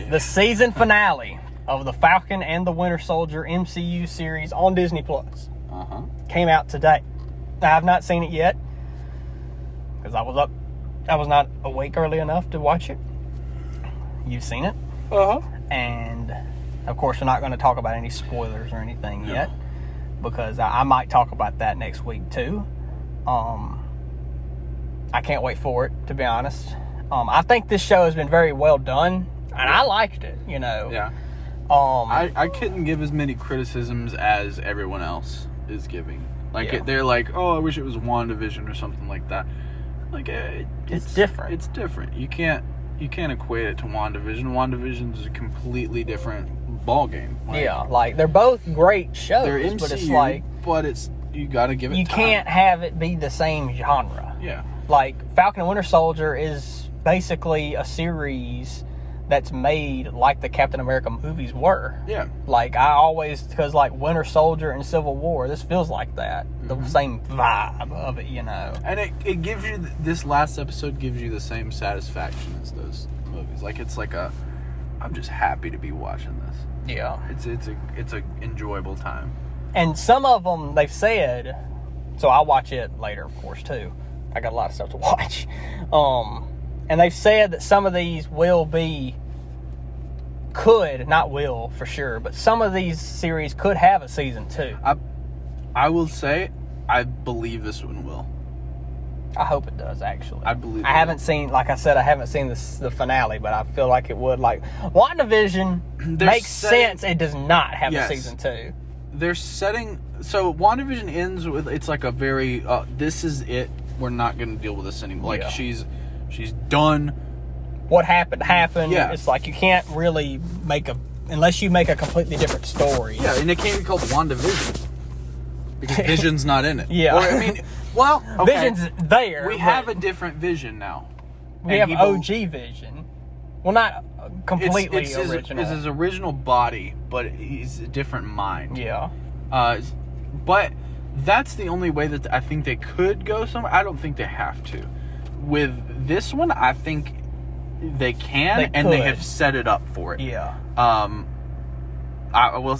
[SPEAKER 1] The season finale of the Falcon and the Winter Soldier MCU series on Disney Plus. Came out today. I have not seen it yet because I was not awake early enough to watch it. You've seen it. And of course, we're not going to talk about any spoilers or anything yet because I might talk about that next week too. I can't wait for it, to be honest. I think this show has been very well done, and I liked it, you know.
[SPEAKER 2] Yeah. I couldn't give as many criticisms as everyone else is giving. Like, they're like, oh, I wish it was WandaVision or something like that. Like, it's different. It's different. You can't equate it to WandaVision. WandaVision is a completely different ball game.
[SPEAKER 1] Like they're both great shows,
[SPEAKER 2] they're MCU,
[SPEAKER 1] but it's like,
[SPEAKER 2] you got to give it.
[SPEAKER 1] You
[SPEAKER 2] time.
[SPEAKER 1] can't have it be the same genre.
[SPEAKER 2] Yeah.
[SPEAKER 1] Like Falcon and Winter Soldier is basically a series that's made like the Captain America movies were. Yeah. Like because like Winter Soldier and Civil War, this feels like that. The same vibe of it, you know. And
[SPEAKER 2] it gives you, this last episode gives you the same satisfaction as those movies. Like, it's like I'm just happy to be watching this.
[SPEAKER 1] Yeah.
[SPEAKER 2] It's a enjoyable time.
[SPEAKER 1] And some of them, they've said, so I'll watch it later, of course, too. I got a lot of stuff to watch. And they've said that some of these not will for sure, but some of these series could have a season 2.
[SPEAKER 2] I will say, I believe this one will.
[SPEAKER 1] I hope it does, actually.
[SPEAKER 2] I believe
[SPEAKER 1] I haven't seen, like I said, I haven't seen the finale, but I feel like it would. Like, WandaVision makes sense. It does not have a season 2.
[SPEAKER 2] They're setting, so WandaVision ends with, it's like a very, this is it. We're not going to deal with this anymore. Like, she's done.
[SPEAKER 1] What happened.
[SPEAKER 2] Yeah.
[SPEAKER 1] It's like you can't really unless you make a completely different story.
[SPEAKER 2] Yeah, and it can't be called WandaVision because Vision's not in it.
[SPEAKER 1] Yeah.
[SPEAKER 2] Or, I mean, well, okay.
[SPEAKER 1] Vision's there.
[SPEAKER 2] We have a different Vision now.
[SPEAKER 1] We have OG Vision. Well, not completely original.
[SPEAKER 2] It's his original body, but he's a different mind.
[SPEAKER 1] Yeah.
[SPEAKER 2] But that's the only way that I think they could go somewhere. I don't think they have to. With this one, I think they can, and they have set it up for it.
[SPEAKER 1] Yeah.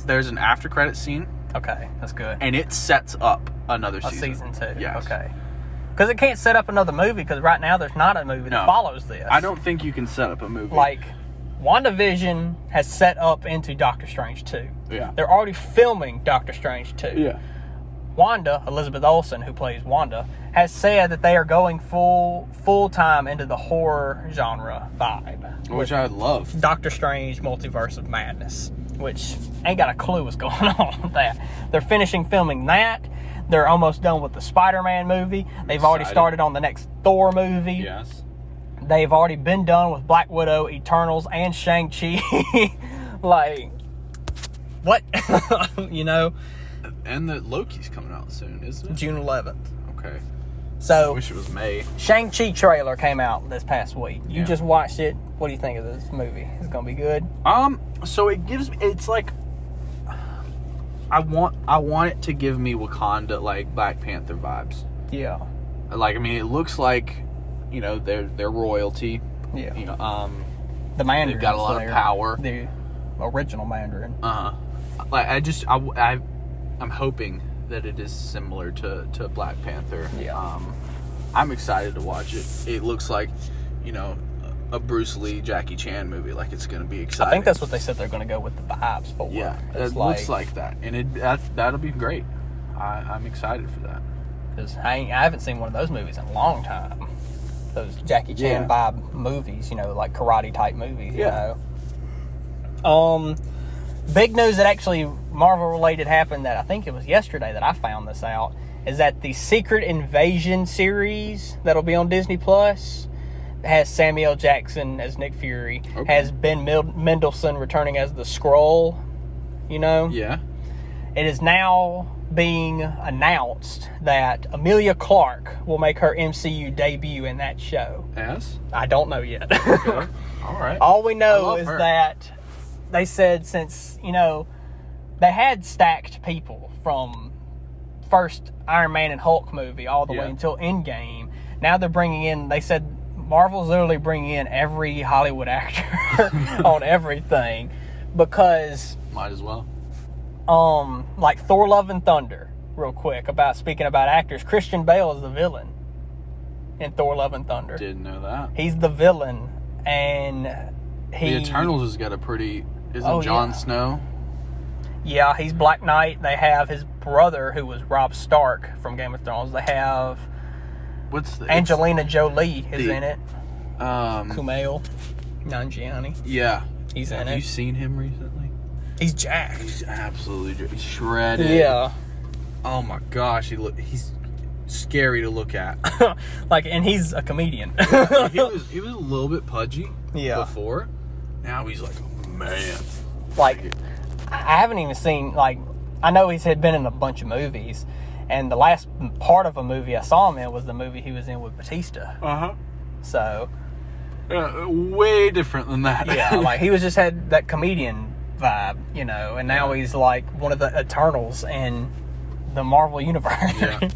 [SPEAKER 2] There's an after credit scene.
[SPEAKER 1] Okay, that's good.
[SPEAKER 2] And it sets up another season.
[SPEAKER 1] Season 2.
[SPEAKER 2] Yes.
[SPEAKER 1] Okay. Because it can't set up another movie, because right now there's not a movie that follows this.
[SPEAKER 2] I don't think you can set up a movie.
[SPEAKER 1] Like, WandaVision has set up into Doctor Strange 2.
[SPEAKER 2] Yeah.
[SPEAKER 1] They're already filming Doctor Strange 2.
[SPEAKER 2] Yeah.
[SPEAKER 1] Wanda, Elizabeth Olsen, who plays Wanda, has said that they are going full time into the horror genre vibe.
[SPEAKER 2] Which I love.
[SPEAKER 1] Doctor Strange Multiverse of Madness. Which ain't got a clue what's going on with that. They're finishing filming that. They're almost done with the Spider-Man movie. They've already started on the next Thor movie.
[SPEAKER 2] Yes.
[SPEAKER 1] They've already been done with Black Widow, Eternals, and Shang-Chi. Like, what? You know?
[SPEAKER 2] And the Loki's coming out soon, isn't it?
[SPEAKER 1] June 11th.
[SPEAKER 2] Okay.
[SPEAKER 1] So,
[SPEAKER 2] I wish it was May.
[SPEAKER 1] Shang-Chi trailer came out this past week. You
[SPEAKER 2] Yeah.
[SPEAKER 1] just watched it. What do you think of this movie? Is it going to be good?
[SPEAKER 2] So it gives me, it's like, I want it to give me Wakanda, like, Black Panther vibes.
[SPEAKER 1] Yeah.
[SPEAKER 2] Like, I mean, it looks like, you know, they're royalty.
[SPEAKER 1] Yeah.
[SPEAKER 2] You know,
[SPEAKER 1] The Mandarin.
[SPEAKER 2] they've got a lot of power.
[SPEAKER 1] The original Mandarin.
[SPEAKER 2] Like, I'm hoping that it is similar to Black Panther.
[SPEAKER 1] Yeah.
[SPEAKER 2] I'm excited to watch it. It looks like, you know, a Bruce Lee, Jackie Chan movie. Like, it's going to be exciting.
[SPEAKER 1] I think that's what they said they're going to go with the vibes for.
[SPEAKER 2] Yeah,
[SPEAKER 1] It's
[SPEAKER 2] it looks like that. And that'll be great. I'm excited for that.
[SPEAKER 1] Because I haven't seen one of those movies in a long time. Those Jackie Chan vibe movies, you know, like karate type movies, you know. Big news that actually Marvel related happened that I think it was yesterday that I found this out is that the Secret Invasion series that'll be on Disney Plus has Samuel Jackson as Nick Fury, has Ben Mendelsohn returning as the Skrull, you know?
[SPEAKER 2] Yeah.
[SPEAKER 1] It is now being announced that Emilia Clarke will make her MCU debut in that show.
[SPEAKER 2] Yes?
[SPEAKER 1] I don't know yet.
[SPEAKER 2] Okay. All right.
[SPEAKER 1] All we know is
[SPEAKER 2] her.
[SPEAKER 1] that they said since, you know, they had stacked people from first Iron Man and Hulk movie all the way until Endgame. Now they're bringing in, they said Marvel's literally bringing in every Hollywood actor on everything because...
[SPEAKER 2] Might as well.
[SPEAKER 1] Like Thor Love and Thunder, real quick, speaking about actors, Christian Bale is the villain in Thor Love and Thunder.
[SPEAKER 2] Didn't know that.
[SPEAKER 1] He's the villain, and
[SPEAKER 2] The Eternals has got a pretty... Isn't Jon Snow?
[SPEAKER 1] Yeah, he's Black Knight. They have his brother, who was Robb Stark from Game of Thrones. They have... Angelina Jolie is in it. Kumail Nanjiani.
[SPEAKER 2] Yeah.
[SPEAKER 1] He's in it.
[SPEAKER 2] Have you seen him recently?
[SPEAKER 1] He's jacked.
[SPEAKER 2] He's absolutely he's shredded.
[SPEAKER 1] Yeah.
[SPEAKER 2] Oh my gosh, he's scary to look at.
[SPEAKER 1] Like, and he's a comedian.
[SPEAKER 2] he was a little bit pudgy before. Now he's like a man.
[SPEAKER 1] Like, I haven't even seen, like, I know he's had been in a bunch of movies, and the last part of a movie I saw him in was the movie he was in with Batista. So,
[SPEAKER 2] way different than that.
[SPEAKER 1] Yeah, like, he was just had that comedian vibe, you know, and now he's like one of the Eternals in the Marvel Universe. Yeah.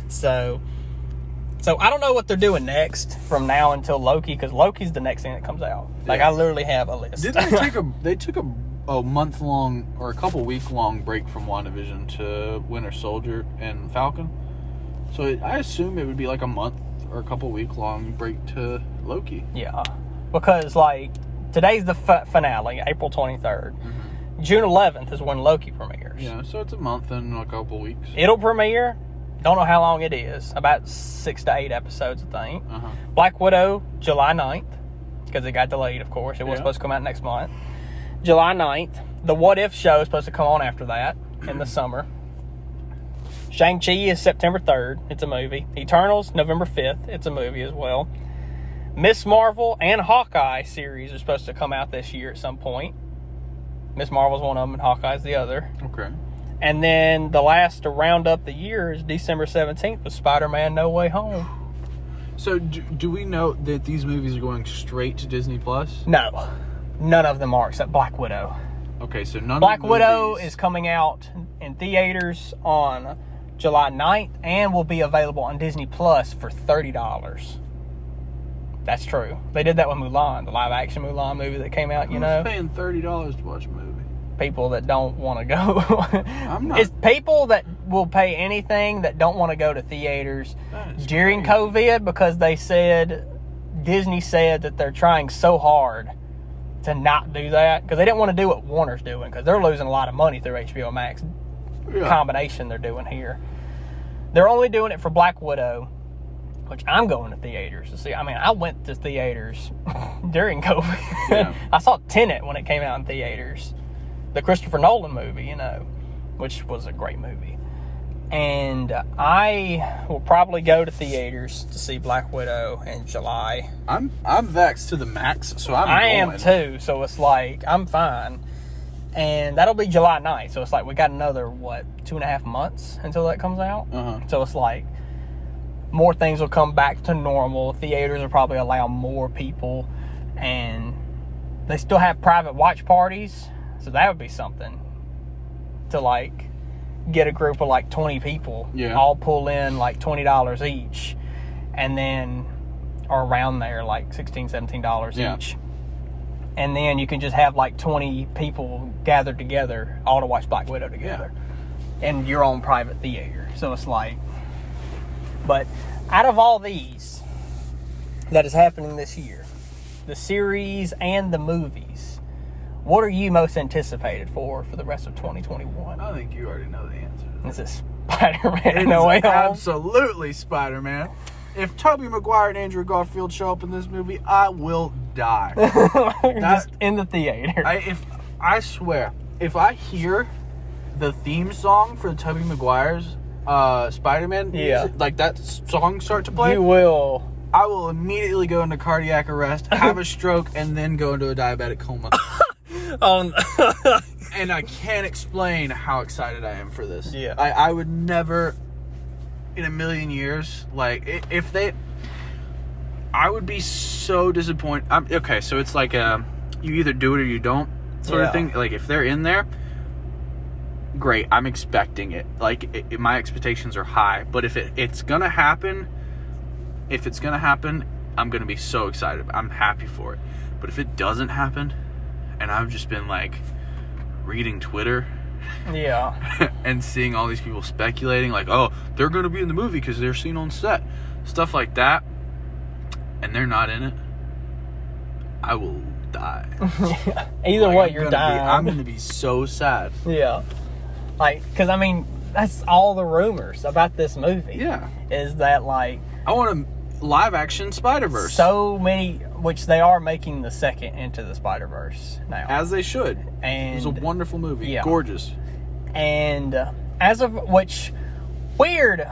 [SPEAKER 1] So I don't know what they're doing next from now until Loki, because Loki's the next thing that comes out. Like, I literally have a list.
[SPEAKER 2] Didn't they took a month long or a couple week long break from WandaVision to Winter Soldier and Falcon? So I assume it would be like a month or a couple week long break to Loki.
[SPEAKER 1] Yeah, because like today's the finale, April 23rd. June 11th is when Loki premieres.
[SPEAKER 2] Yeah, so it's a month and a couple weeks.
[SPEAKER 1] It'll premiere. Don't know how long it is. About 6 to 8 episodes, I think. Black Widow, July 9th. Because it got delayed, of course. It was supposed to come out next month. July 9th. The What If show is supposed to come on after that in the summer. Shang-Chi is September 3rd. It's a movie. Eternals, November 5th. It's a movie as well. Miss Marvel and Hawkeye series are supposed to come out this year at some point. Miss Marvel's one of them and Hawkeye's the other.
[SPEAKER 2] Okay.
[SPEAKER 1] And then the last to round up the year is December 17th with Spider-Man No Way Home.
[SPEAKER 2] So do we know that these movies are going straight to Disney Plus?
[SPEAKER 1] No. None of them are except Black Widow.
[SPEAKER 2] Okay, so none
[SPEAKER 1] Black
[SPEAKER 2] of the
[SPEAKER 1] Widow
[SPEAKER 2] movies...
[SPEAKER 1] is coming out in theaters on July 9th and will be available on Disney Plus for $30. That's true. They did that with Mulan, the live-action Mulan movie that came out, you know.
[SPEAKER 2] Who's paying $30 to watch a movie?
[SPEAKER 1] People that don't want to go.
[SPEAKER 2] I'm not.
[SPEAKER 1] It's people that will pay anything that don't want to go to theaters during COVID, because they said, Disney said that they're trying so hard to not do that, because they didn't want to do what Warner's doing, because they're losing a lot of money through HBO Max combination they're doing here. They're only doing it for Black Widow, which I'm going to theaters to see. I mean, I went to theaters during COVID. Yeah. I saw Tenet when it came out in theaters. The Christopher Nolan movie, you know, which was a great movie. And I will probably go to theaters to see Black Widow in July.
[SPEAKER 2] I'm vaxxed to the max, so
[SPEAKER 1] I am too, so it's like, I'm fine. And that'll be July 9th, so it's like, we got another, 2.5 months until that comes out? So it's like, more things will come back to normal. Theaters will probably allow more people, and they still have private watch parties, so that would be something to, like, get a group of, like, 20 people, all pull in, like, $20 each, and then, or around there, like, $16, $17 each. And then you can just have, like, 20 people gathered together, all to watch Black Widow together, in your own private theater. So it's like, but out of all these that is happening this year, the series and the movies, what are you most anticipated for the rest of 2021?
[SPEAKER 2] I think you already know the answer.
[SPEAKER 1] Is it Spider-Man No Way Home?
[SPEAKER 2] Absolutely Spider-Man. If Tobey Maguire and Andrew Garfield show up in this movie, I will die.
[SPEAKER 1] Just in the theater.
[SPEAKER 2] I swear, if I hear the theme song for Tobey Maguire's Spider-Man music, like that song start to play,
[SPEAKER 1] you will.
[SPEAKER 2] I will immediately go into cardiac arrest, have a stroke, and then go into a diabetic coma. And I can't explain how excited I am for this.
[SPEAKER 1] Yeah.
[SPEAKER 2] I would never in a million years, like, if they, I would be so disappointed. Okay, so it's like you either do it or you don't sort of thing. Like, if they're in there, great, I'm expecting it. Like, my expectations are high. But if it's gonna happen, I'm gonna be so excited. I'm happy for it. But if it doesn't happen, and I've just been, like, reading Twitter and seeing all these people speculating, like, oh, they're gonna be in the movie because they're seen on set, stuff like that, and they're not in it, I will die.
[SPEAKER 1] Either way, you're dying.
[SPEAKER 2] I'm gonna be so sad.
[SPEAKER 1] Like, because I mean, that's all the rumors about this movie. Is that, like,
[SPEAKER 2] I want a live action Spider-Verse.
[SPEAKER 1] So many, which they are making the second Into the Spider-Verse now, as
[SPEAKER 2] they should. And it was a wonderful movie. Gorgeous.
[SPEAKER 1] And as of which weird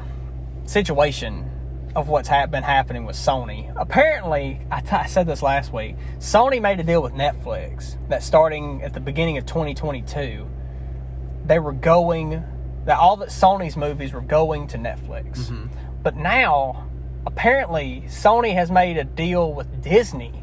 [SPEAKER 1] situation of what's been happening with Sony. Apparently, I said this last week, Sony made a deal with Netflix that starting at the beginning of 2022, they were going, that all that Sony's movies were going to Netflix. But now, apparently, Sony has made a deal with Disney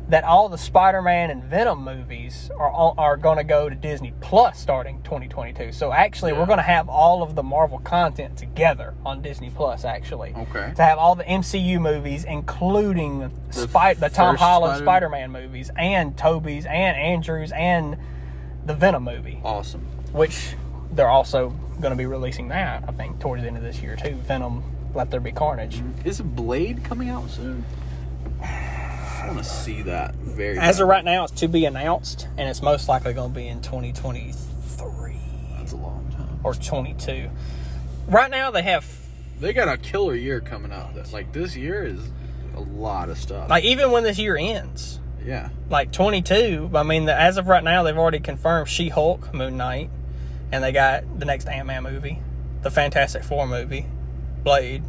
[SPEAKER 1] that all the Spider-Man and Venom movies are going to go to Disney Plus starting 2022. So actually, we're going to have all of the Marvel content together on Disney Plus, actually.
[SPEAKER 2] Okay.
[SPEAKER 1] To have all the MCU movies, including the Tom Holland Spider-Man movies, and Tobey's, and Andrew's, and the Venom movie.
[SPEAKER 2] Awesome.
[SPEAKER 1] Which they're also going to be releasing that, I think, towards the end of this year, too. Venom, Let There Be Carnage.
[SPEAKER 2] Is Blade coming out soon? I want to see that very
[SPEAKER 1] As of right now, it's to be announced, and it's most likely going to be in 2023.
[SPEAKER 2] That's a long time.
[SPEAKER 1] Or 22. Right now, they
[SPEAKER 2] got a killer year coming up. Like, this year is a lot of stuff.
[SPEAKER 1] Like, even when this year ends.
[SPEAKER 2] Yeah.
[SPEAKER 1] Like, 22, I mean, as of right now, they've already confirmed She-Hulk, Moon Knight, and they got the next Ant-Man movie, the Fantastic Four movie, Blade.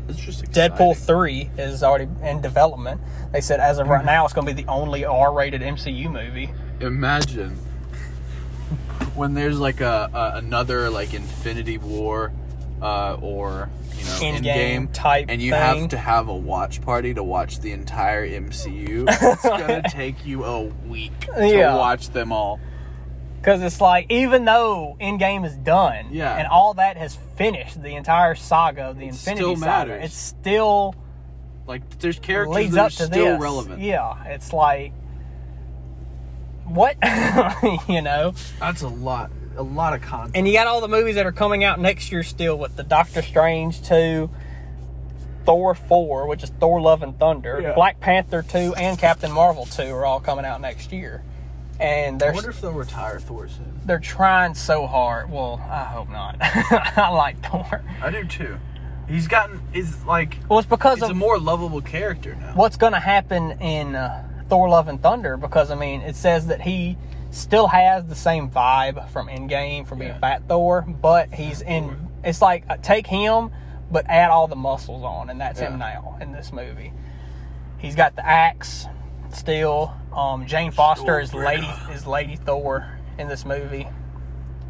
[SPEAKER 2] It's just exciting.
[SPEAKER 1] Deadpool 3 is already in development. They said as of right now, it's going to be the only R-rated MCU movie.
[SPEAKER 2] Imagine when there's like another like Infinity War or Endgame
[SPEAKER 1] type
[SPEAKER 2] and you
[SPEAKER 1] thing.
[SPEAKER 2] have to have a watch party to watch the entire MCU. It's going to take you a week to watch them all.
[SPEAKER 1] Because it's like, even though Endgame is done, and all that has finished, the entire saga of the Infinity Saga, it's still,
[SPEAKER 2] like, there's characters that are still relevant.
[SPEAKER 1] Yeah, it's like, what?
[SPEAKER 2] That's a lot of content.
[SPEAKER 1] And you got all the movies that are coming out next year still, with the Doctor Strange 2, Thor 4, which is Thor Love and Thunder, Black Panther 2, and Captain Marvel 2 are all coming out next year. And
[SPEAKER 2] I wonder if they'll retire Thor soon.
[SPEAKER 1] They're trying so hard. Well, I hope not. I like Thor.
[SPEAKER 2] I do too. It's
[SPEAKER 1] because
[SPEAKER 2] it's a more lovable character now.
[SPEAKER 1] What's going to happen in Thor Love and Thunder, because, I mean, it says that he still has the same vibe from Endgame, from being Fat Thor, but he's in... It's like, take him, but add all the muscles on, and that's him now in this movie. He's got the axe still. Jane Foster is Lady Thor in this movie.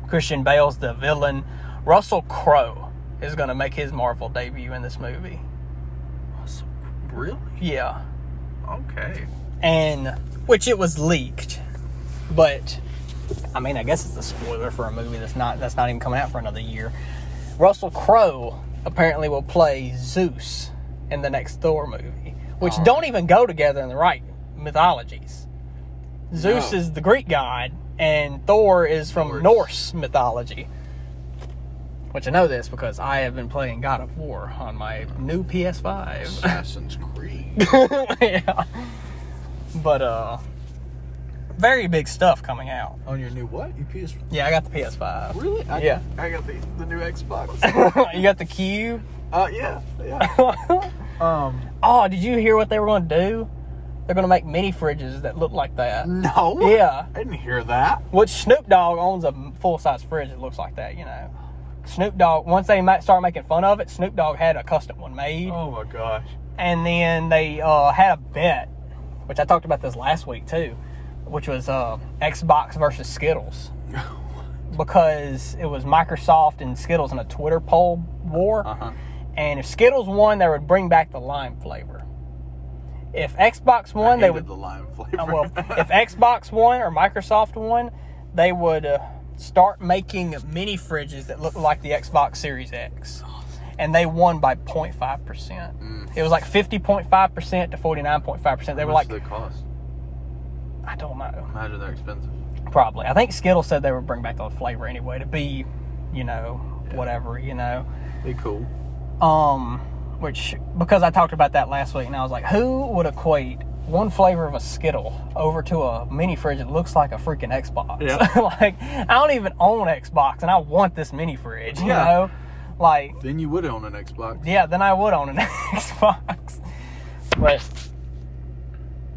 [SPEAKER 1] Christian Bale's the villain. Russell Crowe is going to make his Marvel debut in this movie.
[SPEAKER 2] Really?
[SPEAKER 1] Yeah.
[SPEAKER 2] Okay.
[SPEAKER 1] And, which it was leaked, but, I mean, I guess it's a spoiler for a movie that's not even coming out for another year. Russell Crowe apparently will play Zeus in the next Thor movie, which don't even go together in the right mythologies. Zeus is the Greek god, and Thor is from Norse mythology. Which I know this because I have been playing God of War on my new PS5.
[SPEAKER 2] Assassin's Creed.
[SPEAKER 1] Yeah. But, very big stuff coming out.
[SPEAKER 2] On your new what? Your PS5?
[SPEAKER 1] Yeah, I got the PS5.
[SPEAKER 2] Really?
[SPEAKER 1] Yeah.
[SPEAKER 2] I got the new Xbox.
[SPEAKER 1] You got the Cube?
[SPEAKER 2] Yeah.
[SPEAKER 1] Oh, did you hear what they were going to do? They're going to make mini fridges that look like that.
[SPEAKER 2] No.
[SPEAKER 1] Yeah.
[SPEAKER 2] I didn't hear that.
[SPEAKER 1] Which Snoop Dogg owns a full-size fridge that looks like that, you know. Snoop Dogg, once they started making fun of it, Snoop Dogg had a custom one made.
[SPEAKER 2] Oh my gosh.
[SPEAKER 1] And then they had a bet, which I talked about this last week too, which was Xbox versus Skittles. Because it was Microsoft and Skittles in a Twitter poll war.
[SPEAKER 2] Uh-huh.
[SPEAKER 1] And if Skittles won, they would bring back the lime flavor. If Xbox won, they would...
[SPEAKER 2] the lime flavor.
[SPEAKER 1] Well, if Xbox won or Microsoft won, they would... start making mini fridges that look like the Xbox Series X. And they won by 0.5%. It was like 50.5% to 49.5%. They were like...
[SPEAKER 2] How much do they cost?
[SPEAKER 1] I don't know.
[SPEAKER 2] Imagine they're expensive.
[SPEAKER 1] Probably. I think Skittles said they would bring back the flavor anyway to be, you know, whatever, you know.
[SPEAKER 2] Be cool.
[SPEAKER 1] Which, because I talked about that last week, and I was like, who would equate one flavor of a Skittle over to a mini fridge that looks like a freaking Xbox?
[SPEAKER 2] Yeah.
[SPEAKER 1] Like, I don't even own an Xbox, and I want this mini fridge, you know? Like...
[SPEAKER 2] Then you would own an Xbox.
[SPEAKER 1] Yeah, then I would own an Xbox. But...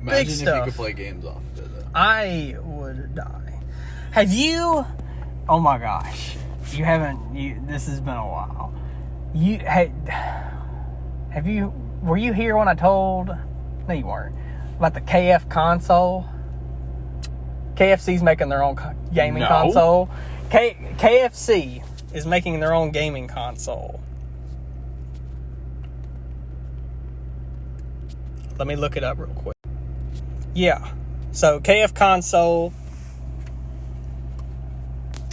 [SPEAKER 2] Imagine
[SPEAKER 1] big
[SPEAKER 2] if
[SPEAKER 1] stuff.
[SPEAKER 2] you could play games off of it, though.
[SPEAKER 1] I would die. Have you... Oh my gosh. You haven't... This has been a while. Have you... Were you here when I told... No, you weren't. About the KF console? KFC's making their own gaming console. KFC is making their own gaming console. Let me look it up real quick. Yeah. So, KF console.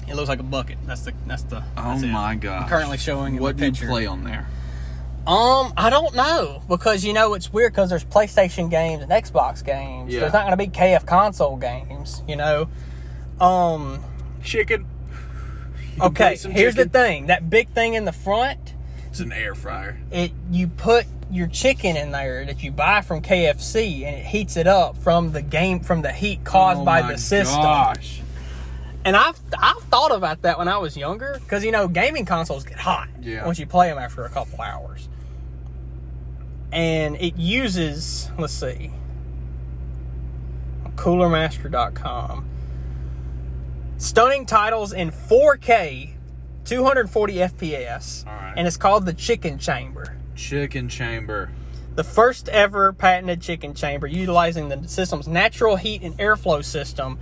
[SPEAKER 1] It looks like a bucket. That's
[SPEAKER 2] my gosh.
[SPEAKER 1] I'm currently showing you
[SPEAKER 2] what
[SPEAKER 1] the picture.
[SPEAKER 2] What do you play on there?
[SPEAKER 1] I don't know, because you know it's weird because there's PlayStation games and Xbox games.
[SPEAKER 2] Yeah.
[SPEAKER 1] There's not going to be KF console games, you know.
[SPEAKER 2] Chicken.
[SPEAKER 1] Okay, here's the thing. That big thing in the front,
[SPEAKER 2] it's an air fryer.
[SPEAKER 1] You put your chicken in there that you buy from KFC, and it heats it up from the heat caused by the system.
[SPEAKER 2] Gosh.
[SPEAKER 1] And I've thought about that when I was younger, because you know gaming consoles get hot once you play them after a couple hours. And it uses, let's see, coolermaster.com. Stunning titles in 4K, 240 FPS.
[SPEAKER 2] All right.
[SPEAKER 1] And it's called the Chicken Chamber.
[SPEAKER 2] Chicken Chamber.
[SPEAKER 1] The first ever patented chicken chamber utilizing the system's natural heat and airflow system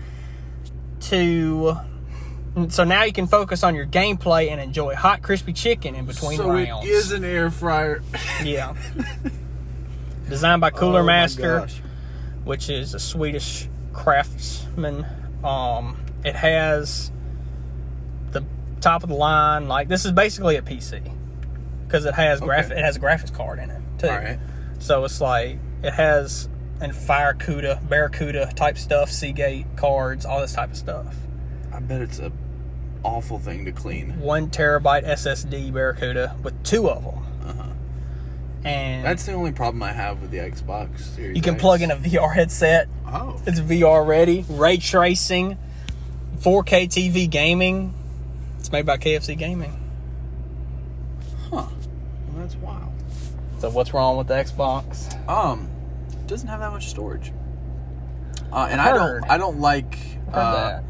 [SPEAKER 1] so now you can focus on your gameplay and enjoy hot, crispy chicken in between rounds.
[SPEAKER 2] So it is an air fryer.
[SPEAKER 1] Yeah. Designed by Cooler Master,
[SPEAKER 2] gosh.
[SPEAKER 1] which is a Swedish craftsman. It has the top of the line. Like, this is basically a PC because it has it has a graphics card in it too.
[SPEAKER 2] All right.
[SPEAKER 1] So it's like it has and Barracuda type stuff, Seagate cards, all this type of stuff.
[SPEAKER 2] I bet it's a awful thing to clean.
[SPEAKER 1] 1 terabyte SSD Barracuda with 2 of them. And
[SPEAKER 2] that's the only problem I have with the Xbox Series
[SPEAKER 1] you can
[SPEAKER 2] X.
[SPEAKER 1] plug in a VR headset.
[SPEAKER 2] Oh.
[SPEAKER 1] It's VR ready. Ray tracing. 4K TV gaming. It's made by KFC Gaming.
[SPEAKER 2] Huh. Well, that's wild.
[SPEAKER 1] So what's wrong with the Xbox?
[SPEAKER 2] It doesn't have that much storage. And I don't like
[SPEAKER 1] Heard that.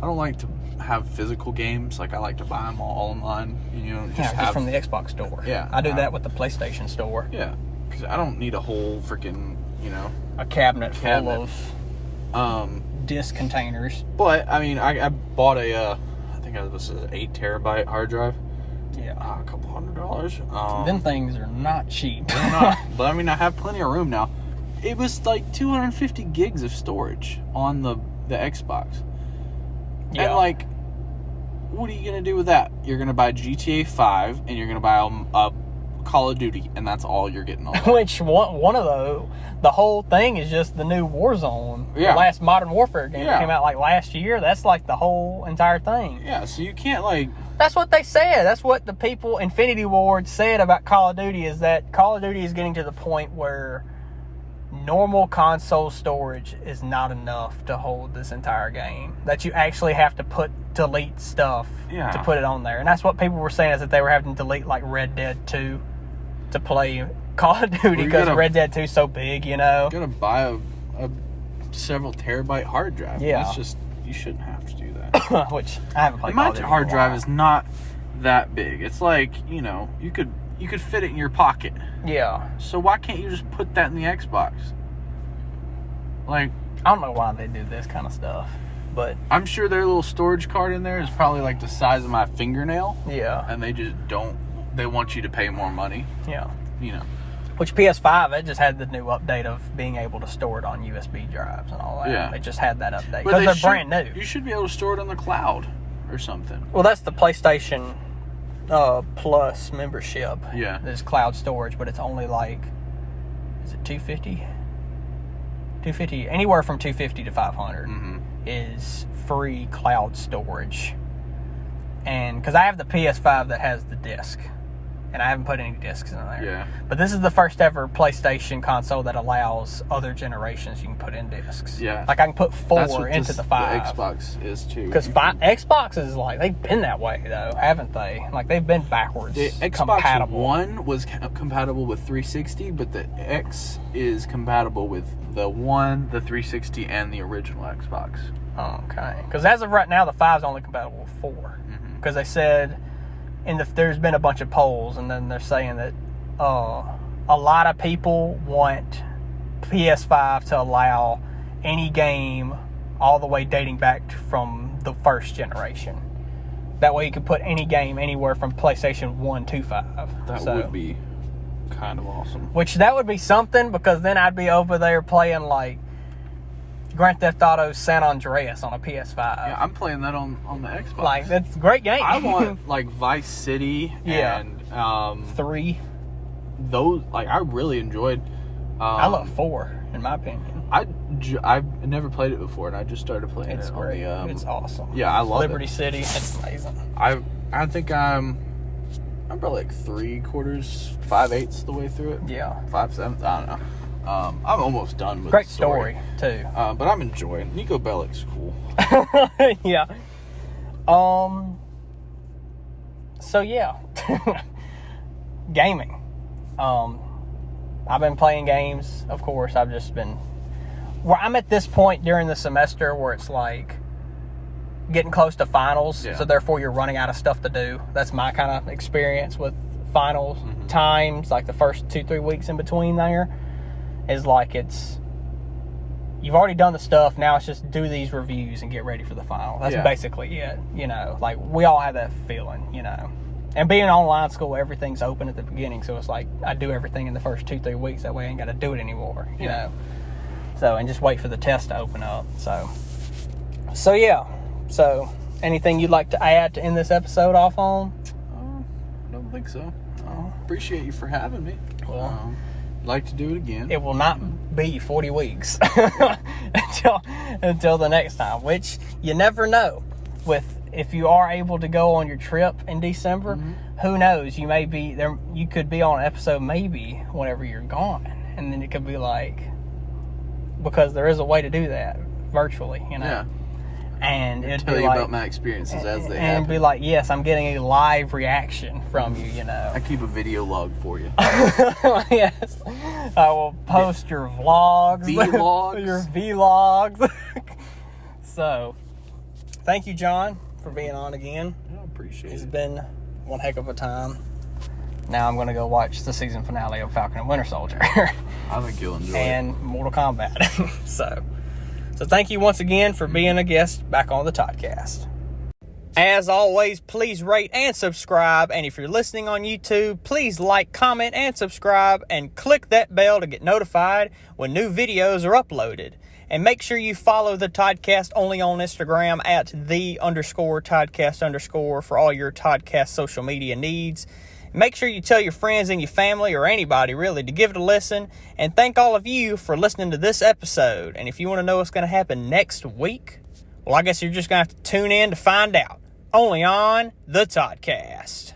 [SPEAKER 2] I don't like to have physical games. Like, I like to buy them all online. You know,
[SPEAKER 1] Just from the Xbox store.
[SPEAKER 2] Yeah.
[SPEAKER 1] I do that with the PlayStation store.
[SPEAKER 2] Yeah. Because I don't need a whole freaking,
[SPEAKER 1] a cabinet full of disc containers.
[SPEAKER 2] But, I mean, I bought I think it was an 8 terabyte hard drive.
[SPEAKER 1] Yeah.
[SPEAKER 2] A couple $100.
[SPEAKER 1] Them things are not cheap.
[SPEAKER 2] They're not. But, I mean, I have plenty of room now. It was like 250 gigs of storage on the Xbox.
[SPEAKER 1] Yeah.
[SPEAKER 2] And, like, what are you going to do with that? You're going to buy GTA 5, and you're going to buy a Call of Duty, and that's all you're getting on.
[SPEAKER 1] Which, one of those, the whole thing is just the new Warzone.
[SPEAKER 2] Yeah.
[SPEAKER 1] The last Modern Warfare game that
[SPEAKER 2] Yeah.
[SPEAKER 1] came out, like, last year. That's, like, the whole entire thing.
[SPEAKER 2] Yeah, so you can't, like...
[SPEAKER 1] That's what they said. That's what the people, Infinity Ward, said about Call of Duty, is that Call of Duty is getting to the point where normal console storage is not enough to hold this entire game. That you actually have to delete stuff to put it on there. And that's what people were saying, is that they were having to delete, like, Red Dead 2 to play Call of Duty because Red Dead 2 is so big,
[SPEAKER 2] You gotta buy a several terabyte hard drive.
[SPEAKER 1] Yeah.
[SPEAKER 2] That's just... You shouldn't have to do that.
[SPEAKER 1] Which I haven't played.
[SPEAKER 2] My
[SPEAKER 1] Call of Duty
[SPEAKER 2] hard
[SPEAKER 1] in a
[SPEAKER 2] drive
[SPEAKER 1] while.
[SPEAKER 2] is not that big. It's like, you could fit it in your pocket.
[SPEAKER 1] Yeah.
[SPEAKER 2] So why can't you just put that in the Xbox? Like,
[SPEAKER 1] I don't know why they do this kind of stuff, but
[SPEAKER 2] I'm sure their little storage card in there is probably like the size of my fingernail,
[SPEAKER 1] yeah,
[SPEAKER 2] and they just don't. They want you to pay more money.
[SPEAKER 1] yeah.
[SPEAKER 2] Which
[SPEAKER 1] Which PS5, it just had the new update of being able to store it on USB drives and all that.
[SPEAKER 2] Yeah.
[SPEAKER 1] They just had that update
[SPEAKER 2] But
[SPEAKER 1] because they're brand new.
[SPEAKER 2] You should be able to store it on the cloud or something.
[SPEAKER 1] Well, that's the PlayStation Plus membership.
[SPEAKER 2] Yeah.
[SPEAKER 1] There's cloud storage, but it's only like, is it 250? 250, anywhere from 250 to 500 is free cloud storage. And because I have the PS5 that has the disc, and I haven't put any discs in there.
[SPEAKER 2] Yeah.
[SPEAKER 1] But this is the first ever PlayStation console that allows other generations you can put in discs.
[SPEAKER 2] Yeah.
[SPEAKER 1] Like I can put
[SPEAKER 2] That's
[SPEAKER 1] 4
[SPEAKER 2] what
[SPEAKER 1] into the 5.
[SPEAKER 2] The Xbox is too.
[SPEAKER 1] Because Xbox is like, they've been that way though, haven't they? Like they've been backwards
[SPEAKER 2] The Xbox
[SPEAKER 1] compatible.
[SPEAKER 2] One was compatible with 360, but the X is compatible with the One, the 360, and the original Xbox.
[SPEAKER 1] Oh, okay. Because as of right now, the 5 is only compatible with 4. Because they said, there's been a bunch of polls, and then they're saying that a lot of people want PS5 to allow any game all the way dating back from the first generation. That way you could put any game anywhere from PlayStation 1 to 5.
[SPEAKER 2] That would be kind of awesome.
[SPEAKER 1] Which that would be something, because then I'd be over there playing like Grand Theft Auto San Andreas on a PS5.
[SPEAKER 2] Yeah, I'm playing that on the Xbox.
[SPEAKER 1] Like, that's a great game.
[SPEAKER 2] I want like Vice City and
[SPEAKER 1] 3.
[SPEAKER 2] Those, like, I really enjoyed.
[SPEAKER 1] I love 4, in my opinion.
[SPEAKER 2] I've never played it before, and I just started playing it.
[SPEAKER 1] It's great. It's awesome.
[SPEAKER 2] Yeah, I love
[SPEAKER 1] Liberty
[SPEAKER 2] it.
[SPEAKER 1] City. It's amazing.
[SPEAKER 2] I think I'm probably like 5/8 the way through it.
[SPEAKER 1] Yeah.
[SPEAKER 2] 5/7. I don't know. I'm almost done with
[SPEAKER 1] Great
[SPEAKER 2] the story.
[SPEAKER 1] too.
[SPEAKER 2] But I'm enjoying. Nico Bellic's cool.
[SPEAKER 1] Yeah. So yeah. Gaming. I've been playing games, of course. I've just been where I'm at this point during the semester where it's like getting close to finals,
[SPEAKER 2] Yeah.
[SPEAKER 1] so therefore you're running out of stuff to do. That's my kind of experience with finals times, like the first 2-3 weeks in between there is like you've already done the stuff, now it's just do these reviews and get ready for the final. That's basically it, like we all have that feeling, and being online school, everything's open at the beginning, so it's like I do everything in the first 2-3 weeks, that way I ain't got to do it anymore, you know. So, and just wait for the test to open up. So yeah. So, anything you'd like to add to end this episode off on?
[SPEAKER 2] I don't think so. Appreciate you for having me.
[SPEAKER 1] Well,
[SPEAKER 2] like to do it again.
[SPEAKER 1] it will not be 40 weeks until the next time, which you never know. If you are able to go on your trip in December, who knows? You may be there. You could be on an episode maybe whenever you're gone, and then it could be like, because there is a way to do that virtually,
[SPEAKER 2] Yeah.
[SPEAKER 1] And it'd
[SPEAKER 2] Tell
[SPEAKER 1] be
[SPEAKER 2] you
[SPEAKER 1] like,
[SPEAKER 2] about my experiences as they
[SPEAKER 1] and
[SPEAKER 2] happen.
[SPEAKER 1] be like, yes, I'm getting a live reaction from you,
[SPEAKER 2] I keep a video log for you.
[SPEAKER 1] Yes. I will post your vlogs.
[SPEAKER 2] Vlogs.
[SPEAKER 1] Your vlogs. So, thank you, John, for being on again.
[SPEAKER 2] I appreciate
[SPEAKER 1] It's
[SPEAKER 2] it.
[SPEAKER 1] been one heck of a time. Now I'm going to go watch the season finale of Falcon and Winter Soldier.
[SPEAKER 2] I think you'll enjoy it.
[SPEAKER 1] And Mortal Kombat. So thank you once again for being a guest back on the Toddcast. As always, please rate and subscribe. And if you're listening on YouTube, please like, comment, and subscribe. And click that bell to get notified when new videos are uploaded. And make sure you follow the Toddcast only on Instagram at @the_Toddcast_ for all your Toddcast social media needs. Make sure you tell your friends and your family or anybody really to give it a listen. And thank all of you for listening to this episode. And if you want to know what's going to happen next week, well, I guess you're just going to have to tune in to find out. Only on the Toddcast.